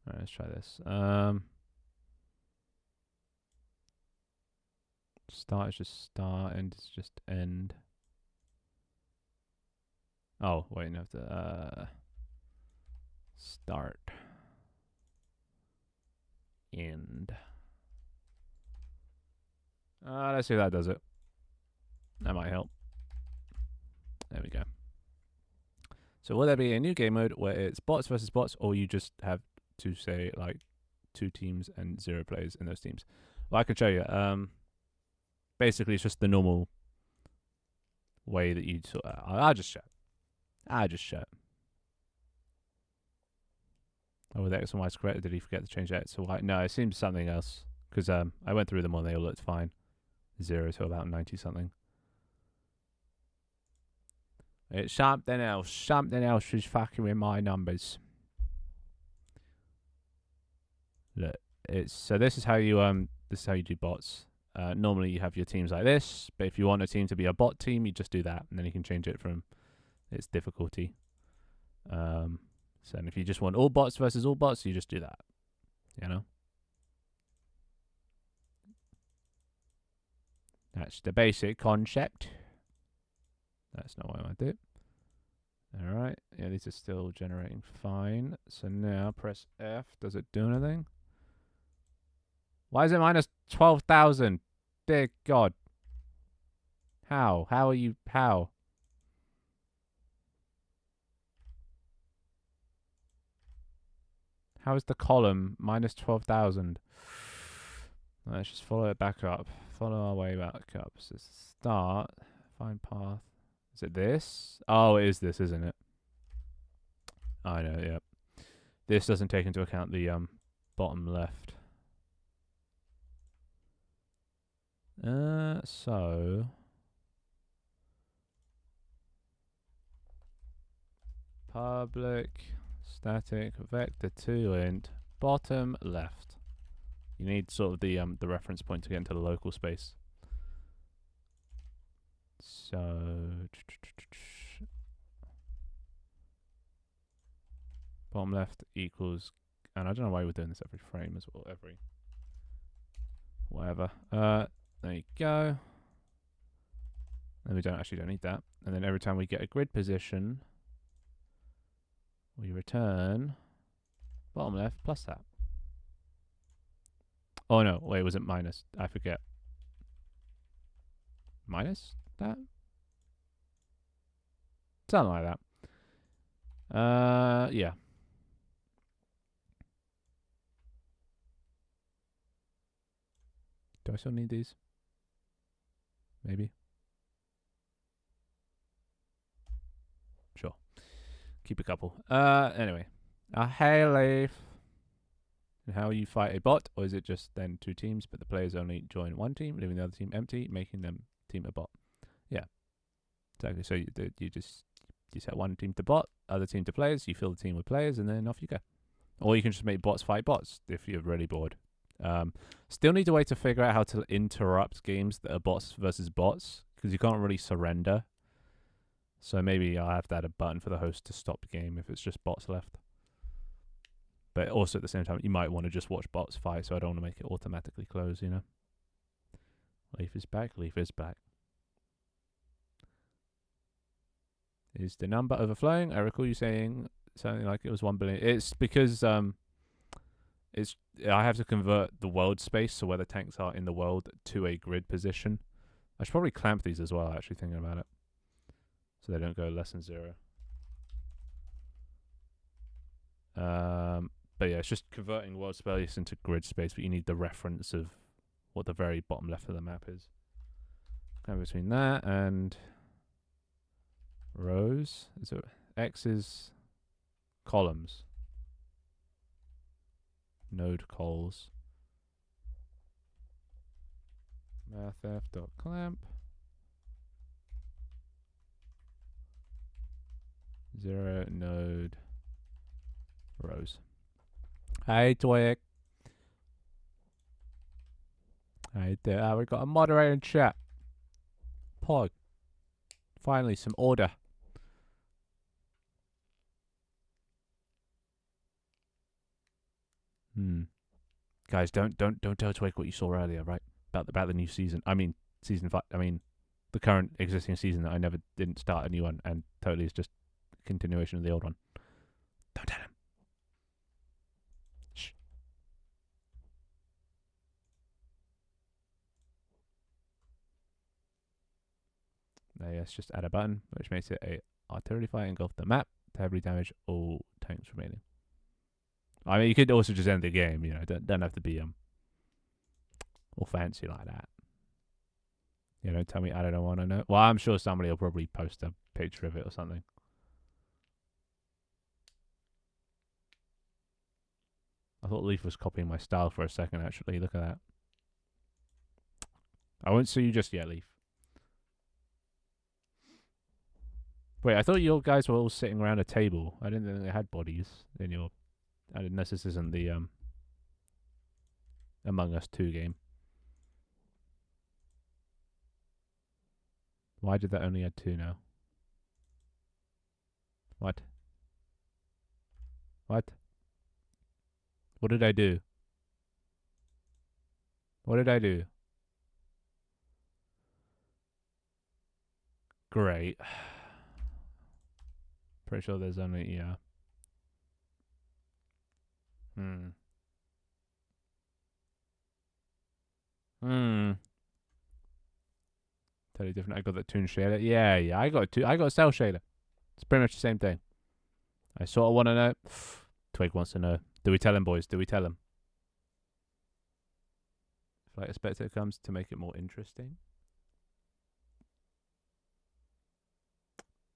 Alright, let's try this. Start is just start, end is just end. Oh, wait, no, I have to, start. End. Let's see if that does it. That might help. There we go. So will there be a new game mode where it's bots versus bots, or you just have to say like 2 teams and 0 players in those teams? Well, I can show you. Basically, it's just the normal way that you sort. I'll just show. Oh, with X and Y is correct. Did he forget to change X to Y? No, it seems something else. Because I went through them all and they all looked fine. 0 to about 90 something. It's something else. Something else is fucking with my numbers. Look, so this is how you do bots. Normally you have your teams like this, but if you want a team to be a bot team, you just do that, and then you can change it from its difficulty. So if you just want all bots versus all bots, you just do that. You know? That's the basic concept. That's not what I want to do. Alright, yeah, these are still generating fine. So now press F. Does it do anything? Why is it minus 12,000? Dear God. How? How are you? How? How is the column minus 12,000? Let's just follow it back up. Follow our way back up. So start. Find path. Is it this? Oh, it is this, isn't it? I know, yep. This doesn't take into account the bottom left. So public static vector 2 int bottom left. You need sort of the reference point to get into the local space. So bottom left equals, and I don't know why we're doing this every frame as well, every whatever. There you go. And we don't need that. And then every time we get a grid position, we return bottom left plus that. Oh no, wait, was it minus? I forget. Minus that? Something like that. Yeah. Do I still need these? Maybe. Sure. Keep a couple. Anyway. Hey, Leaf. And how you fight a bot, or is it just then 2 teams, but the players only join 1 team, leaving the other team empty, making them team a bot? Yeah. Exactly. So you set 1 team to bot, other team to players, you fill the team with players, and then off you go. Or you can just make bots fight bots if you're really bored. Still need a way to figure out how to interrupt games that are bots versus bots, because you can't really surrender. So maybe I'll have to add a button for the host to stop the game if it's just bots left. But also at the same time, you might want to just watch bots fight, so I don't want to make it automatically close, you know? Leaf is back. Leaf is back. Is the number overflowing? I recall you saying something like it was 1 billion. It's because I have to convert the world space, so where the tanks are in the world, to a grid position. I should probably clamp these as well, actually thinking about it, so they don't go less than 0. But yeah, it's just converting world space into grid space, but you need the reference of what the very bottom left of the map is. Kind of between that and rows. So X is columns. Node calls. mathf.clamp 0 node rows. Hey, Twig. Hey there. We got a moderator in chat. Pog. Finally, some order. Guys, don't tell Twig what you saw earlier, right? About the new season. I mean, season 5. I mean, the current existing season that I never didn't start a new one, and totally is just a continuation of the old one. Don't tell him. Shh. Let's just add a button, which makes it a artillery fire engulf the map. to heavily damage all tanks remaining. I mean, you could also just end the game. You know, don't have to be all fancy like that. You know, tell me I don't want to know. Well, I'm sure somebody will probably post a picture of it or something. I thought Leaf was copying my style for a second, actually. Look at that. I won't see you just yet, Leaf. Wait, I thought you guys were all sitting around a table. I didn't think they had bodies in your... Unless this isn't the Among Us 2 game. Why did that only add 2 now? What? What? What did I do? What did I do? Great. Pretty sure there's only, yeah. Totally different. I got that Toon shader. Yeah. I got a Cell shader. It's pretty much the same thing. I sort of want to know. Twig wants to know. Do we tell him, boys? Do we tell him? Flight Inspector comes to make it more interesting.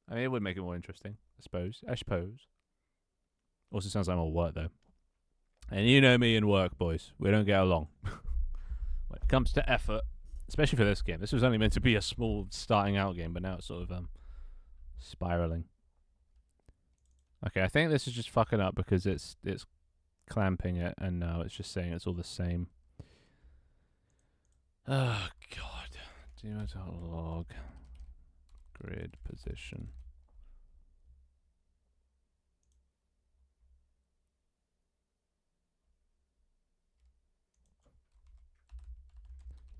I mean, it would make it more interesting, I suppose. Also sounds like more work, though. And you know me and work, boys. We don't get along. When it comes to effort, especially for this game. This was only meant to be a small starting out game, but now it's sort of spiraling. Okay, I think this is just fucking up because it's clamping it, and now it's just saying it's all the same. Oh, God. Do.log grid position.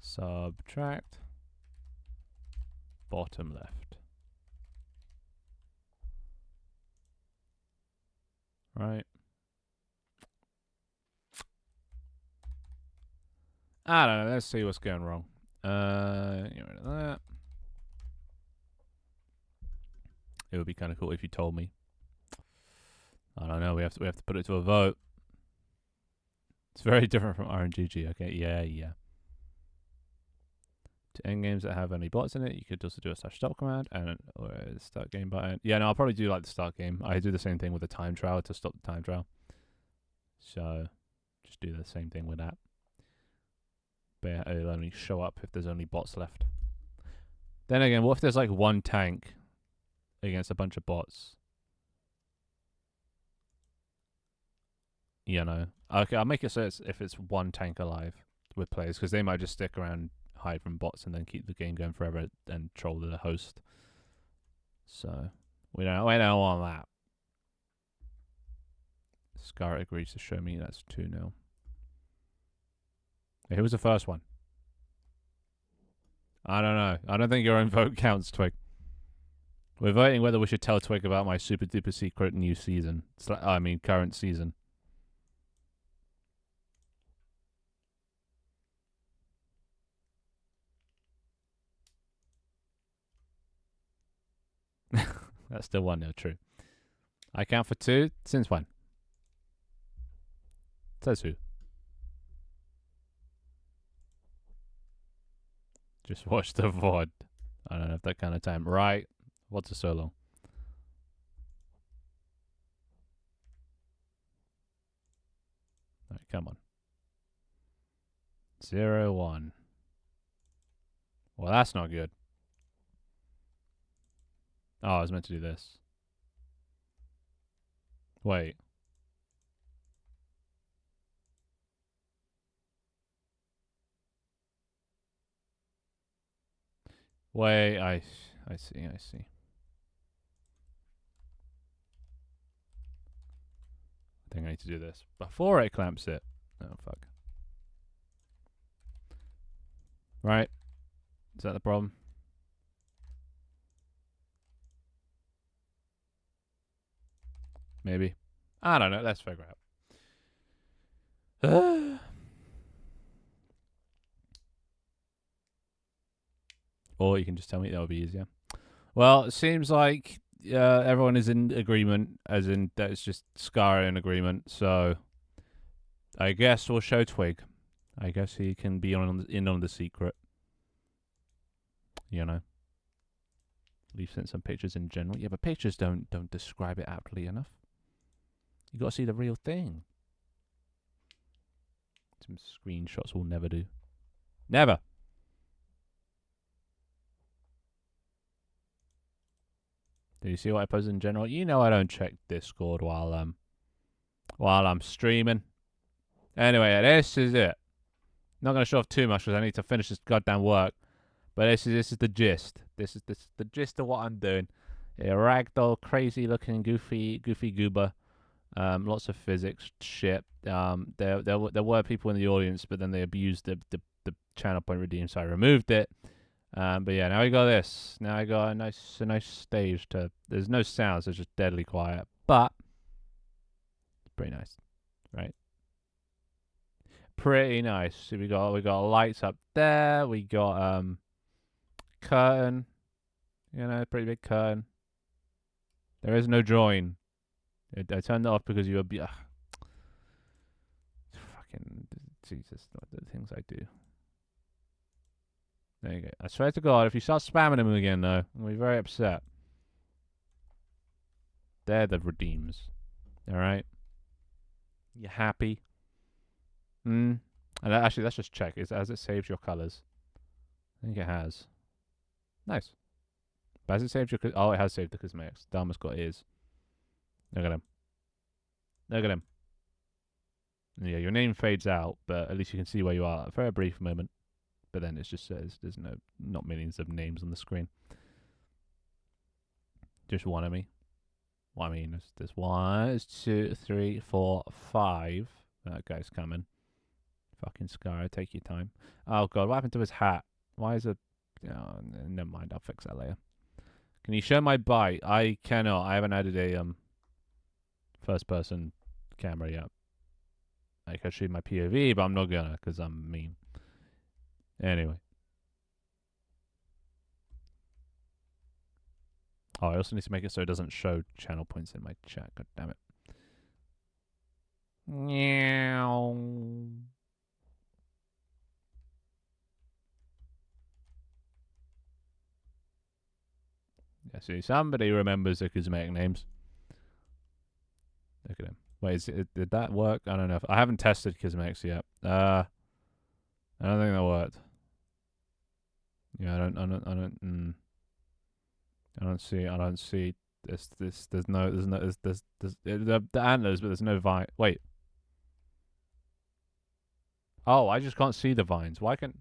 Subtract bottom left. Right. I don't know. Let's see what's going wrong. Get rid of that. It would be kind of cool if you told me. I don't know. We have to put it to a vote. It's very different from RNGG. Okay. Yeah. To end games that have any bots in it, you could also do a /stop command or a start game button. Yeah, no, I'll probably do like the start game. I do the same thing with the time trial to stop the time trial. So just do the same thing with that. But yeah, it'll only show up if there's only bots left. Then again, what if there's like one tank against a bunch of bots? You know. Okay, I'll make it so if it's one tank alive with players, because they might just stick around, hide from bots, and then keep the game going forever and troll the host. So we don't want that. Scar agrees to show me. That's 2-0. Hey, who was the first one? I don't know. I don't think your own vote counts, Twig. We're voting whether we should tell Twig about my super duper secret new season. Current season. That's still 1-0, true. I count for 2. Since when? Says who? Just watch the VOD. I don't have that kind of time. Right. What's a so long? Alright, come on. 0-1. Well, that's not good. Oh, I was meant to do this. Wait. I see. I think I need to do this before it clamps it. Oh, fuck. Right. Is that the problem? Maybe. I don't know. Let's figure out. Or you can just tell me. That would be easier. Well, it seems like everyone is in agreement, as in that it's just Scar in agreement. So I guess we'll show Twig. I guess he can be in on the secret. You know. We've sent some pictures in general. Yeah, but pictures don't describe it aptly enough. You gotta see the real thing. Some screenshots will never do. Never. Do you see what I posted in general? You know I don't check Discord while I'm streaming. Anyway, this is it. Not gonna show off too much because I need to finish this goddamn work. But this is the gist. This is the gist of what I'm doing. A ragdoll, crazy looking, goofy goober. Lots of physics shit. There were people in the audience, but then they abused the channel point redeem, so I removed it. But yeah, now we got this. Now I got a nice stage to. There's no sounds. It's just deadly quiet, but it's pretty nice, right? Pretty nice. So we got lights up there. We got curtain. You know, pretty big curtain. There is no join. I turned it off because you were fucking Jesus, the things I do. There you go. I swear to God, if you start spamming them again, though, I'm gonna be very upset. They're the redeems. All right. You happy? And actually, let's just check. Has it saved your colors? I think it has. Nice. But has it saved your? Oh, it has saved the cosmetics. Dharma's got ears. Look at him. Look at him. Yeah, your name fades out, but at least you can see where you are for a brief moment. But then it just says there's not millions of names on the screen. Just one of me. Well, I mean, there's 1, 2, 3, 4, 5. That guy's coming. Fucking Scar, take your time. Oh god, what happened to his hat? Why is it? Oh, never mind. I'll fix that later. Can you show my bite? I cannot. I haven't added a first-person camera yet. I could shoot my POV, but I'm not gonna because I'm mean. Anyway. Oh, I also need to make it so it doesn't show channel points in my chat. God damn it. Meow. Yeah, see, somebody remembers the cosmetic names. Look at him. Wait, did that work? I don't know. I haven't tested cosmetics yet. I don't think that worked. Yeah, I don't see this. There's the antlers, but there's no vine. Wait. Oh, I just can't see the vines. Why can?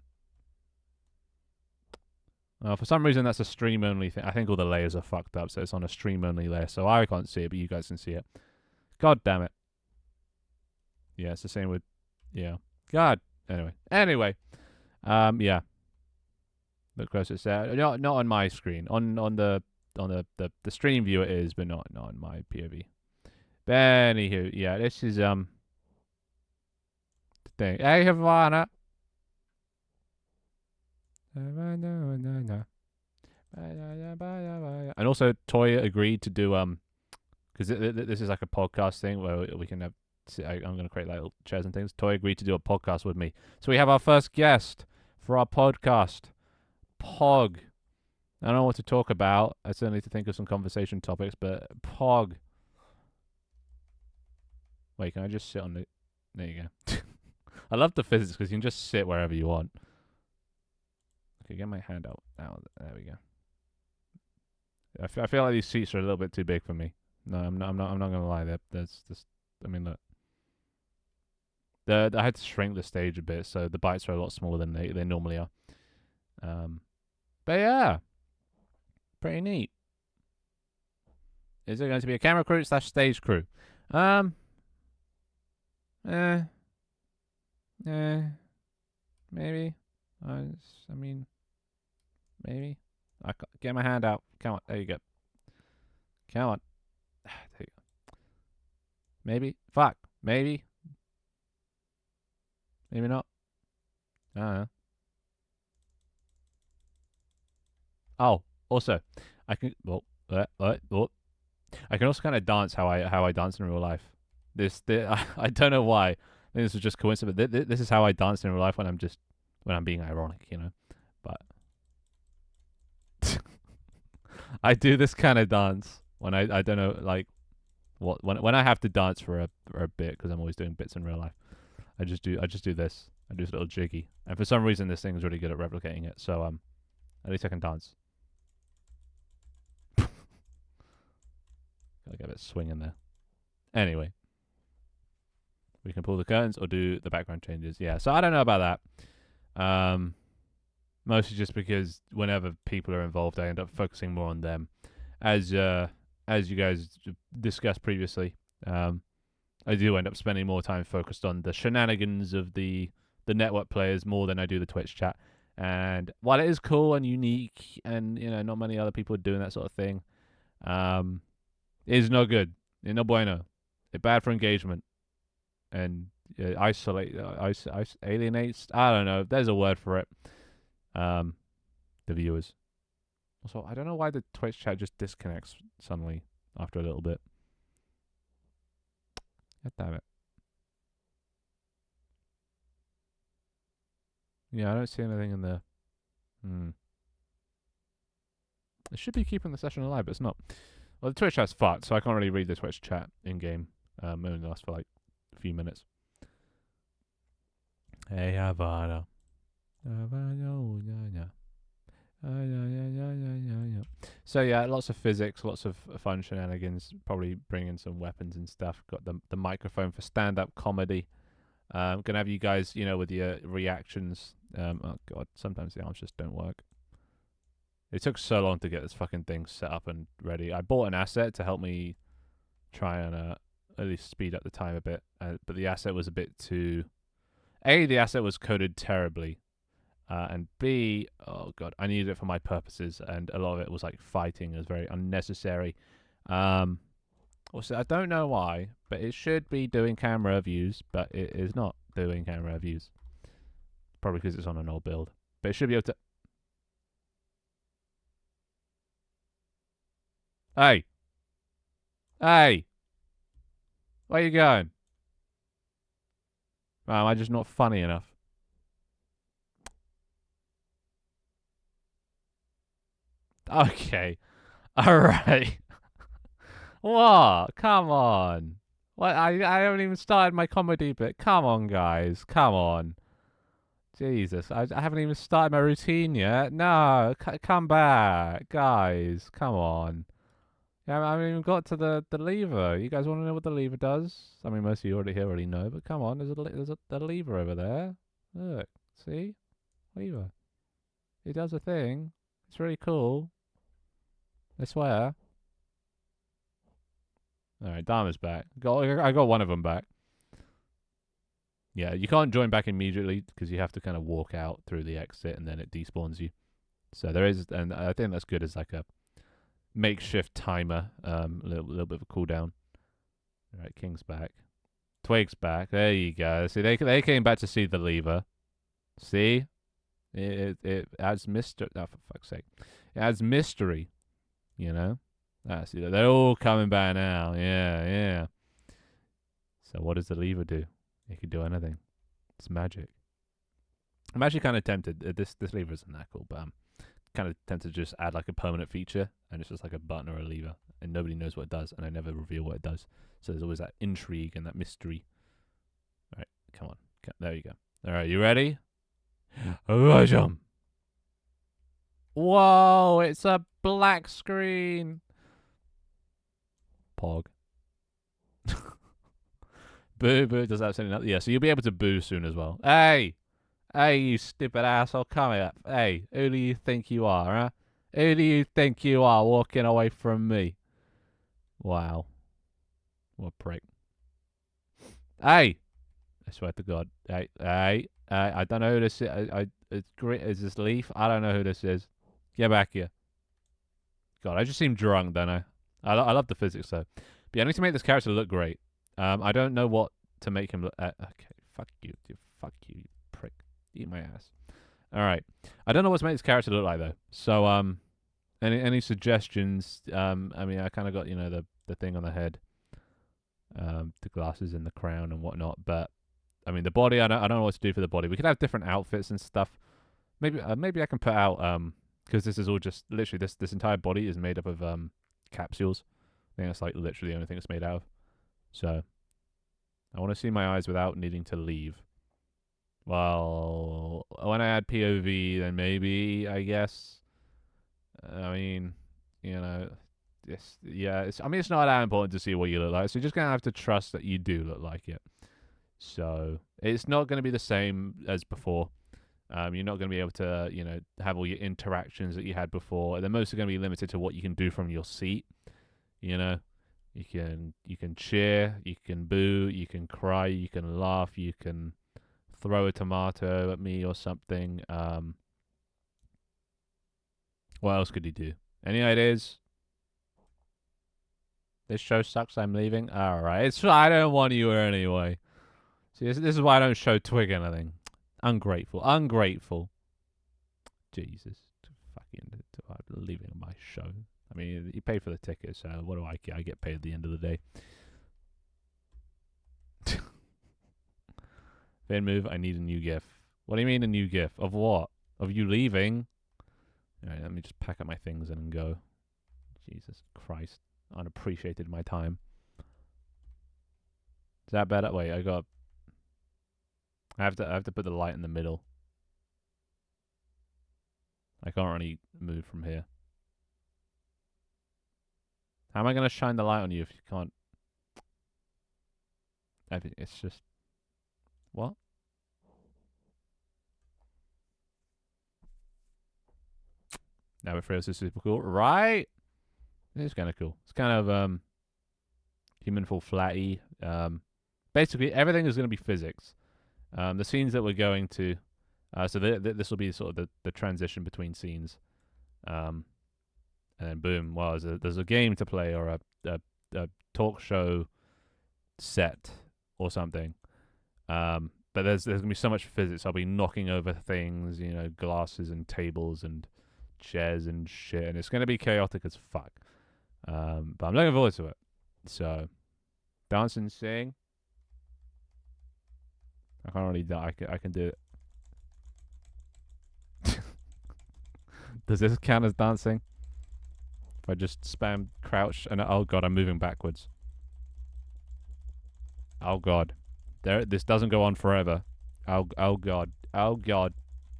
For some reason, that's a stream only thing. I think all the layers are fucked up, so it's on a stream only layer. So I can't see it, but you guys can see it. God damn it. Yeah, it's the same with. Yeah. God. Anyway. Yeah. Look closer. So not on my screen. On the stream view it is, but not on my POV. But anywho, yeah, this is the thing. Hey Havana. And also Toya agreed to do because this is like a podcast thing where we can have. I'm going to create like chairs and things. Toya agreed to do a podcast with me, so we have our first guest for our podcast. Pog. I don't know what to talk about. I still need to think of some conversation topics, but Pog. Wait, can I just sit on the? There you go. I love the physics because you can just sit wherever you want. Okay, get my hand out. There we go. I feel like these seats are a little bit too big for me. No, I'm not gonna lie. That's just. I mean, look. I had to shrink the stage a bit, so the bites are a lot smaller than they normally are. But yeah, pretty neat. Is it going to be a camera crew / stage crew? Maybe. I mean, maybe. I get my hand out. Come on, there you go. Come on. There you go. Maybe. Fuck. Maybe. Maybe not. I don't know. Oh, also, I can. Well, Oh. I can also kind of dance how I dance in real life. I don't know why. I think this was just coincidence. This is how I dance in real life when I'm being ironic, you know. But I do this kind of dance when I don't know like when I have to dance for a bit because I'm always doing bits in real life. I just do this. I do this little jiggy, and for some reason this thing is really good at replicating it. So at least I can dance. Gotta get a bit of swing in there. Anyway, we can pull the curtains or do the background changes. Yeah, so I don't know about that. Mostly just because whenever people are involved, I end up focusing more on them, as you guys discussed previously. I do end up spending more time focused on the shenanigans of the network players more than I do the Twitch chat. And while it is cool and unique, and you know, not many other people are doing that sort of thing, it is no good. It's no bueno. It's bad for engagement and alienates. I don't know. There's a word for it. The viewers. Also, I don't know why the Twitch chat just disconnects suddenly after a little bit. God damn it. Yeah, I don't see anything in there. It should be keeping the session alive, but it's not. Well, the Twitch chat's fucked, so I can't really read the Twitch chat in game. It only lasts for like a few minutes. Hey, Havana. So yeah, lots of physics, lots of fun shenanigans. Probably bringing some weapons and stuff. Got the microphone for stand-up comedy. Gonna have you guys, you know, with your reactions. Oh god, sometimes the arms just don't work. It took so long to get this fucking thing set up and ready. I bought an asset to help me try and at least speed up the time a bit, but the asset was a bit too. A, the asset was coded terribly, and B, oh god, I needed it for my purposes, and a lot of it was like fighting. It was very unnecessary. Also, I don't know why, but it should be doing camera views, but it is not doing camera views. Probably because it's on an old build, but it should be able to. Hey, hey, where you going? Oh, am I just not funny enough? Okay, all right. What? Come on. What? I haven't even started my comedy bit. Come on, guys. Come on. Jesus, I haven't even started my routine yet. No, come back, guys. Come on. Yeah, I haven't even got to the lever. You guys want to know what the lever does? I mean, most of you already know, but come on. There's a lever over there. Look, see, lever. It does a thing. It's really cool. I swear. All right, Dharma's back. I got one of them back. Yeah, you can't join back immediately because you have to kind of walk out through the exit and then it despawns you. So there is, and I think that's good as like a makeshift timer, a little bit of a cooldown. All right, King's back. Twig's back. There you go. See, they came back to see the lever. See, it adds mystery. Oh, for fuck's sake, it adds mystery. You know. See, they're all coming back now. Yeah. So what does the lever do? It can do anything. It's magic. I'm actually kind of tempted. This lever isn't that cool, but I'm kind of tempted to just add like a permanent feature, and it's just like a button or a lever, and nobody knows what it does, and I never reveal what it does. So there's always that intrigue and that mystery. All right, come on. There you go. All right, you ready? Jump. Whoa, it's a black screen. Pog. Boo, does that sound enough? Yeah, so you'll be able to boo soon as well. Hey, you stupid asshole, come here. Hey, who do you think you are, huh? Who do you think you are walking away from me? Wow. What a prick. Hey, I swear to God. Hey, I don't know who this is. It's great. Is this Leaf? I don't know who this is. Get back here. God, I just seem drunk, don't I? I love the physics though. But yeah, I need to make this character look great. I don't know what to make him look. Okay, fuck you, you prick. Eat my ass. All right, I don't know what to make this character look like though. So Any suggestions? I mean, I kind of got the thing on the head, the glasses and the crown and whatnot. But I mean, the body. I don't know what to do for the body. We could have different outfits and stuff. Maybe I can put out because this is all just literally this entire body is made up of capsules. I think that's like literally the only thing it's made out of. So I want to see my eyes without needing to leave. Well, when I add POV, then maybe I guess. I mean, I mean, it's not that important to see what you look like. So you're just gonna have to trust that you do look like it. So it's not going to be the same as before. You're not going to be able to, have all your interactions that you had before. They're mostly going to be limited to what you can do from your seat. You know, you can cheer, you can boo, you can cry, you can laugh, you can throw a tomato at me or something. What else could you do? Any ideas? This show sucks. I'm leaving. All right, I don't want you here anyway. See, this is why I don't show Twig anything. Ungrateful. Jesus, fucking leaving my show. I mean, you pay for the ticket, so what do I get? I get paid at the end of the day. Then move. I need a new GIF. What do you mean a new GIF? Of what? Of you leaving? All right, let me just pack up my things and go. Jesus Christ, unappreciated my time. Is that better? Wait, I have to put the light in the middle. I can't really move from here. How am I going to shine the light on you if you can't? I think it's just... What? Now it feels super cool. Right? It's kind of cool. It's kind of human fall flatty. Basically, everything is going to be physics. The scenes that we're going to... so this will be sort of the transition between scenes. And then boom, well, there's a game to play or a talk show set or something. But there's gonna be so much physics. I'll be knocking over things, glasses and tables and chairs and shit, and it's gonna be chaotic as fuck. But I'm looking forward to it. So, dance and sing. I can't really die. I can do it. Does this count as dancing? If I just spam crouch and oh god, I'm moving backwards. Oh god, this doesn't go on forever. Oh god, oh god,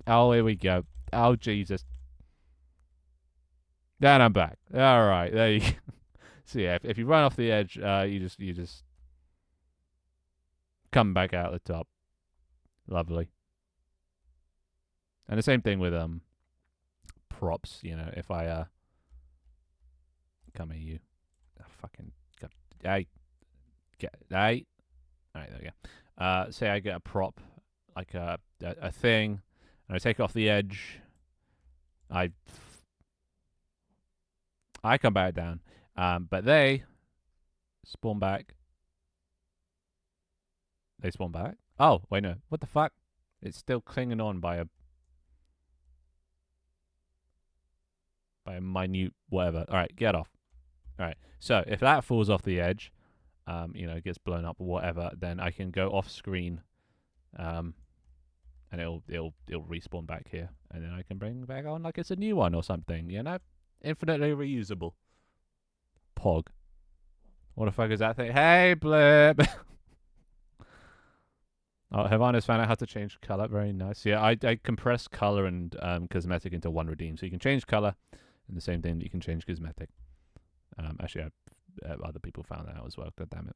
oh here we go. Oh Jesus. Then I'm back. All right, there you go. So yeah, if you run off the edge, you just come back out the top. Lovely. And the same thing with props. If I come at you, fucking God, hey, hey. All right, there we go. Say I get a prop, like a thing, and I take it off the edge. I come back down. But they spawn back. They spawn back? Oh, wait, no. What the fuck? It's still clinging on by a minute whatever. All right, get off. All right. So if that falls off the edge, gets blown up or whatever, then I can go off screen, and it'll respawn back here, and then I can bring back on like it's a new one or something. Infinitely reusable. Pog. What the fuck is that thing? Hey, Blip. Oh, Havana's found out how to change color. Very nice. Yeah, I compress color and cosmetic into one redeem. So you can change color, and the same thing that you can change cosmetic. Actually, other people found that out as well. God damn it.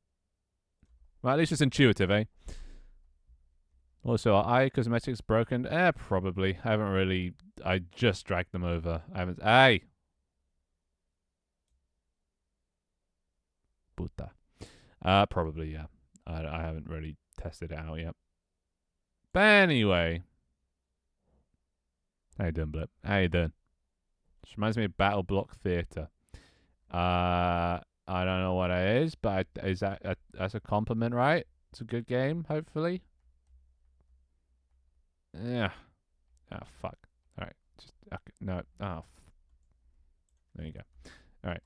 Well, at least it's intuitive, eh? Also, are eye cosmetics broken? Probably. I just dragged them over. I haven't... Hey! Puta. Probably, yeah. I haven't really tested it out yet. But anyway. How you doing, Blip? How you doing? This reminds me of Battle Block Theatre. I don't know what it is, but is that's a compliment, right? It's a good game, hopefully. Yeah. Oh, fuck. Alright. Just... Okay, no. Oh. There you go. All right.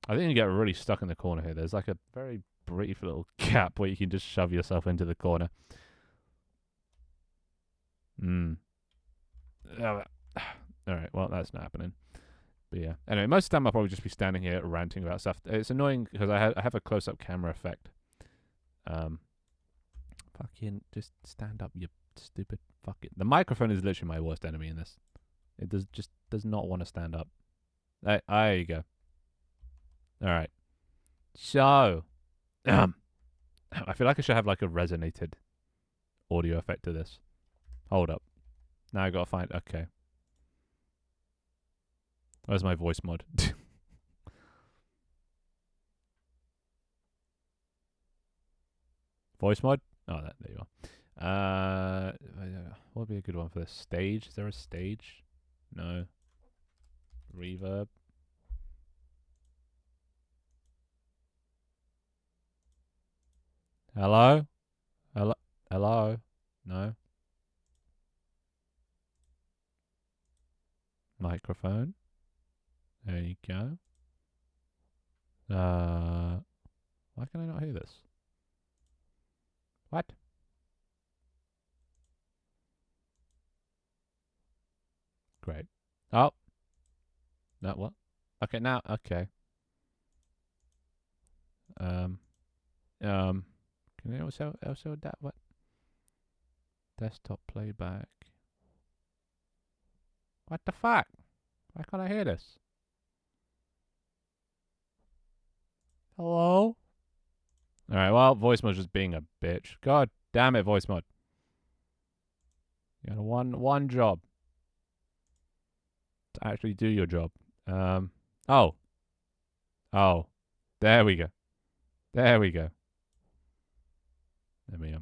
I think you get really stuck in the corner here. There's like a very brief little gap where you can just shove yourself into the corner. All right. Well, that's not happening. But yeah. Anyway, most of the time I'll probably just be standing here ranting about stuff. It's annoying because I have a close-up camera effect. Fucking just stand up, you stupid fuck it. The microphone is literally my worst enemy in this. It does not want to stand up. There you go. All right. So, I feel like I should have like a resonated audio effect to this. Hold up. Now I gotta find. Okay. Where's my voice mod? Voice mod? Oh, there you are. What would be a good one for this? Stage? Is there a stage? No. Reverb? Hello? Hello? Hello? No. Microphone? There you go. Why can I not hear this? What? Great. Oh. No, what? Okay, now, okay. Can you also that what? Desktop playback. What the fuck? Why can't I hear this? Hello? Alright, well, voice mod's just being a bitch. God damn it, voice mod. You got one job. To actually do your job. Oh. Oh. There we go. There we go. Let me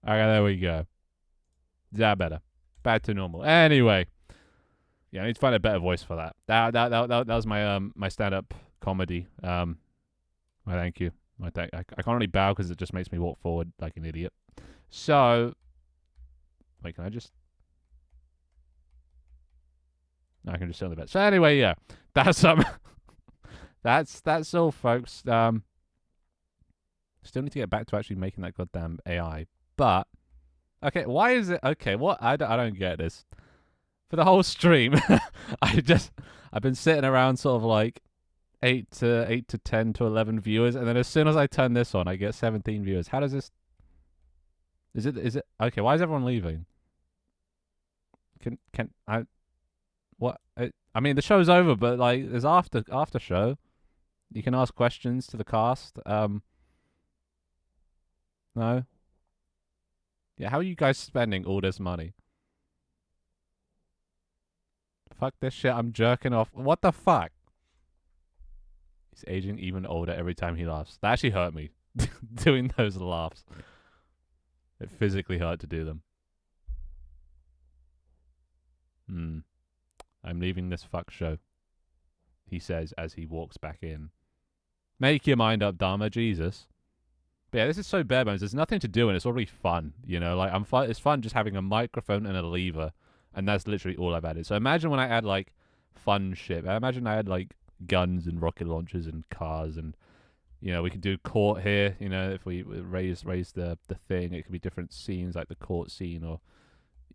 Okay, there we go. Is that better? Back to normal. Anyway, yeah, I need to find a better voice for that. That was my my stand up comedy. My thank you. I can't really bow because it just makes me walk forward like an idiot. So, wait, can I just? No, I can just sit on the bed. So anyway, yeah, that's that's all, folks. Still need to get back to actually making that goddamn AI. But okay, why is it okay? What I don't get this. For the whole stream, I've been sitting around sort of like 8 to 10 to 11 viewers, and then as soon as I turn this on, I get 17 viewers. How does this? Is it okay? Why is everyone leaving? Can I? What? I mean, the show's over, but like, there's after show. You can ask questions to the cast. No. Yeah, how are you guys spending all this money? Fuck this shit. I'm jerking off. What the fuck? He's aging even older every time he laughs. That actually hurt me. Doing those laughs. It physically hurt to do them. I'm leaving this fuck show, he says as he walks back in. Make your mind up, Dharma, Jesus. But yeah, this is so bare bones. There's nothing to do, and it's already fun. You know, like it's fun just having a microphone and a lever, and that's literally all I've added. So imagine when I add like fun shit. I imagine I had like guns and rocket launchers and cars, and you know we could do court here. You know, if we raise the thing, it could be different scenes like the court scene or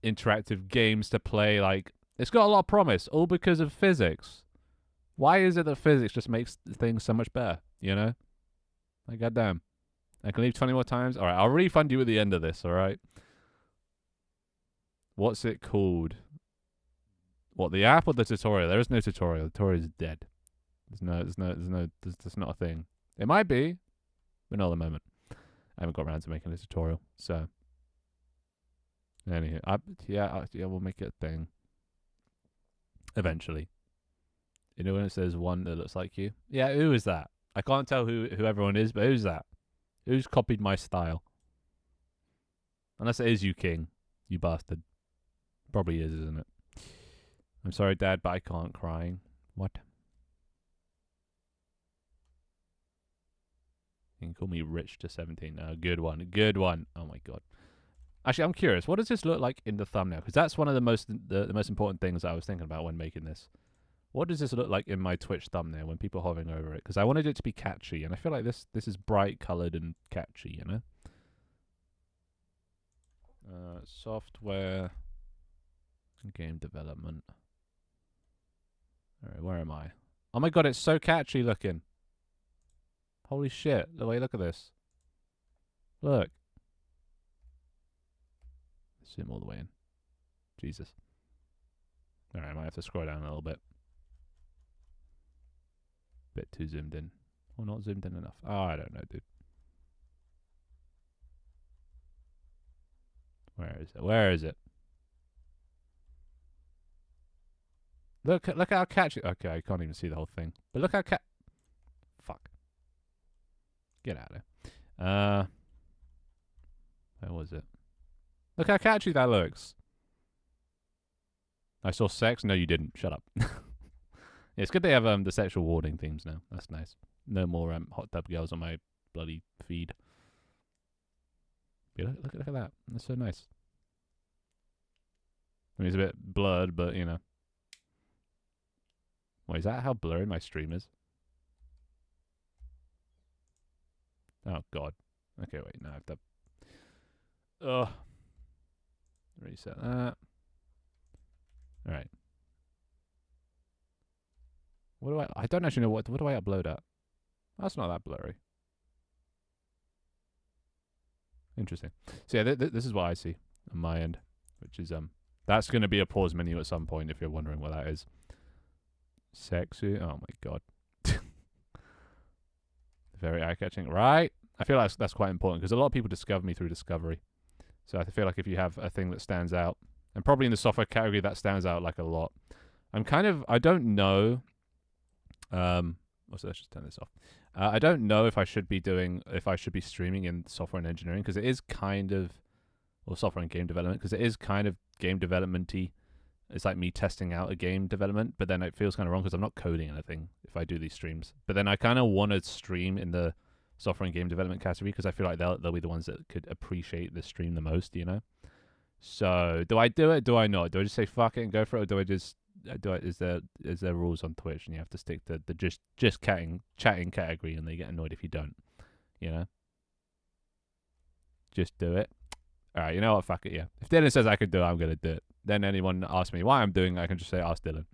interactive games to play. Like it's got a lot of promise, all because of physics. Why is it that physics just makes things so much better? You know, like goddamn. I can leave 20 more times. All right, I'll refund you at the end of this. All right. What's it called? What, the app or the tutorial? There is no tutorial. The tutorial is dead. There's not a thing. It might be, but not at the moment. I haven't got around to making a tutorial, so. Anyway, we'll make it a thing. Eventually. You know when it says one that looks like you? Yeah, who is that? I can't tell who everyone is, but who's that? Who's copied my style? Unless it is you, King. You bastard. Probably is, isn't it? I'm sorry, Dad, but I can't. Crying. What? You can call me Rich to 17 now. Good one. Good one. Oh my god. Actually, I'm curious. What does this look like in the thumbnail? Because that's one of the most important things I was thinking about when making this. What does this look like in my Twitch thumbnail when people are hovering over it? Because I wanted it to be catchy, and I feel like this is bright coloured and catchy, you know? Software game development. Alright, where am I? Oh my god, it's so catchy looking. Holy shit. Wait, look at this. Look. Zoom all the way in. Jesus. Alright, I might have to scroll down a little bit. Bit too zoomed in. Or not zoomed in enough. Oh, I don't know, dude. Where is it? Where is it? Look how catchy. Okay, I can't even see the whole thing. But look how fuck. Get out of there. Where was it? Look how catchy that looks. I saw sex. No, you didn't. Shut up. Yeah, it's good they have the sexual warning themes now. That's nice. No more hot tub girls on my bloody feed. Yeah, look at that. That's so nice. I mean, it's a bit blurred, but you know. Wait, is that how blurry my stream is? Oh god. Okay, wait. Now I have to. Ugh. Reset that. All right. What do I don't actually know what do I upload at? That's not that blurry. Interesting. So yeah, this is what I see on my end, which is that's going to be a pause menu at some point if you're wondering what that is. Sexy. Oh my god. Very eye-catching, right? I feel like that's quite important because a lot of people discover me through discovery. So I feel like if you have a thing that stands out, and probably in the software category that stands out like a lot. I don't know. Let's just turn this off. I don't know if I should be streaming in software and engineering because it is kind of or software and game development, because it is kind of game development-y. It's like me testing out a game development, but then it feels kind of wrong because I'm not coding anything if I do these streams. But then I kind of want to stream in the software and game development category because I feel like they'll be the ones that could appreciate the stream the most, you know? So do I do it? Do I not? Do I just say fuck it and go for it, or do I just is there rules on Twitch and you have to stick to the just chatting category and they get annoyed if you don't, you know? Just do it. All right, you know what? Fuck it. Yeah. If Dylan says I could do it, I'm gonna do it. Then anyone asks me why I'm doing it, I can just say ask Dylan.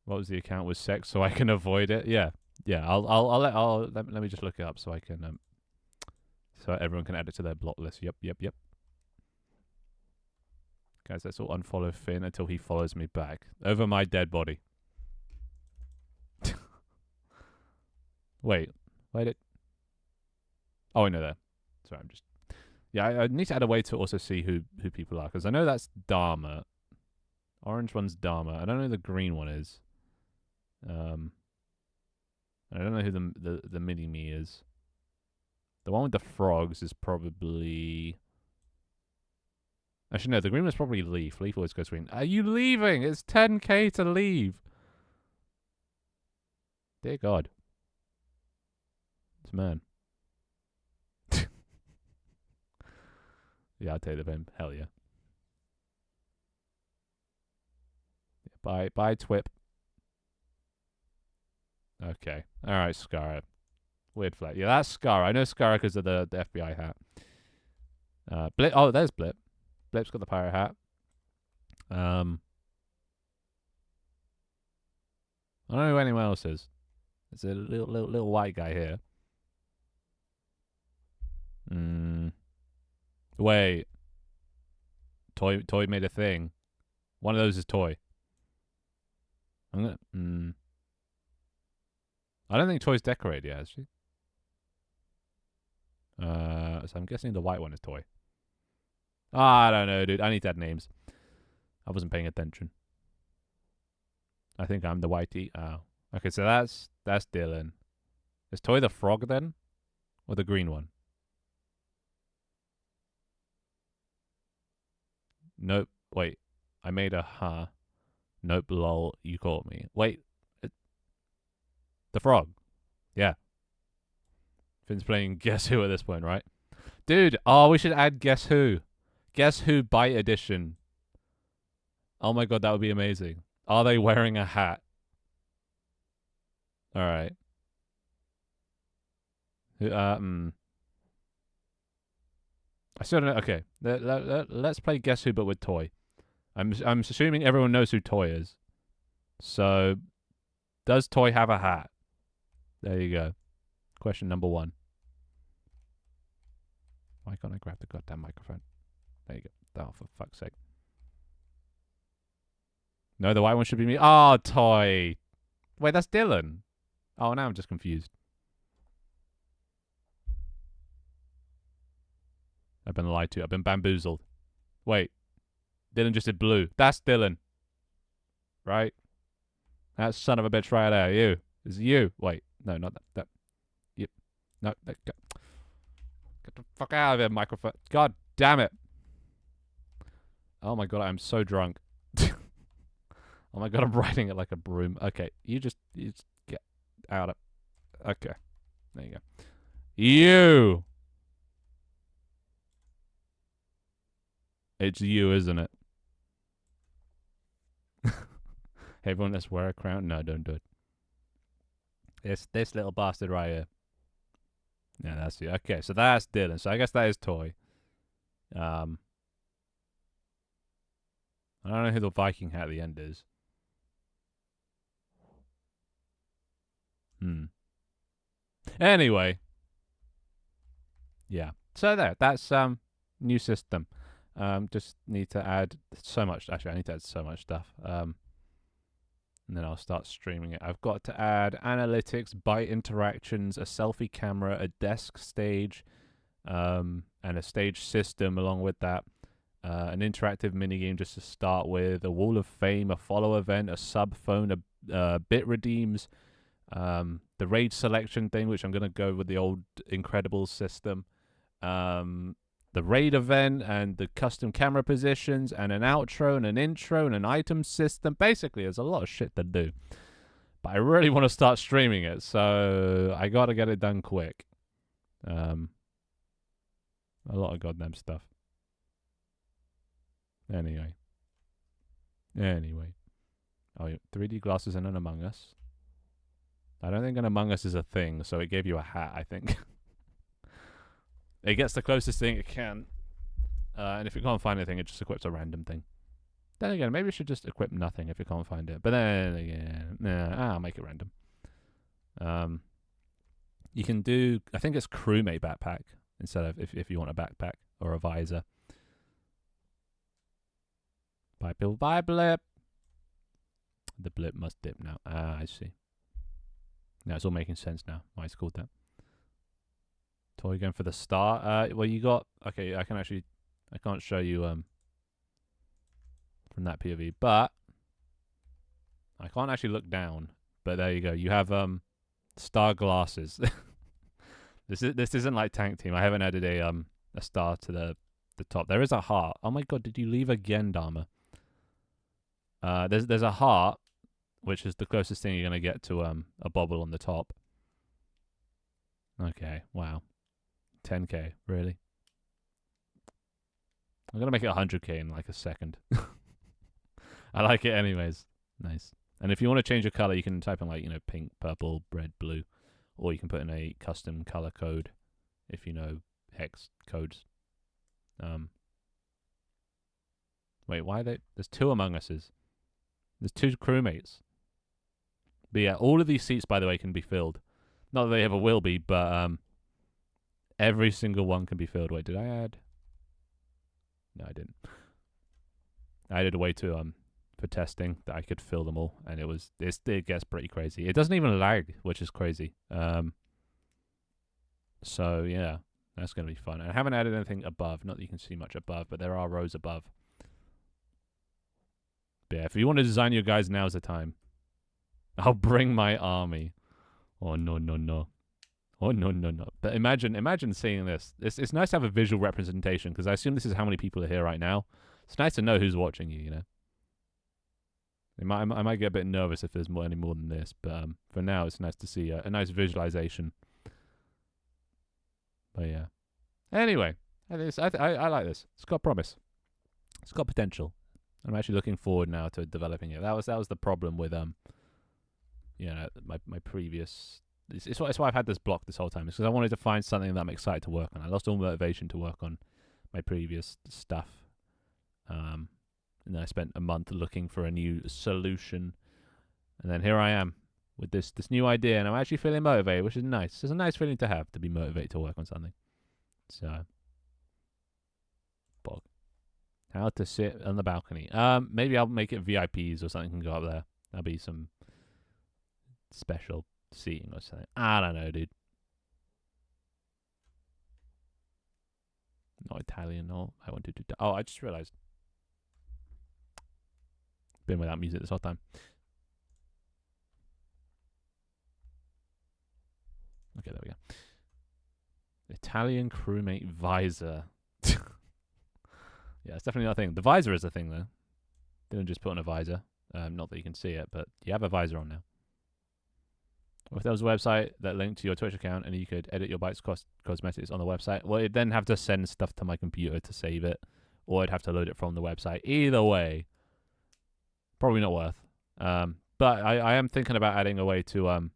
What was the account with sex so I can avoid it? Yeah. Let me just look it up so I can so everyone can add it to their block list. Yep. Guys, let's all unfollow Finn until he follows me back over my dead body. Wait it. Oh, I know that. Sorry, I'm just. Yeah, I need to add a way to also see who people are, because I know that's Dharma. Orange one's Dharma. I don't know who the green one is. I don't know who the mini me is. The one with the frogs is probably. Actually, no, the green one's probably Leaf. Leaf always goes green. Are you leaving? It's 10k to leave. Dear God. This man. Yeah, I'll take the pin. Hell yeah. Bye, Twip. Okay. All right, Scara. Weird flag. Yeah, that's Scara. I know Scara because of the FBI hat. Blip. Oh, there's Blip. Blip's got the pirate hat. I don't know who anyone else is. There's a little white guy here. Wait. Toy made a thing. One of those is Toy. I don't think Toy's decorated yet, actually. So I'm guessing the white one is Toy. I don't know, dude. I need to add names. I wasn't paying attention. I think I'm the whitey. Oh. Okay, so that's Dylan. Is Toy the frog then? Or the green one? Nope. Wait. I made a huh. Nope, lol. You caught me. Wait. The frog. Yeah. Finn's playing Guess Who at this point, right? Dude, we should add Guess Who. Guess Who Bite Edition. Oh my god, that would be amazing. Are they wearing a hat? Alright. I still don't know. Okay. Let's play Guess Who but with Toy. I'm assuming everyone knows who Toy is. So, does Toy have a hat? There you go. Question number 1. Why can't I grab the goddamn microphone? There you go. Oh, for fuck's sake. No, the white one should be me. Oh, Toy. Wait, that's Dylan. Oh, now I'm just confused. I've been lied to. I've been bamboozled. Wait. Dylan just did blue. That's Dylan. Right? That son of a bitch right there. You. It's you. Wait. No, not that. Yep. No. Get the fuck out of here, microphone. God damn it. Oh my god, I'm so drunk. Oh my god, I'm riding it like a broom. Okay, you just get out of. Okay, there you go. You. It's you, isn't it? Hey, everyone, let's wear a crown. No, don't do it. This little bastard right here. Yeah, that's you. Okay, so that's Dylan. So I guess that is Toy. I don't know who the Viking hat at the end is. Anyway. Yeah. So that's new system. Just need to add so much. Actually, I need to add so much stuff. And then I'll start streaming it. I've got to add analytics, byte interactions, a selfie camera, a desk stage, and a stage system along with that. An interactive minigame just to start with, a wall of fame, a follow event, a sub phone, a bit redeems, the raid selection thing, which I'm going to go with the old Incredibles system, the raid event and the custom camera positions and an outro and an intro and an item system. Basically, there's a lot of shit to do. But I really want to start streaming it, so I got to get it done quick. A lot of goddamn stuff. Anyway. Oh, yeah, 3D glasses and an Among Us. I don't think an Among Us is a thing, so it gave you a hat, I think. It gets the closest thing it can. And if you can't find anything, it just equips a random thing. Then again, maybe you should just equip nothing if you can't find it. But then again, I'll make it random. You can do, I think it's crewmate backpack instead of if you want a backpack or a visor. Bye blip. The blip must dip now. I see. Now it's all making sense now. Why it's called that. Toy gun for the start. Well, you got, okay, I can't show you from that POV, but I can't actually look down. But there you go. You have star glasses. This isn't like Tank Team. I haven't added a star to the top. There is a heart. Oh my god, did you leave again, Dharma? There's a heart, which is the closest thing you're gonna get to a bobble on the top. Okay, wow. 10k, really? I'm gonna make it 100k in like a second. I like it anyways. Nice. And if you want to change your color, you can type in like, pink, purple, red, blue, or you can put in a custom color code if you know hex codes. Wait, why are they? There's 2 Among Us's. There's 2 crewmates. But yeah, all of these seats, by the way, can be filled. Not that they ever will be, but every single one can be filled. Wait, did I add? No, I didn't. I added a way to for testing that I could fill them all, and it gets pretty crazy. It doesn't even lag, which is crazy. So yeah, that's gonna be fun. And I haven't added anything above. Not that you can see much above, but there are rows above. But yeah, if you want to design your guys, now's the time. I'll bring my army. Oh no. Oh no. But imagine seeing this. It's nice to have a visual representation because I assume this is how many people are here right now. It's nice to know who's watching you. I might get a bit nervous if there's any more than this, but for now it's nice to see a nice visualization. But yeah. Anyway, I like this. It's got promise. It's got potential. I'm actually looking forward now to developing it. That was the problem with my previous. It's why I've had this block this whole time. It's because I wanted to find something that I'm excited to work on. I lost all motivation to work on my previous stuff. And then I spent a month looking for a new solution. And then here I am with this new idea, and I'm actually feeling motivated, which is nice. It's a nice feeling to have, to be motivated to work on something. So, bog. How to sit on the balcony. Maybe I'll make it VIPs or something can go up there. That'll be some special seating or something. I don't know, dude. Not Italian, no. I wanted to. Oh, I just realized. Been without music this whole time. Okay, there we go. Italian crewmate visor. Yeah, it's definitely not a thing. The visor is a thing, though. Didn't just put on a visor. Not that you can see it, but you have a visor on now. Or if there was a website that linked to your Twitch account and you could edit your Bytes cosmetics on the website, well, it'd then have to send stuff to my computer to save it, or I'd have to load it from the website. Either way, probably not worth. But I am thinking about adding a way to,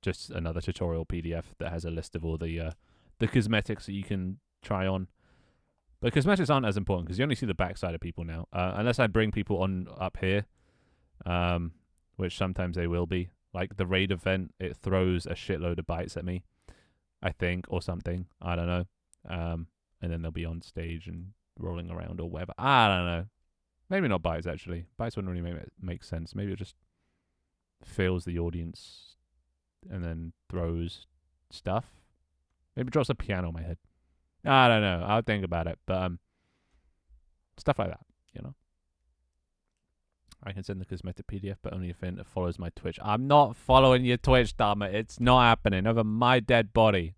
just another tutorial PDF that has a list of all the cosmetics that you can try on. But cosmetics aren't as important because you only see the backside of people now. Unless I bring people on up here, which sometimes they will be. Like the raid event, it throws a shitload of bytes at me, I think, or something. I don't know. And then they'll be on stage and rolling around or whatever. I don't know. Maybe not bytes, actually. Bytes wouldn't really make sense. Maybe it just fills the audience and then throws stuff. Maybe drops a piano on my head. I don't know. I'll think about it. But stuff like that, I can send the cosmetic PDF, but only if it follows my Twitch. I'm not following your Twitch, damn it. It's not happening over my dead body.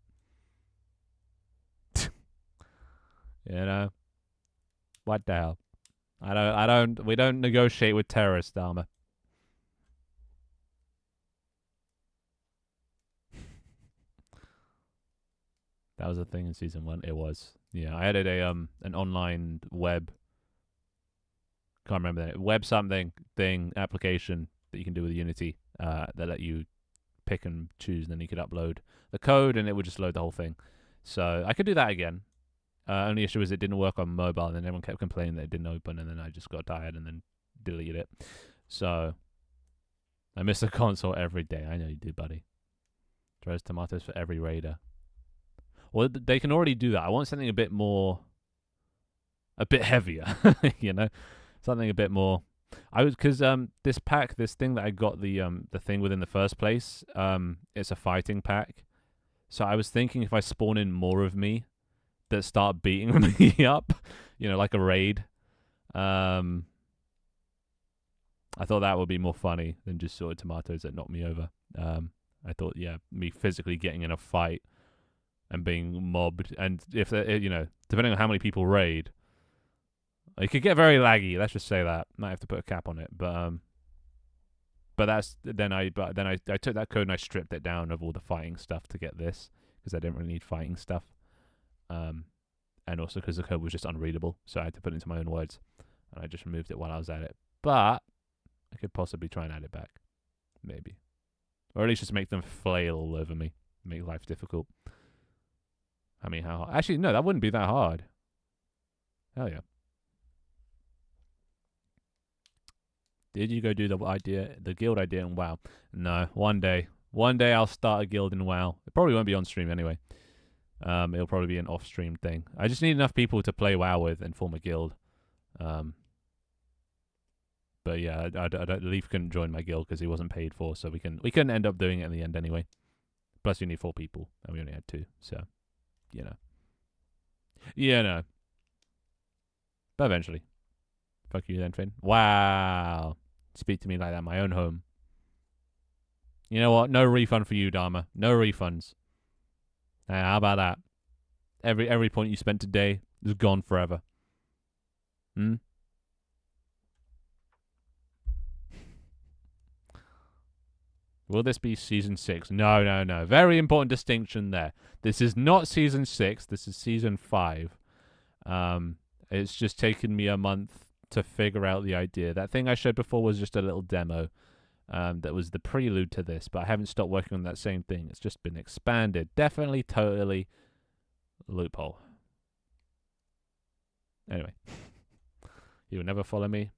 You know? What the hell? We don't negotiate with terrorists, Dharma. That was a thing in season 1. It was. Yeah, I added an online web, can't remember that, web something thing application that you can do with Unity that let you pick and choose, and then you could upload the code and it would just load the whole thing. So I could do that again. Only issue is it didn't work on mobile, and then everyone kept complaining that it didn't open, and then I just got tired and then deleted it. So I miss the console every day. I know you do, buddy. Throws tomatoes for every raider. Well, they can already do that. I want something a bit more, a bit heavier, you know, something a bit more. I was because this pack, this thing that I got the thing with in the first place, it's a fighting pack. So I was thinking if I spawn in more of me that start beating me up, you know, like a raid. I thought that would be more funny than just sort of tomatoes that knock me over. I thought, yeah, me physically getting in a fight and being mobbed, and if you know, depending on how many people raid, it could get very laggy. Let's just say that. Might have to put a cap on it, but that's then I took that code and I stripped it down of all the fighting stuff to get this because I didn't really need fighting stuff. And also because the code was just unreadable, so I had to put it into my own words, and I just removed it while I was at it. But I could possibly try and add it back, maybe, or at least just make them flail all over me, make life difficult. I mean, how hard? Actually, no, that wouldn't be that hard. Hell yeah. Did you go do the guild idea in WoW? No, one day I'll start a guild in WoW. It probably won't be on stream anyway. It'll probably be an off-stream thing. I just need enough people to play WoW with and form a guild. But yeah, Leaf couldn't join my guild because he wasn't paid for, so we couldn't end up doing it in the end anyway. Plus, you need 4 people, and we only had 2, so you know. Yeah, no. But eventually. Fuck you then, Finn. Wow. Speak to me like that in my own home. You know what? No refund for you, Dharma. No refunds. How about that? Every point you spent today is gone forever. Will this be season 6? No. Very important distinction there. This is not season 6. This is season 5. It's just taken me a month to figure out the idea. That thing I showed before was just a little demo. That was the prelude to this, but I haven't stopped working on that same thing. It's just been expanded. Definitely, totally loophole. Anyway, you would never follow me.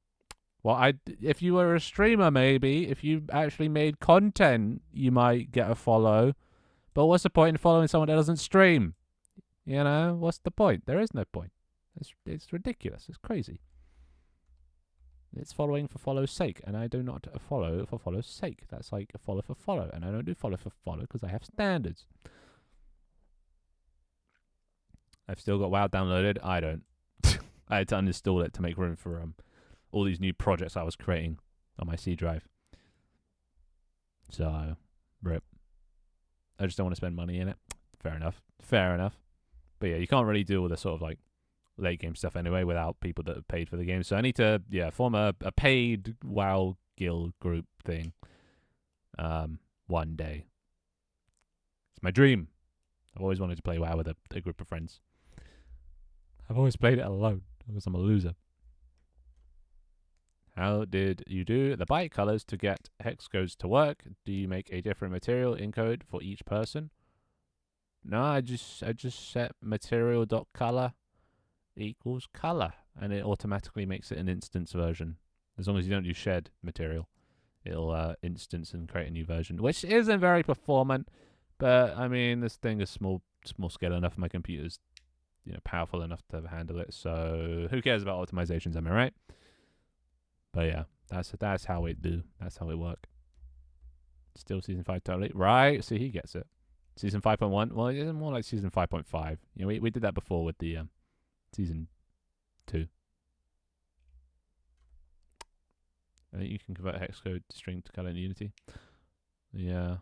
Well, if you were a streamer, maybe if you actually made content, you might get a follow. But what's the point in following someone that doesn't stream? You know, what's the point? There is no point. It's ridiculous. It's crazy. It's following for follow's sake, and I do not follow for follow's sake. That's like a follow for follow, and I don't do follow for follow because I have standards. I've still got WoW downloaded. I don't. I had to uninstall it to make room for all these new projects I was creating on my C drive. So, rip. I just don't want to spend money in it. Fair enough. But yeah, you can't really do all the sort of like late game stuff anyway without people that have paid for the game. So I need to form a paid WoW guild group thing one day. It's my dream. I've always wanted to play WoW with a group of friends. I've always played it alone because I'm a loser. How did you do the bike colors to get hex codes to work? Do you make a different material encode for each person? No, I just set material.color equals color, and it automatically makes it an instance version. As long as you don't use shared material, it'll instance and create a new version, which isn't very performant. But I mean, this thing is small scale enough. My computer's powerful enough to handle it. So who cares about optimizations? Am I right? But yeah, that's how it do. That's how it work. Still season 5 totally right. See, he gets it. Season 5.1. Well, it's more like season 5.5. We did that before with the season 2. I think you can convert hex code to string to color in Unity. Yeah.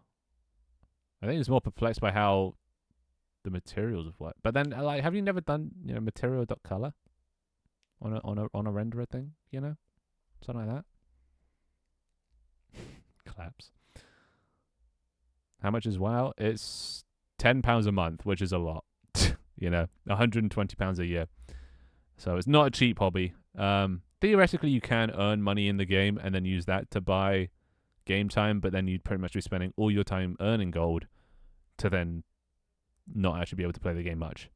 I think it's more perplexed by how the materials of what. But then, like, have you never done material.color on a renderer thing? Something like that. Claps. How much is WoW? It's £10 a month, which is a lot. £120 a year. So it's not a cheap hobby. Theoretically, you can earn money in the game and then use that to buy game time, but then you'd pretty much be spending all your time earning gold to then not actually be able to play the game much.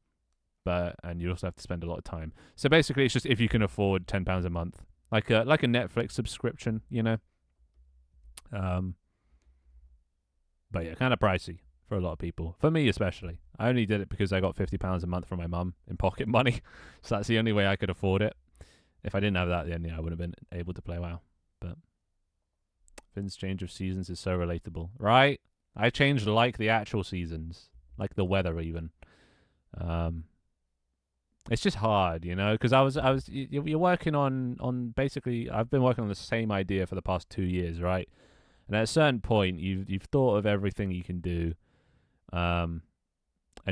And you also have to spend a lot of time. So basically, it's just if you can afford £10 a month, like a Netflix subscription, But yeah, kind of pricey for a lot of people. For me especially. I only did it because I got £50 a month from my mum in pocket money. So that's the only way I could afford it. If I didn't have that, then I would have been able to play WoW. But Finn's change of seasons is so relatable. Right? I changed like the actual seasons. Like the weather even. It's just hard, because you're working on basically, I've been working on the same idea for the past 2 years, right? And at a certain point, you've thought of everything you can do, and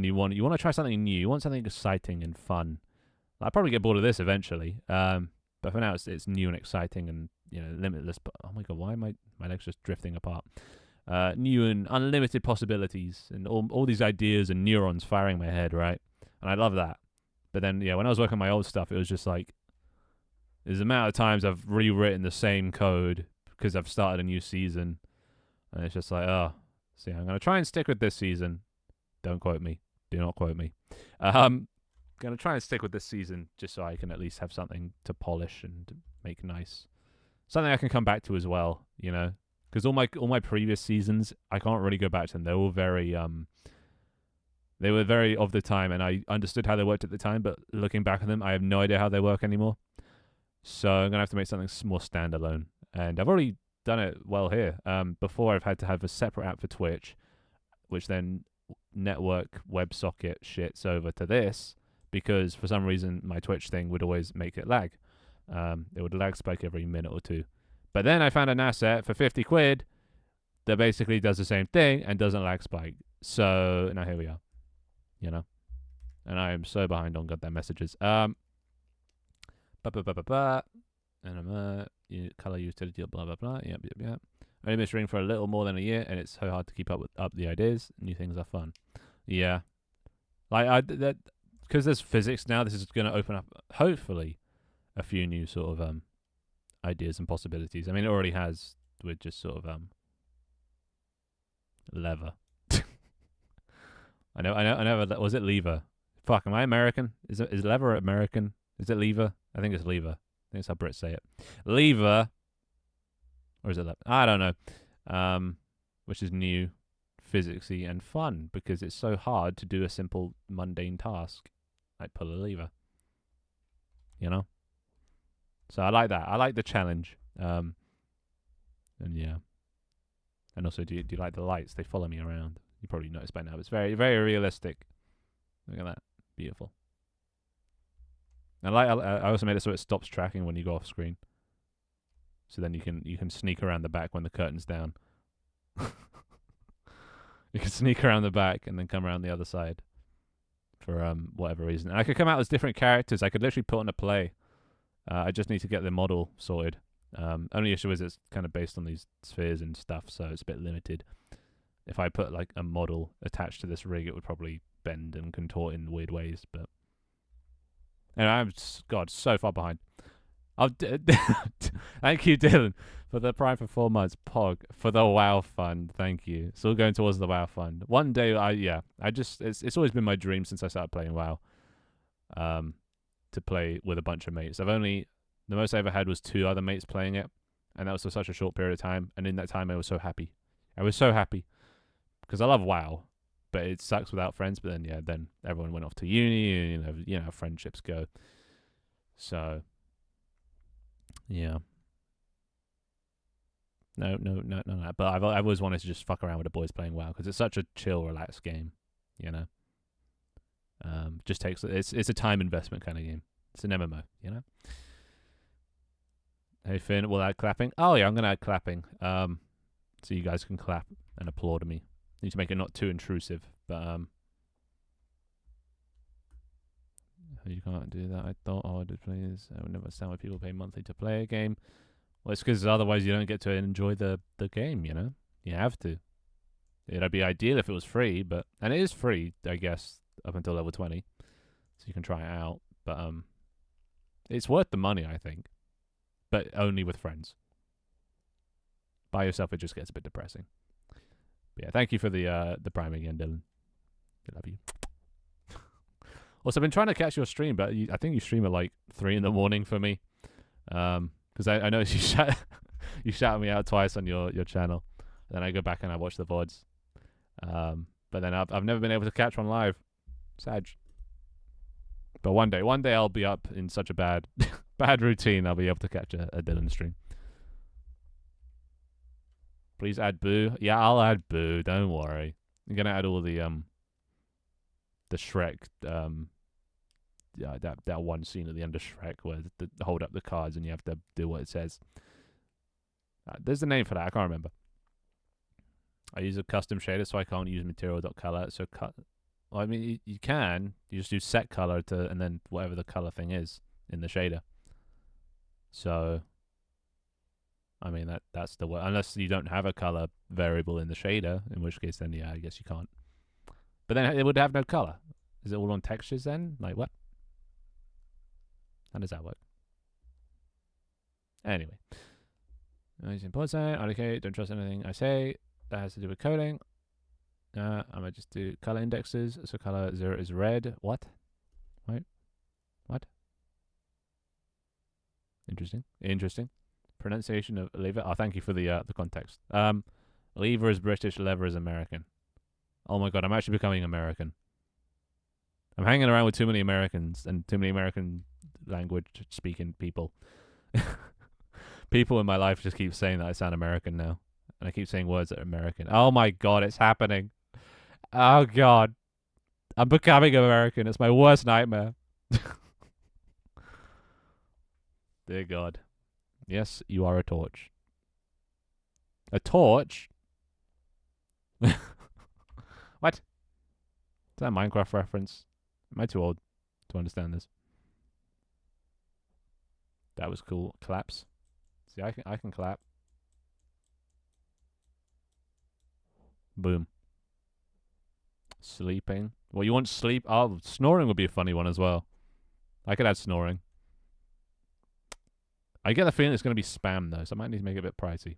you want to try something new. You want something exciting and fun. I'll probably get bored of this eventually, but for now, it's new and exciting and limitless. But oh my god, why am my legs just drifting apart? New and unlimited possibilities, and all these ideas and neurons firing in my head, right? And I love that. But then, when I was working on my old stuff, it was just like there's the amount of times I've rewritten the same code because I've started a new season, and it's just like, see, I'm gonna try and stick with this season. Don't quote me. Do not quote me. Gonna try and stick with this season just so I can at least have something to polish and make nice, something I can come back to as well. Because all my previous seasons, I can't really go back to them. They're all very They were very of the time, and I understood how they worked at the time, but looking back at them, I have no idea how they work anymore. So I'm going to have to make something more standalone. And I've already done it well here. Before, I've had to have a separate app for Twitch, which then network WebSocket shits over to this, because for some reason, my Twitch thing would always make it lag. It would lag spike every minute or two. But then I found an asset for 50 quid that basically does the same thing and doesn't lag spike. So now here we are. And I am so behind on goddamn messages. And I'm color utility, blah blah blah. Yep. Only missed Ring for a little more than a year, and it's so hard to keep up the ideas. New things are fun. Yeah, because there's physics now. This is going to open up, hopefully, a few new sort of ideas and possibilities. I mean, it already has with just sort of lever. I know. Was it lever? Fuck, am I American? Is lever American? Is it lever? I think it's lever. I think that's how Brits say it. Lever. Or is it lever? I don't know. Which is new, physicsy, and fun because it's so hard to do a simple, mundane task like pull a lever. So I like that. I like the challenge. And yeah. And also, do you like the lights? They follow me around. You probably noticed by now. But it's very, very realistic. Look at that. Beautiful. And I also made it so it stops tracking when you go off screen. So then you can sneak around the back when the curtain's down. You can sneak around the back and then come around the other side for whatever reason. And I could come out as different characters. I could literally put on a play. I just need to get the model sorted. Only issue is it's kind of based on these spheres and stuff, so it's a bit limited. If I put like a model attached to this rig, it would probably bend and contort in weird ways. But anyway, I'm so far behind. Thank you, Dylan, for the Prime for 4 months. Pog for the WoW fund. Thank you. It's all going towards the WoW fund. One day, it's always been my dream since I started playing WoW. To play with a bunch of mates. The most I ever had was 2 other mates playing it, and that was for such a short period of time. And in that time, I was so happy. Because I love WoW, but it sucks without friends. But then everyone went off to uni, and you know how friendships go. So, yeah. No. But I've always wanted to just fuck around with the boys playing WoW because it's such a chill, relaxed game. Just takes it's a time investment kind of game. It's an MMO. Hey Finn, will add clapping? Oh yeah, I'm gonna add clapping. So you guys can clap and applaud me. Need to make it not too intrusive, but You can't do that. I thought I would please. I would never understand why people pay monthly to play a game. Well, it's because otherwise you don't get to enjoy the game. You know, you have to. It'd be ideal if it was free, and it is free, I guess, up until level 20, so you can try it out. But it's worth the money, I think, but only with friends. By yourself, it just gets a bit depressing. But yeah, thank you for the Prime again, Dylan. I love you. Also, I've been trying to catch your stream, but I think you stream at like 3 in the morning for me. Because I noticed you shouted me out twice on your channel. And then I go back and I watch the VODs. But then I've never been able to catch one live. Sad. But one day I'll be up in such a bad routine, I'll be able to catch a Dylan stream. Please add Boo. Yeah, I'll add Boo. Don't worry. I'm gonna add all the Shrek, that one scene at the end of Shrek where they hold up the cards and you have to do what it says. There's a name for that. I can't remember. I use a custom shader, so I can't use material.color. So well, I mean, you can. You just use set color and then whatever the color thing is in the shader. So, I mean, that's the way. Unless you don't have a color variable in the shader, in which case then, yeah, I guess you can't. But then it would have no color. Is it all on textures then? Like what? How does that work? Anyway. Okay, don't trust anything I say. That has to do with coding. I'm going to just do color indexes. So color 0 is red. What? Wait. What? Interesting. Pronunciation of lever. Oh, thank you for the context. Lever is British, lever is American. Oh my god, I'm actually becoming American. I'm hanging around with too many Americans and too many American language speaking people. People in my life just keep saying that I sound American now. And I keep saying words that are American. Oh my god, it's happening. Oh god. I'm becoming American. It's my worst nightmare. Dear God. Yes, you are a torch. A torch? What? Is that a Minecraft reference? Am I too old to understand this? That was cool. Claps. See, I can clap. Boom. Sleeping. Well, you want sleep? Oh, snoring would be a funny one as well. I could add snoring. I get the feeling it's going to be spam, though, so I might need to make it a bit pricey.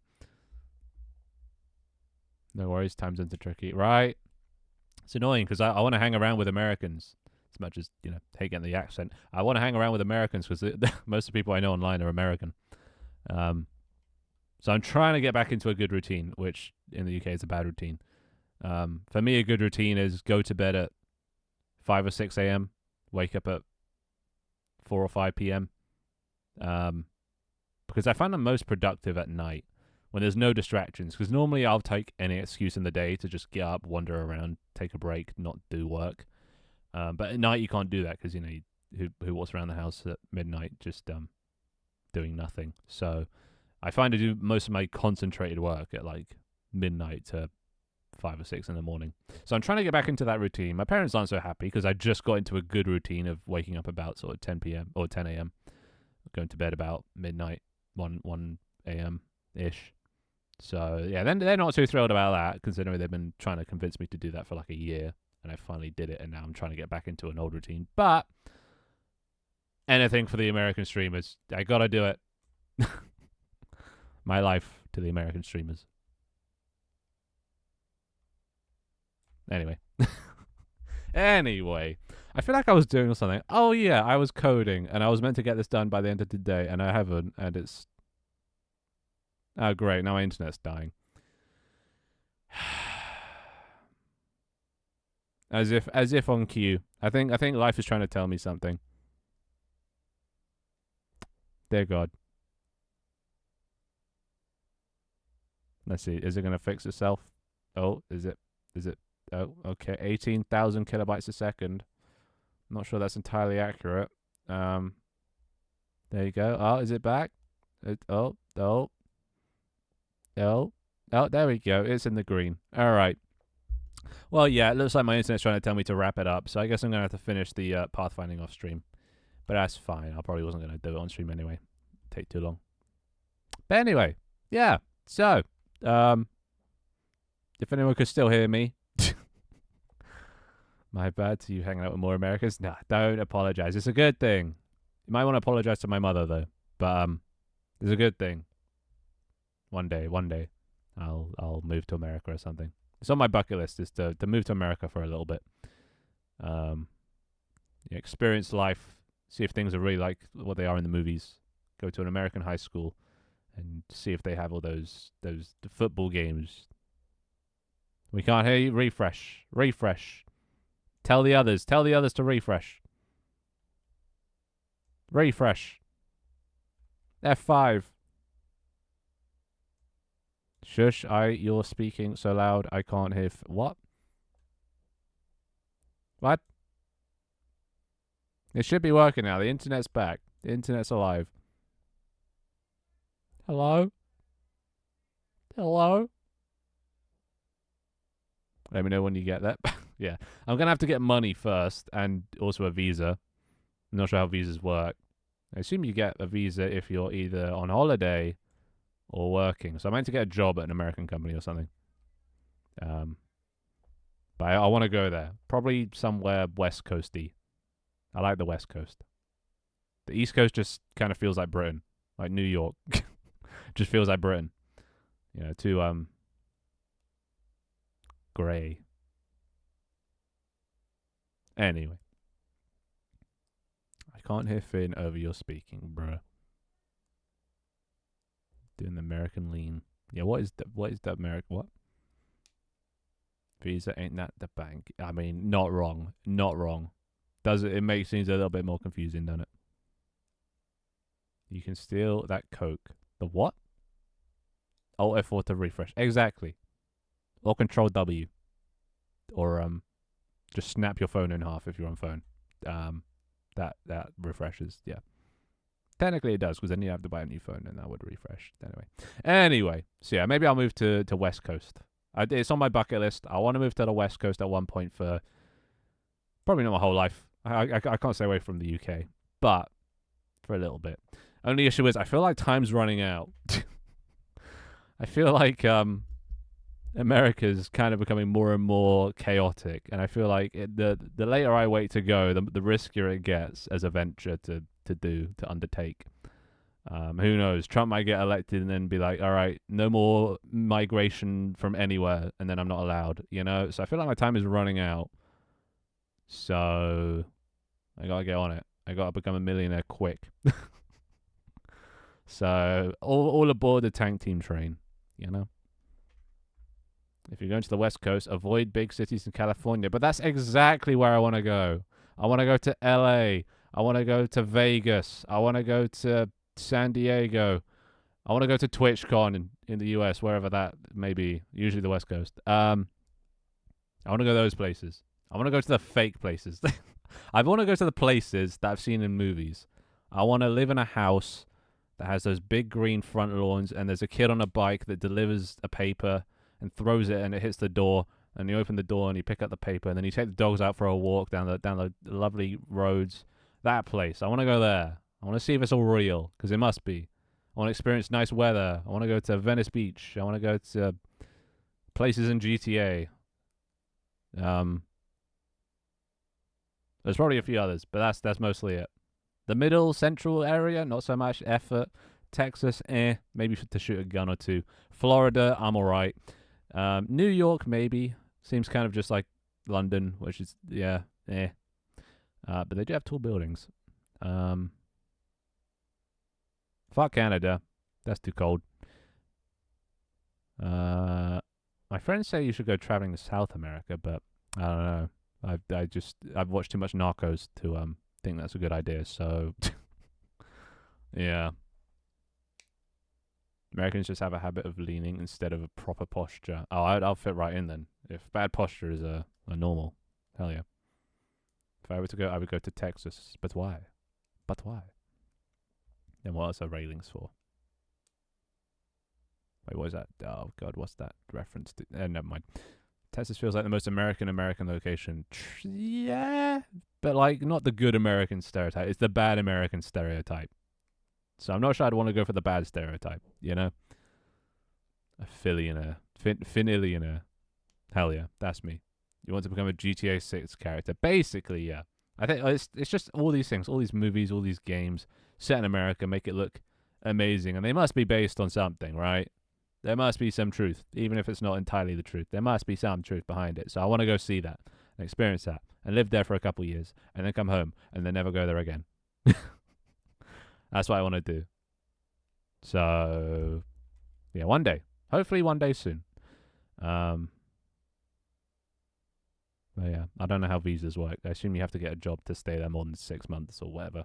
No worries, time zones are tricky. Right. It's annoying because I want to hang around with Americans. As much as, you know, hate getting the accent. I want to hang around with Americans because most of the people I know online are American. So I'm trying to get back into a good routine, which in the UK is a bad routine. For me, a good routine is go to bed at 5 or 6 a.m., wake up at 4 or 5 p.m. Because I find I'm most productive at night when there's no distractions. Because normally I'll take any excuse in the day to just get up, wander around, take a break, not do work. But at night you can't do that because, you know, who walks around the house at midnight just doing nothing. So I find I do most of my concentrated work at like midnight to 5 or 6 in the morning. So I'm trying to get back into that routine. My parents aren't so happy because I just got into a good routine of waking up about sort of 10 p.m. or 10 a.m. Going to bed about midnight, 1 a.m. ish. So yeah, then they're not too thrilled about that, considering they've been trying to convince me to do that for like a year, and I finally did it, and now I'm trying to get back into an old routine. But anything for the American streamers, I gotta do it. My life to the American streamers. Anyway. Anyway, I feel like I was doing something. Oh yeah, I was coding, and I was meant to get this done by the end of the day, and I haven't, and it's... Oh great, now my internet's dying. As if on cue. I think life is trying to tell me something. Dear God. Let's see, is it gonna fix itself? Oh, is it? Oh, okay, 18,000 kilobytes a second. I'm not sure that's entirely accurate. There you go. Oh, is it back? Oh, there we go. It's in the green. All right. Well, yeah, it looks like my internet's trying to tell me to wrap it up, so I guess I'm going to have to finish the pathfinding off stream. But that's fine. I probably wasn't going to do it on stream anyway. Take too long. But anyway, yeah. So, if anyone could still hear me, my bad to you hanging out with more Americans. Nah, don't apologize. It's a good thing. You might want to apologize to my mother though. But it's a good thing. One day, I'll move to America or something. It's on my bucket list is to move to America for a little bit. Experience life, see if things are really like what they are in the movies. Go to an American high school and see if they have all those football games. We can't hear you. Refresh. Tell the others to refresh. F5. Shush, you're speaking so loud I can't hear. What? What? It should be working now. The internet's back. The internet's alive. Hello? Let me know when you get that. Yeah. I'm going to have to get money first and also a visa. I'm not sure how visas work. I assume you get a visa if you're either on holiday or working. So I meant to get a job at an American company or something. But I want to go there. Probably somewhere West Coasty. I like the West Coast. The East Coast just kind of feels like Britain. Like New York. Just feels like Britain. You know, too grey. Anyway. I can't hear Finn over your speaking, bruh. Doing the American lean. Yeah, what is the American what? Visa ain't that the bank. I mean, not wrong. Does it makes things a little bit more confusing, doesn't it? You can steal that Coke. The what? Alt F4 to refresh. Exactly. Or Control W. Or just snap your phone in half if you're on phone. That refreshes, yeah. Technically it does, because then you have to buy a new phone and that would refresh. Anyway, so yeah, maybe I'll move to West Coast. It's on my bucket list. I want to move to the West Coast at one point for probably not my whole life. I can't stay away from the UK, but for a little bit. Only issue is I feel like time's running out. I feel like America's kind of becoming more and more chaotic, and I feel like the later I wait to go, the riskier it gets as a venture to undertake. Who knows? Trump might get elected and then be like, all right, no more migration from anywhere, and then I'm not allowed, you know? So I feel like my time is running out. So I gotta get on it. I gotta become a millionaire quick. So all aboard the tank team train, you know? If you're going to the West Coast, avoid big cities in California. But that's exactly where I want to go. I want to go to LA. I want to go to Vegas. I want to go to San Diego. I want to go to TwitchCon in the US, wherever that may be. Usually the West Coast. I want to go to those places. I want to go to the fake places. I want to go to the places that I've seen in movies. I want to live in a house that has those big green front lawns, and there's a kid on a bike that delivers a paper and throws it, and it hits the door, and you open the door and you pick up the paper, and then you take the dogs out for a walk down the lovely roads. That place. I want to go there. I want to see if it's all real, because it must be. I want to experience nice weather. I want to go to Venice Beach. I want to go to places in GTA. There's probably a few others, but that's mostly it. The middle central area, not so much effort. Texas, maybe to shoot a gun or two. Florida, I'm alright. New York, maybe. Seems kind of just like London, which is, yeah, but they do have tall buildings. Fuck Canada. That's too cold. My friends say you should go traveling to South America, but I don't know. I've watched too much Narcos to think that's a good idea, so yeah. Americans just have a habit of leaning instead of a proper posture. Oh, I'll fit right in then. If bad posture is a normal, hell yeah. If I were to go, I would go to Texas. But why? Then what else are railings for? Wait, what is that? Oh god, what's that reference to? Never mind. Texas feels like the most American location. Yeah, but like not the good American stereotype. It's the bad American stereotype. So I'm not sure I'd want to go for the bad stereotype. You know, a Phillionaire, Finillionaire. Hell yeah, that's me. You want to become a GTA 6 character? Basically, yeah. I think it's just all these things, all these movies, all these games set in America make it look amazing, and they must be based on something, right? There must be some truth, even if it's not entirely the truth. There must be some truth behind it. So I want to go see that and experience that and live there for a couple years and then come home and then never go there again. That's what I want to do. So, yeah, one day. Hopefully one day soon. But yeah, I don't know how visas work. I assume you have to get a job to stay there more than 6 months or whatever.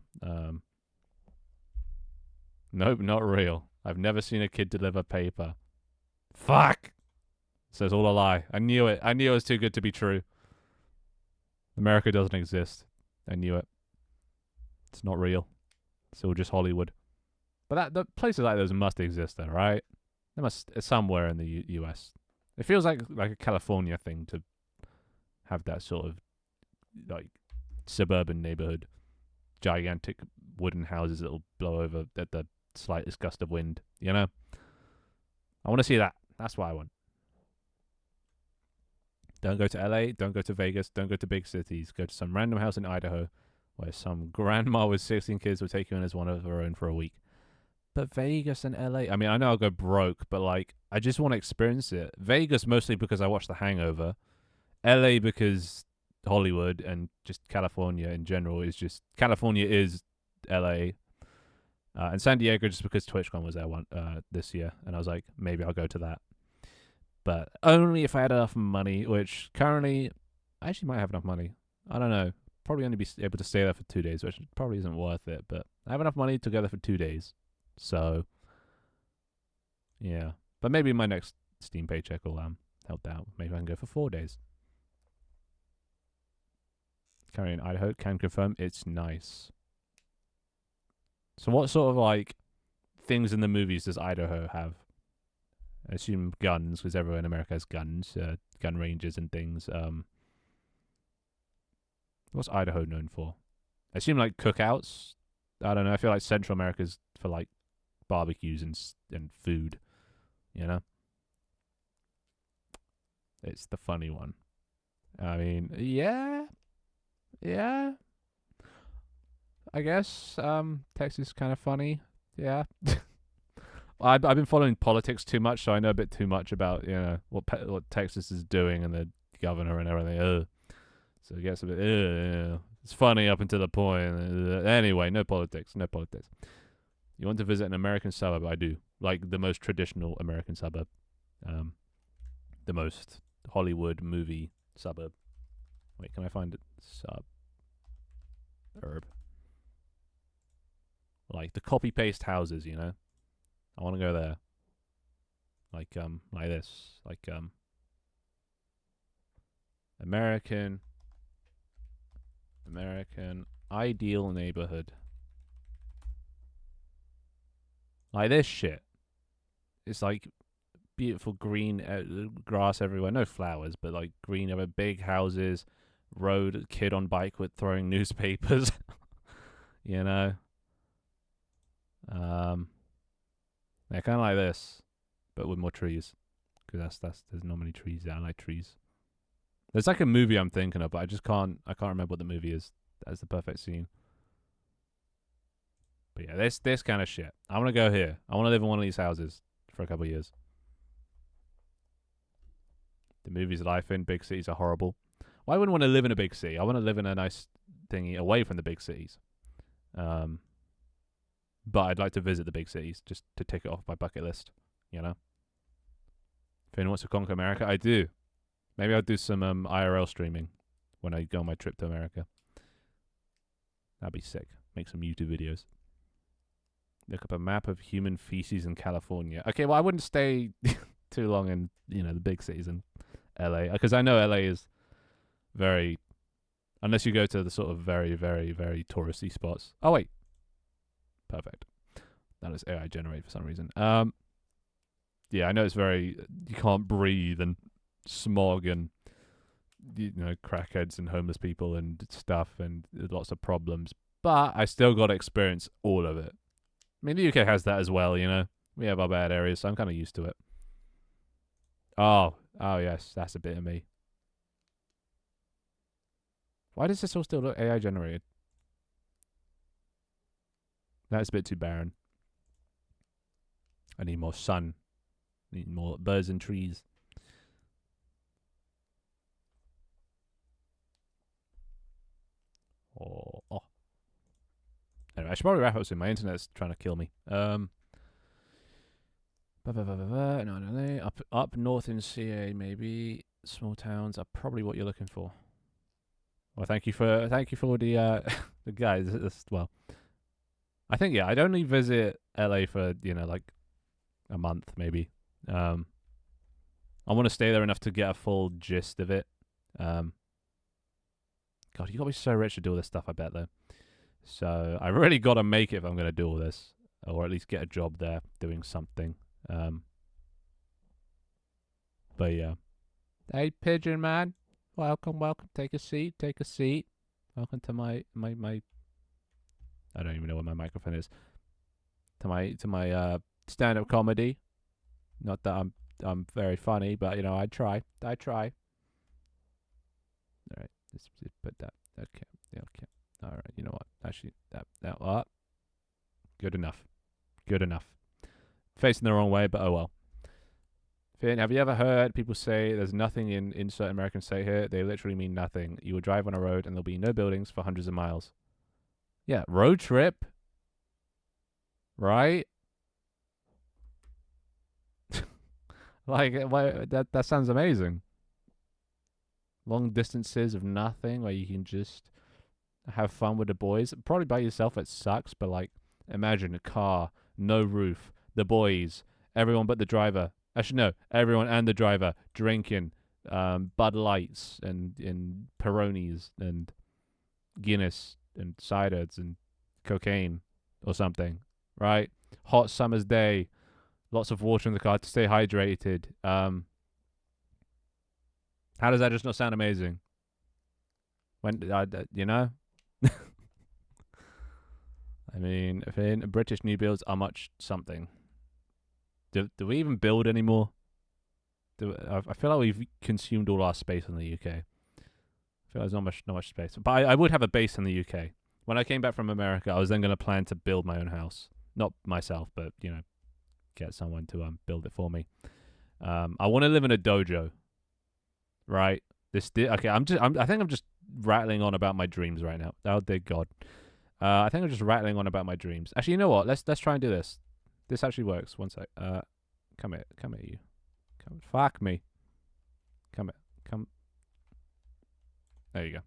Nope, not real. I've never seen a kid deliver paper. Fuck! So it's all a lie. I knew it. I knew it was too good to be true. America doesn't exist. I knew it. It's not real. It's all just Hollywood. But the places like those must exist though, right? They must somewhere in the US. It feels like a California thing to have that sort of like suburban neighborhood, gigantic wooden houses that'll blow over at the slightest gust of wind. You know, I want to see that. That's what I want. Don't go to LA. Don't go to Vegas. Don't go to big cities. Go to some random house in Idaho, where some grandma with 16 kids will take you in as one of her own for a week. But Vegas and LA, I mean, I know I'll go broke, but like, I just want to experience it. Vegas mostly because I watched The Hangover. LA because Hollywood, and just California in general is just California is LA. And San Diego just because TwitchCon was there this year, and I was like, maybe I'll go to that. But only if I had enough money, which currently I actually might have enough money. I don't know. Probably only be able to stay there for 2 days, which probably isn't worth it. But I have enough money to go there for 2 days. So, yeah. But maybe my next Steam paycheck will help out. Maybe I can go for 4 days. Currently in Idaho, can confirm it's nice. So what sort of like things in the movies does Idaho have? I assume guns, because everyone in America has guns, gun ranges and things. What's Idaho known for? I assume like cookouts. I don't know. I feel like Central America's for like barbecues and food. You know, it's the funny one. I mean, yeah. I guess Texas is kind of funny. Yeah. I've been following politics too much, so I know a bit too much about what Texas is doing and the governor and everything. So it gets a bit. It's funny up until the point. Anyway, no politics. You want to visit an American suburb? I do. Like the most traditional American suburb. The most Hollywood movie suburb. Wait, can I find it? Suburb. Like the copy paste houses, you know? I want to go there. Like this. Like American ideal neighborhood. Like this shit. It's like beautiful green grass everywhere. No flowers, but like green over big houses, road, kid on bike with throwing newspapers. You know? Yeah, kind of like this, but with more trees. Because there's not many trees there. I like trees. There's like a movie I'm thinking of, but I can't remember what the movie is. That's the perfect scene. But yeah, this kind of shit. I want to go here. I want to live in one of these houses for a couple of years. The movies life in big cities are horrible. Well, I wouldn't want to live in a big city. I want to live in a nice thingy away from the big cities. But I'd like to visit the big cities just to tick it off my bucket list, you know? If anyone wants to conquer America, I do. Maybe I'll do some IRL streaming when I go on my trip to America. That'd be sick. Make some YouTube videos. Look up a map of human feces in California. Okay, well, I wouldn't stay too long in, the big cities in LA. Because I know LA is very... Unless you go to the sort of very, very, very touristy spots. Oh, wait. Perfect. That is AI generated for some reason. Yeah, I know it's very... You can't breathe and smog and crackheads and homeless people and stuff and lots of problems. But I still got to experience all of it. I mean, the UK has that as well, you know. We have our bad areas, so I'm kind of used to it. Oh yes, that's a bit of me. Why does this all still look AI generated? That's a bit too barren. I need more sun. I need more birds and trees. Oh. Anyway, I should probably wrap up soon. My internet's trying to kill me. No, up north in CA maybe. Small towns are probably what you're looking for. Well, thank you for the the guys. Well, I think I'd only visit LA for like a month maybe. I want to stay there enough to get a full gist of it. God, you gotta be so rich to do all this stuff. I bet though. So I really gotta make it if I'm gonna do all this, or at least get a job there doing something. But yeah. Hey, pigeon man. Welcome. Take a seat. Welcome to my. I don't even know where my microphone is. To my stand-up comedy. Not that I'm very funny, but I try. All right, let's put that. Okay. All right. You know what? Actually, that up. Good enough. Facing the wrong way, but oh well. Finn, have you ever heard people say there's nothing in insert American state here? They literally mean nothing. You will drive on a road and there'll be no buildings for hundreds of miles. Yeah, road trip. Right? That sounds amazing. Long distances of nothing where you can just have fun with the boys. Probably by yourself it sucks, but imagine a car, no roof, the boys, everyone but the driver. Actually, no, everyone and the driver drinking Bud Lights and Peronis and Guinness and ciders and cocaine or something, right? Hot summer's day, lots of water in the car to stay hydrated. How does that just not sound amazing? When I mean, British new builds are much something. Do we even build anymore? I feel like we've consumed all our space in the UK. I feel like there's not much space. But I would have a base in the UK. When I came back from America, I was then going to plan to build my own house. Not myself, but, get someone to build it for me. I want to live in a dojo. Right? I think I'm just rattling on about my dreams right now. Oh, dear God. I think I'm just rattling on about my dreams. Actually, you know what? Let's try and do this. This actually works. One sec. Come here, you. Fuck me. Come. There you go.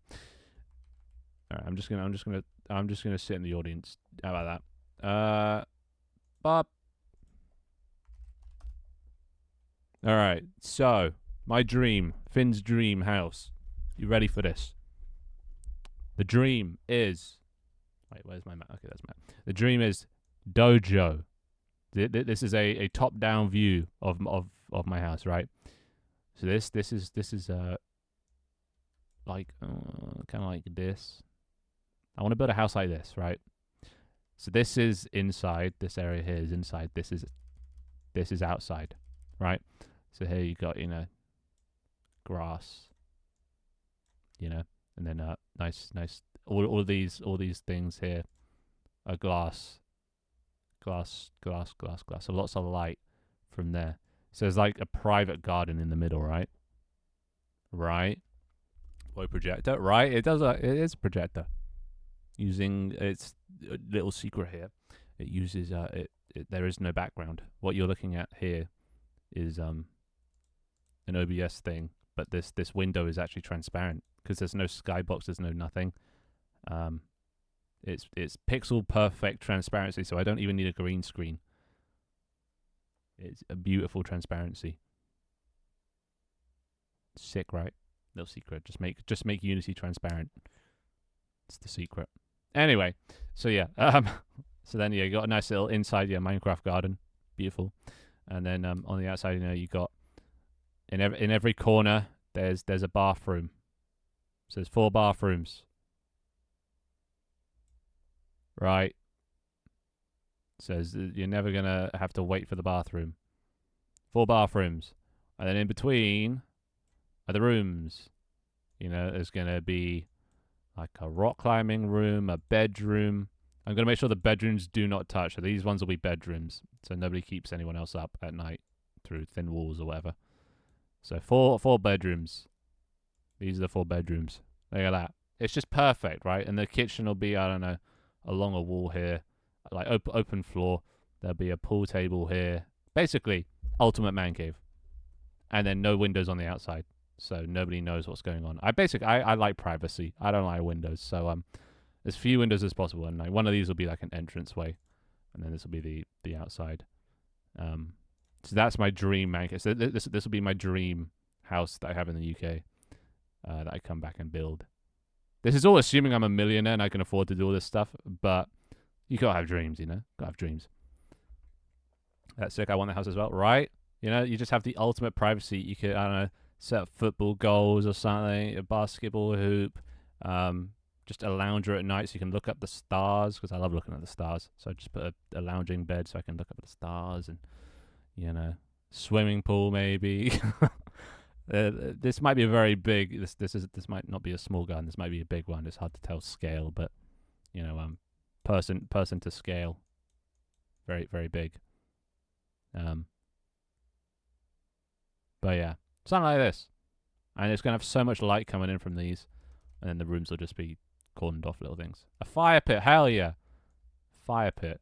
All right, I'm just gonna sit in the audience. How about that? Bob. All right. So my dream, Finn's dream house. You ready for this? The dream is. Wait, where's my map? Okay, that's map. The dream is dojo. This is a top-down view of my house, right? So this is kind of like this. I want to build a house like this, right? So this is inside. This area here is inside. This is outside, right? So here you got grass, and then nice all these things here are glass. So lots of light from there. So there's like a private garden in the middle, right? Boy projector, right? It is a projector. Using its little secret here. It uses there is no background. What you're looking at here is an OBS thing, but this window is actually transparent because there's no skybox, there's no nothing. It's pixel perfect transparency, so I don't even need a green screen. It's a beautiful transparency. Sick, right? Little secret. Just make Unity transparent. It's the secret. Anyway, so yeah. So then you got a nice little inside Minecraft garden, beautiful, and then on the outside you got in every corner there's a bathroom, So there's 4 bathrooms. Right. Says you're never going to have to wait for the bathroom. 4 bathrooms. And then in between are the rooms. You know, there's going to be like a rock climbing room, a bedroom. I'm going to make sure the bedrooms do not touch. So these ones will be bedrooms. So nobody keeps anyone else up at night through thin walls or whatever. So four bedrooms. These are the 4 bedrooms. Look at that. It's just perfect, right? And the kitchen will be, I don't know, along a wall here. Like open floor. There'll be a pool table here. Basically, ultimate man cave. And then no windows on the outside. So nobody knows what's going on. I like privacy. I don't like windows. So as few windows as possible. And like one of these will be like an entrance way. And then this will be the outside. So that's my dream man cave. So this will be my dream house that I have in the UK. That I come back and build. This is all assuming I'm a millionaire and I can afford to do all this stuff. But you gotta have dreams, you know? Gotta have dreams. That's sick. I want the house as well, right? You know, you just have the ultimate privacy. You could, I don't know, set up football goals or something, a basketball hoop, just a lounger at night so you can look up the stars, because I love looking at the stars. So I just put a lounging bed so I can look up at the stars, and, you know, swimming pool maybe. This might be a very big, this might not be a small garden, this might be a big one. It's hard to tell scale, but, you know, person to scale. Very, very big. But yeah, something like this. And it's going to have so much light coming in from these. And then the rooms will just be cordoned off little things. A fire pit, hell yeah. Fire pit.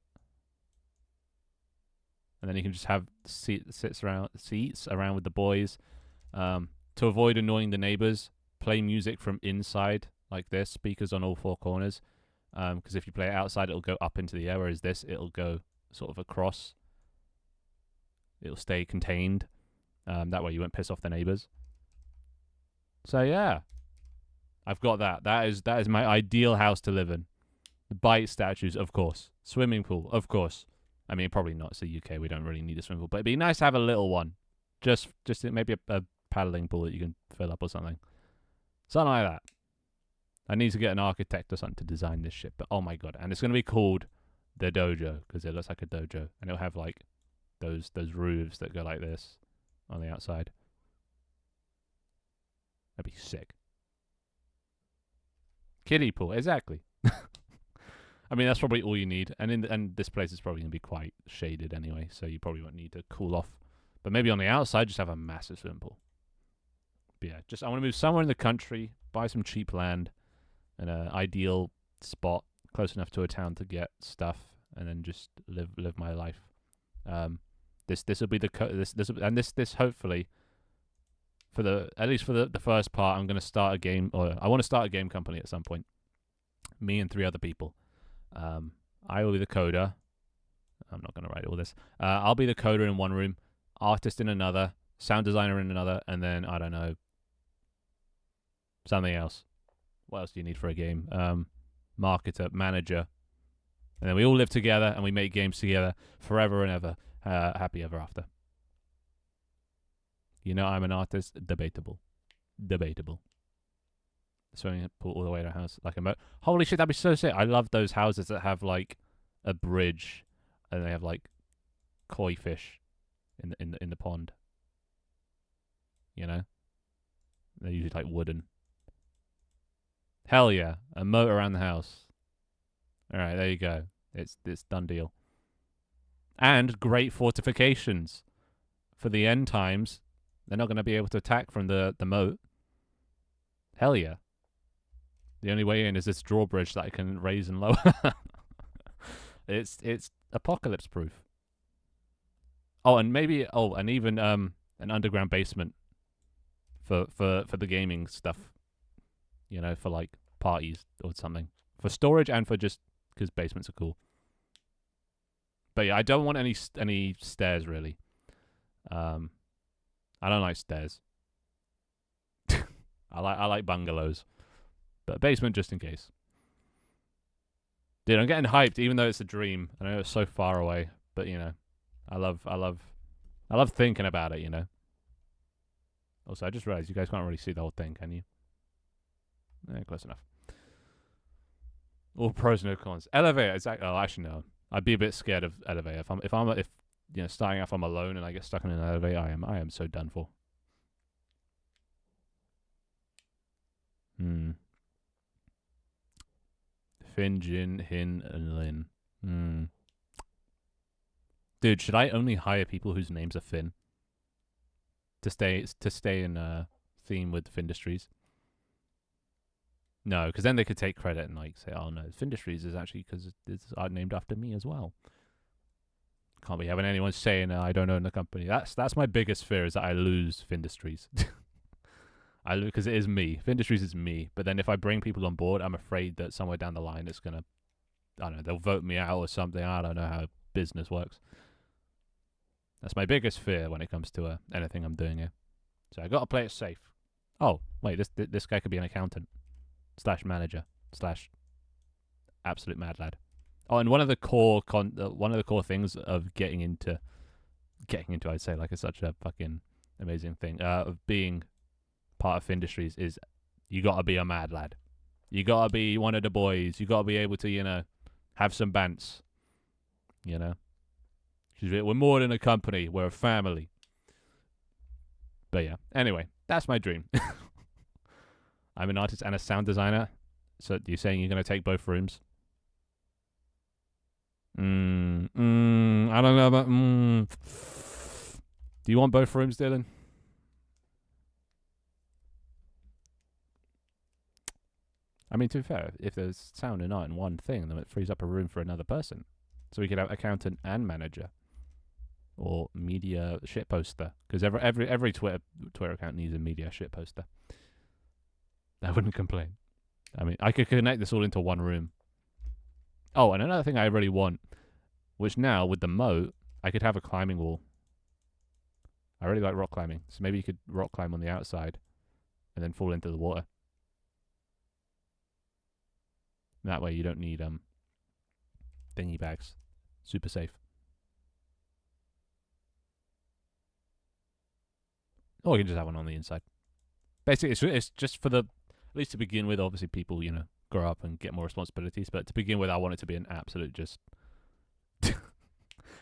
And then you can just have seats around with the boys. To avoid annoying the neighbors, play music from inside like this, speakers on all 4 corners. Because if you play it outside, it'll go up into the air, whereas this, it'll go sort of across. It'll stay contained. That way you won't piss off the neighbors. So yeah, I've got that. That is my ideal house to live in. The bite statues, of course. Swimming pool, of course. I mean, probably not. It's the UK. We don't really need a swimming pool, but it'd be nice to have a little one. Just maybe a paddling pool that you can fill up or something. Something like that. I need to get an architect or something to design this shit. But oh my god, and it's gonna be called the dojo because it looks like a dojo, and it'll have like those roofs that go like this on the outside. That'd be sick. Kiddie pool, exactly. I mean, that's probably all you need. And this place is probably going to be quite shaded anyway, so you probably won't need to cool off. But maybe on the outside, just have a massive swimming pool. But yeah, I want to move somewhere in the country, buy some cheap land, and an ideal spot close enough to a town to get stuff, and then just live my life. This will be this hopefully, at least for the first part, I'm going to start a game, or I want to start a game company at some point. Me and 3 other people. I will be the coder. I'm not going to write all this. I'll be the coder in one room, artist in another, sound designer in another, and then, I don't know, something else. What else do you need for a game? Marketer, manager. And then we all live together and we make games together forever and ever. Happy ever after. You know, I'm an artist. Debatable. Swimming pool all the way to a house, like a moat. Holy shit, that'd be so sick. I love those houses that have like a bridge, and they have like koi fish in the pond. You know, they're usually like wooden. Hell yeah, a moat around the house. All right, there you go. It's done deal. And great fortifications for the end times. They're not going to be able to attack from the moat. Hell yeah. The only way in is this drawbridge that I can raise and lower. It's apocalypse proof. Oh, and maybe and even an underground basement for the gaming stuff. You know, for like parties or something. For storage and for just because basements are cool. But yeah, I don't want any stairs really. I don't like stairs. I like bungalows. But basement just in case. Dude, I'm getting hyped, even though it's a dream. I know it's so far away, but you know, I love thinking about it. You know. Also, I just realized you guys can't really see the whole thing, can you? Close enough. All pros, no cons. Elevator, exactly. Oh, actually no. I'd be a bit scared of elevator. If starting off I'm alone and I get stuck in an elevator, I am so done for. Finn, Jin, Hin, and Lin. Dude, should I only hire people whose names are Finn to stay in theme with Findustries? No, because then they could take credit and like say, "Oh no, Findustries is actually because it's named after me as well." Can't be having anyone saying I don't own the company. That's my biggest fear, is that I lose Findustries. I lose because it is me. Findustries is me. But then if I bring people on board, I'm afraid that somewhere down the line it's gonna, I don't know, they'll vote me out or something. I don't know how business works. That's my biggest fear when it comes to anything I'm doing here. So I got to play it safe. Oh wait, this guy could be an accountant / manager / absolute mad lad. Oh, and one of the core things of getting into, I'd say, like, it's such a fucking amazing thing of being part of Findustries is you gotta be a mad lad. You gotta be one of the boys. You gotta be able to have some bants. We're more than a company. We're a family. But yeah, anyway, that's my dream. I'm an artist and a sound designer. So you're saying you're going to take both rooms? I don't know about... Do you want both rooms, Dylan? I mean, to be fair, if there's sound and art in one thing, then it frees up a room for another person. So we could have accountant and manager. Or media shit poster, because every Twitter account needs a media shit poster. I wouldn't complain. I mean, I could connect this all into one room. Oh, and another thing I really want, which now with the moat, I could have a climbing wall. I really like rock climbing, so maybe you could rock climb on the outside, and then fall into the water. That way you don't need thingy bags. Super safe. Or you can just have one on the inside. Basically, it's just for at least to begin with, obviously people, grow up and get more responsibilities. But to begin with, I want it to be an absolute just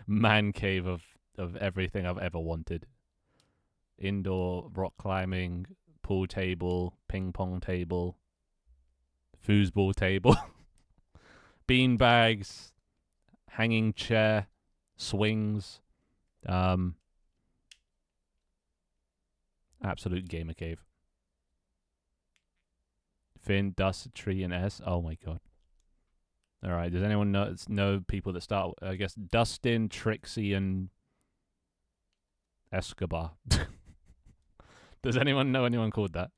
man cave of everything I've ever wanted. Indoor rock climbing, pool table, ping pong table, foosball table, bean bags, hanging chair, swings, absolute gamer cave. Finn, Dust, Tree, and S. Oh my god. Alright, does anyone know people that start, I guess, Dustin, Trixie, and Escobar? Does anyone know anyone called that?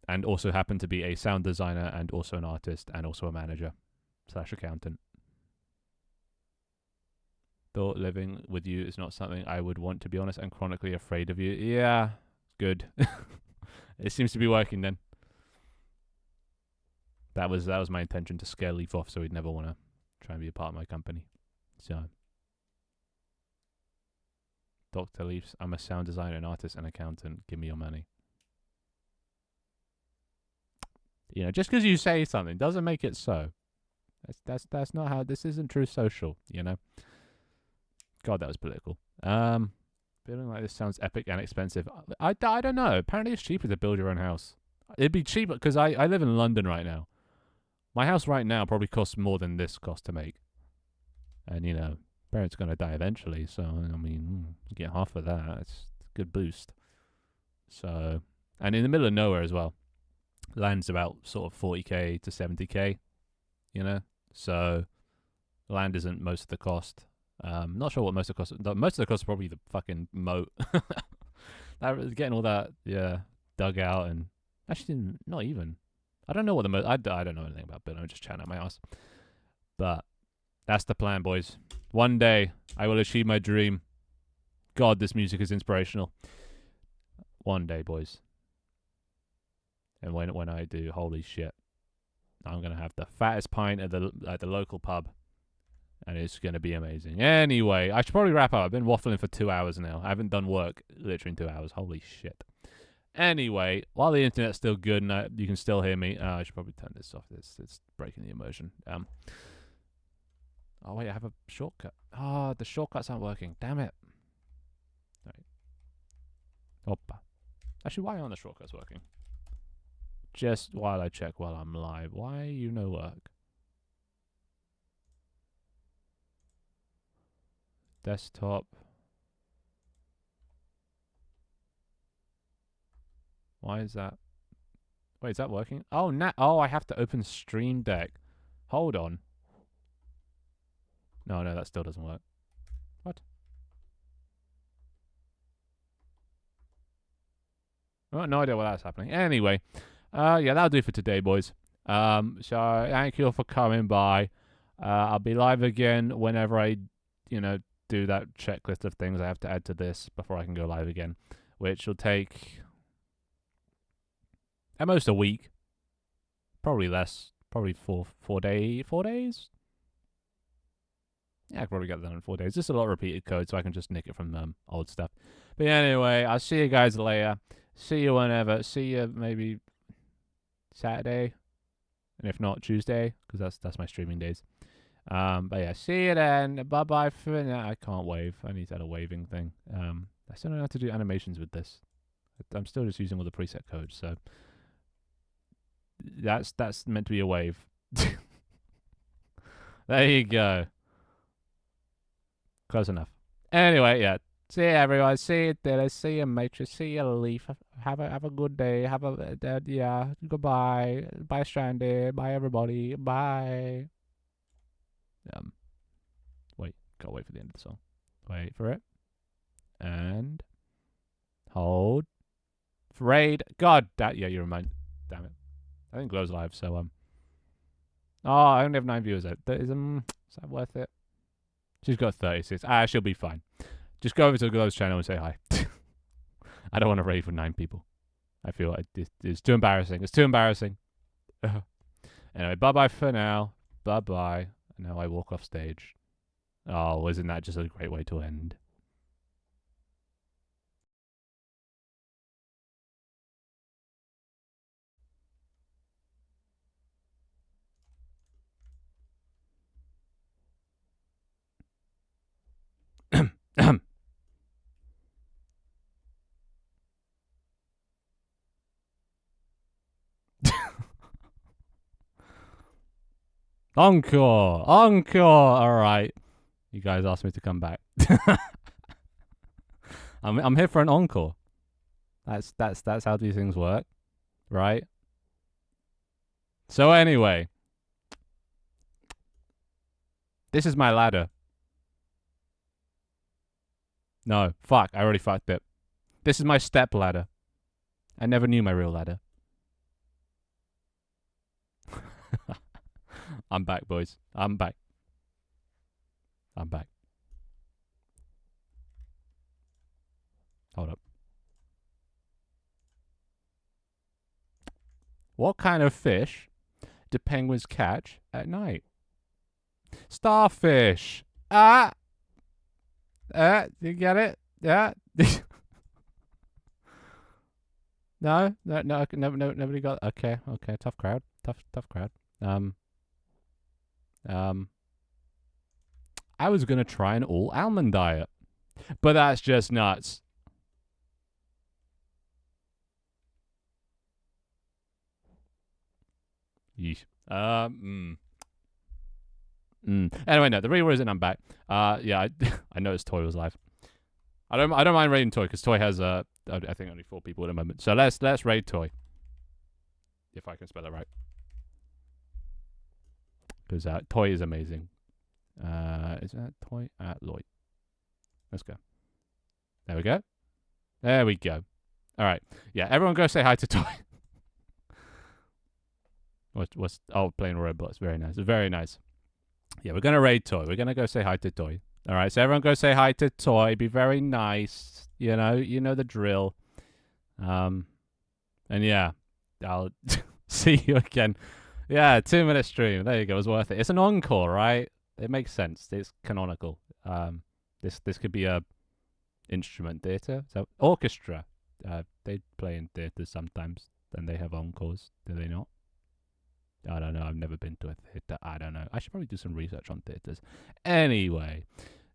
And also happen to be a sound designer and also an artist and also a manager / accountant. Thought living with you is not something I would want, to be honest. I'm chronically afraid of you. Yeah, good. It seems to be working then. That was my intention, to scare Leaf off so he'd never want to try and be a part of my company. So, Dr. Leafs, I'm a sound designer, an artist, and accountant. Give me your money. Just because you say something doesn't make it so. That's not how. This isn't true social. God, that was political. Building like this sounds epic and expensive. I don't know. Apparently it's cheaper to build your own house. It'd be cheaper because I live in London right now. My house right now probably costs more than this cost to make. And, parents going to die eventually. So, I mean, you get half of that. It's a good boost. So, and in the middle of nowhere as well. Land's about sort of 40k to 70k, So, land isn't most of the cost. Not sure what most of the cost. Most of the cost is probably the fucking moat. Getting all that, dug out, and actually not even. I don't know what the moat. I don't know anything about building. I'm just chatting out my ass. But that's the plan, boys. One day I will achieve my dream. God, this music is inspirational. One day, boys. And when I do, holy shit, I'm gonna have the fattest pint at the local pub. And it's going to be amazing. Anyway, I should probably wrap up. I've been waffling for 2 hours now. I haven't done work literally in 2 hours. Holy shit. Anyway, while the internet's still good and you can still hear me, I should probably turn this off. It's breaking the immersion. Oh wait, I have a shortcut. Oh, the shortcuts aren't working. Damn it. Right. Hoppa. Actually, why aren't the shortcuts working? Just while I check while I'm live. Why you no work? Desktop. Why is that? Wait, is that working? Oh, oh, I have to open Stream Deck. Hold on. No, that still doesn't work. What? Oh, no idea why that's happening. Anyway, yeah, that'll do for today, boys. So thank you all for coming by. I'll be live again whenever I, do that checklist of things I have to add to this before I can go live again, which will take at most a week, probably less, probably 4 days. Yeah, I could probably get that done in 4 days. Just a lot of repeated code, so I can just nick it from old stuff. But anyway, I'll see you guys later. See you whenever. See you maybe Saturday, and if not Tuesday, because that's my streaming days. But yeah, see you then. Bye bye for now. I can't wave. I need to add a waving thing. I still don't know how to do animations with this. I'm still just using all the preset codes, so that's meant to be a wave. There you go. Close enough. Anyway, yeah. See you everyone. See you Dilly. See you Matrix. See you Leaf. Have a good day. Yeah. Goodbye. Bye Stranded. Bye everybody. Bye. Wait. Gotta wait for the end of the song. Wait for it. And hold. Raid. God. Yeah. You remind. Damn it. I think Glow's live. So Oh, I only have 9 viewers out. Is that worth it? She's got 36. She'll be fine. Just go over to Glow's channel and say hi. I don't want to raid with 9 people. I feel like it's too embarrassing. It's too embarrassing. Anyway, bye-bye for now. Bye-bye. And now I walk off stage. Oh, isn't that just a great way to end? Encore! Alright. You guys asked me to come back. I'm here for an encore. That's how these things work. Right? So anyway. This is my ladder. No, fuck, I already fucked it. This is my step ladder. I never knew my real ladder. I'm back, boys. I'm back. Hold up. What kind of fish do penguins catch at night? Starfish. You get it? Yeah. No, nobody got. Okay, tough crowd. Tough crowd. I was gonna try an all almond diet, but that's just nuts. Yeesh. Anyway, no, the real reason I'm back. Yeah, I noticed Toy was live. I don't mind raiding Toy because Toy has I think only 4 people at the moment. So let's raid Toy. If I can spell it right. Because Toy is amazing. Is that Toy at Lloyd? Let's go. There we go. There we go. All right. Yeah, everyone go say hi to Toy. Oh, playing Roblox. Very nice. Very nice. Yeah, we're gonna raid Toy. We're gonna go say hi to Toy. All right. So everyone go say hi to Toy. Be very nice. You know the drill. And yeah, I'll see you again. Yeah, 2-minute stream. There you go. It was worth it. It's an encore, right? It makes sense. It's canonical. This could be a instrument theater. So orchestra. They play in theatres sometimes, and they have encores. Do they not? I don't know. I've never been to a theatre. I don't know. I should probably do some research on theatres. Anyway,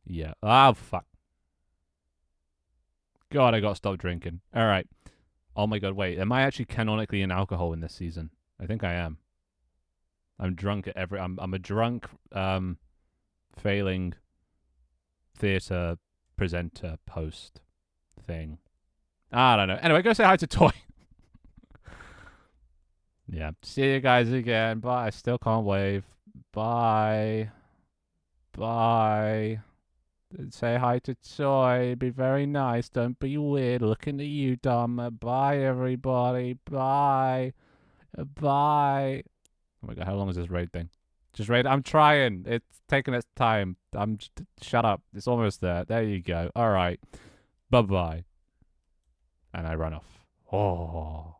yeah. Oh, fuck. God, I got to stop drinking. All right. Oh my god, wait. Am I actually canonically in alcohol in this season? I think I am. I'm drunk at every. I'm a drunk, failing theatre presenter host thing. I don't know. Anyway, go say hi to Toy. Yeah. See you guys again. Bye. I still can't wave. Bye. Bye. Say hi to Toy. It'd be very nice. Don't be weird. Looking at you, Dom. Bye, everybody. Bye. Bye. Oh my god, how long is this raid thing? Just raid. I'm trying. It's taking its time. Shut up. It's almost there. There you go. All right. Bye bye. And I run off. Oh.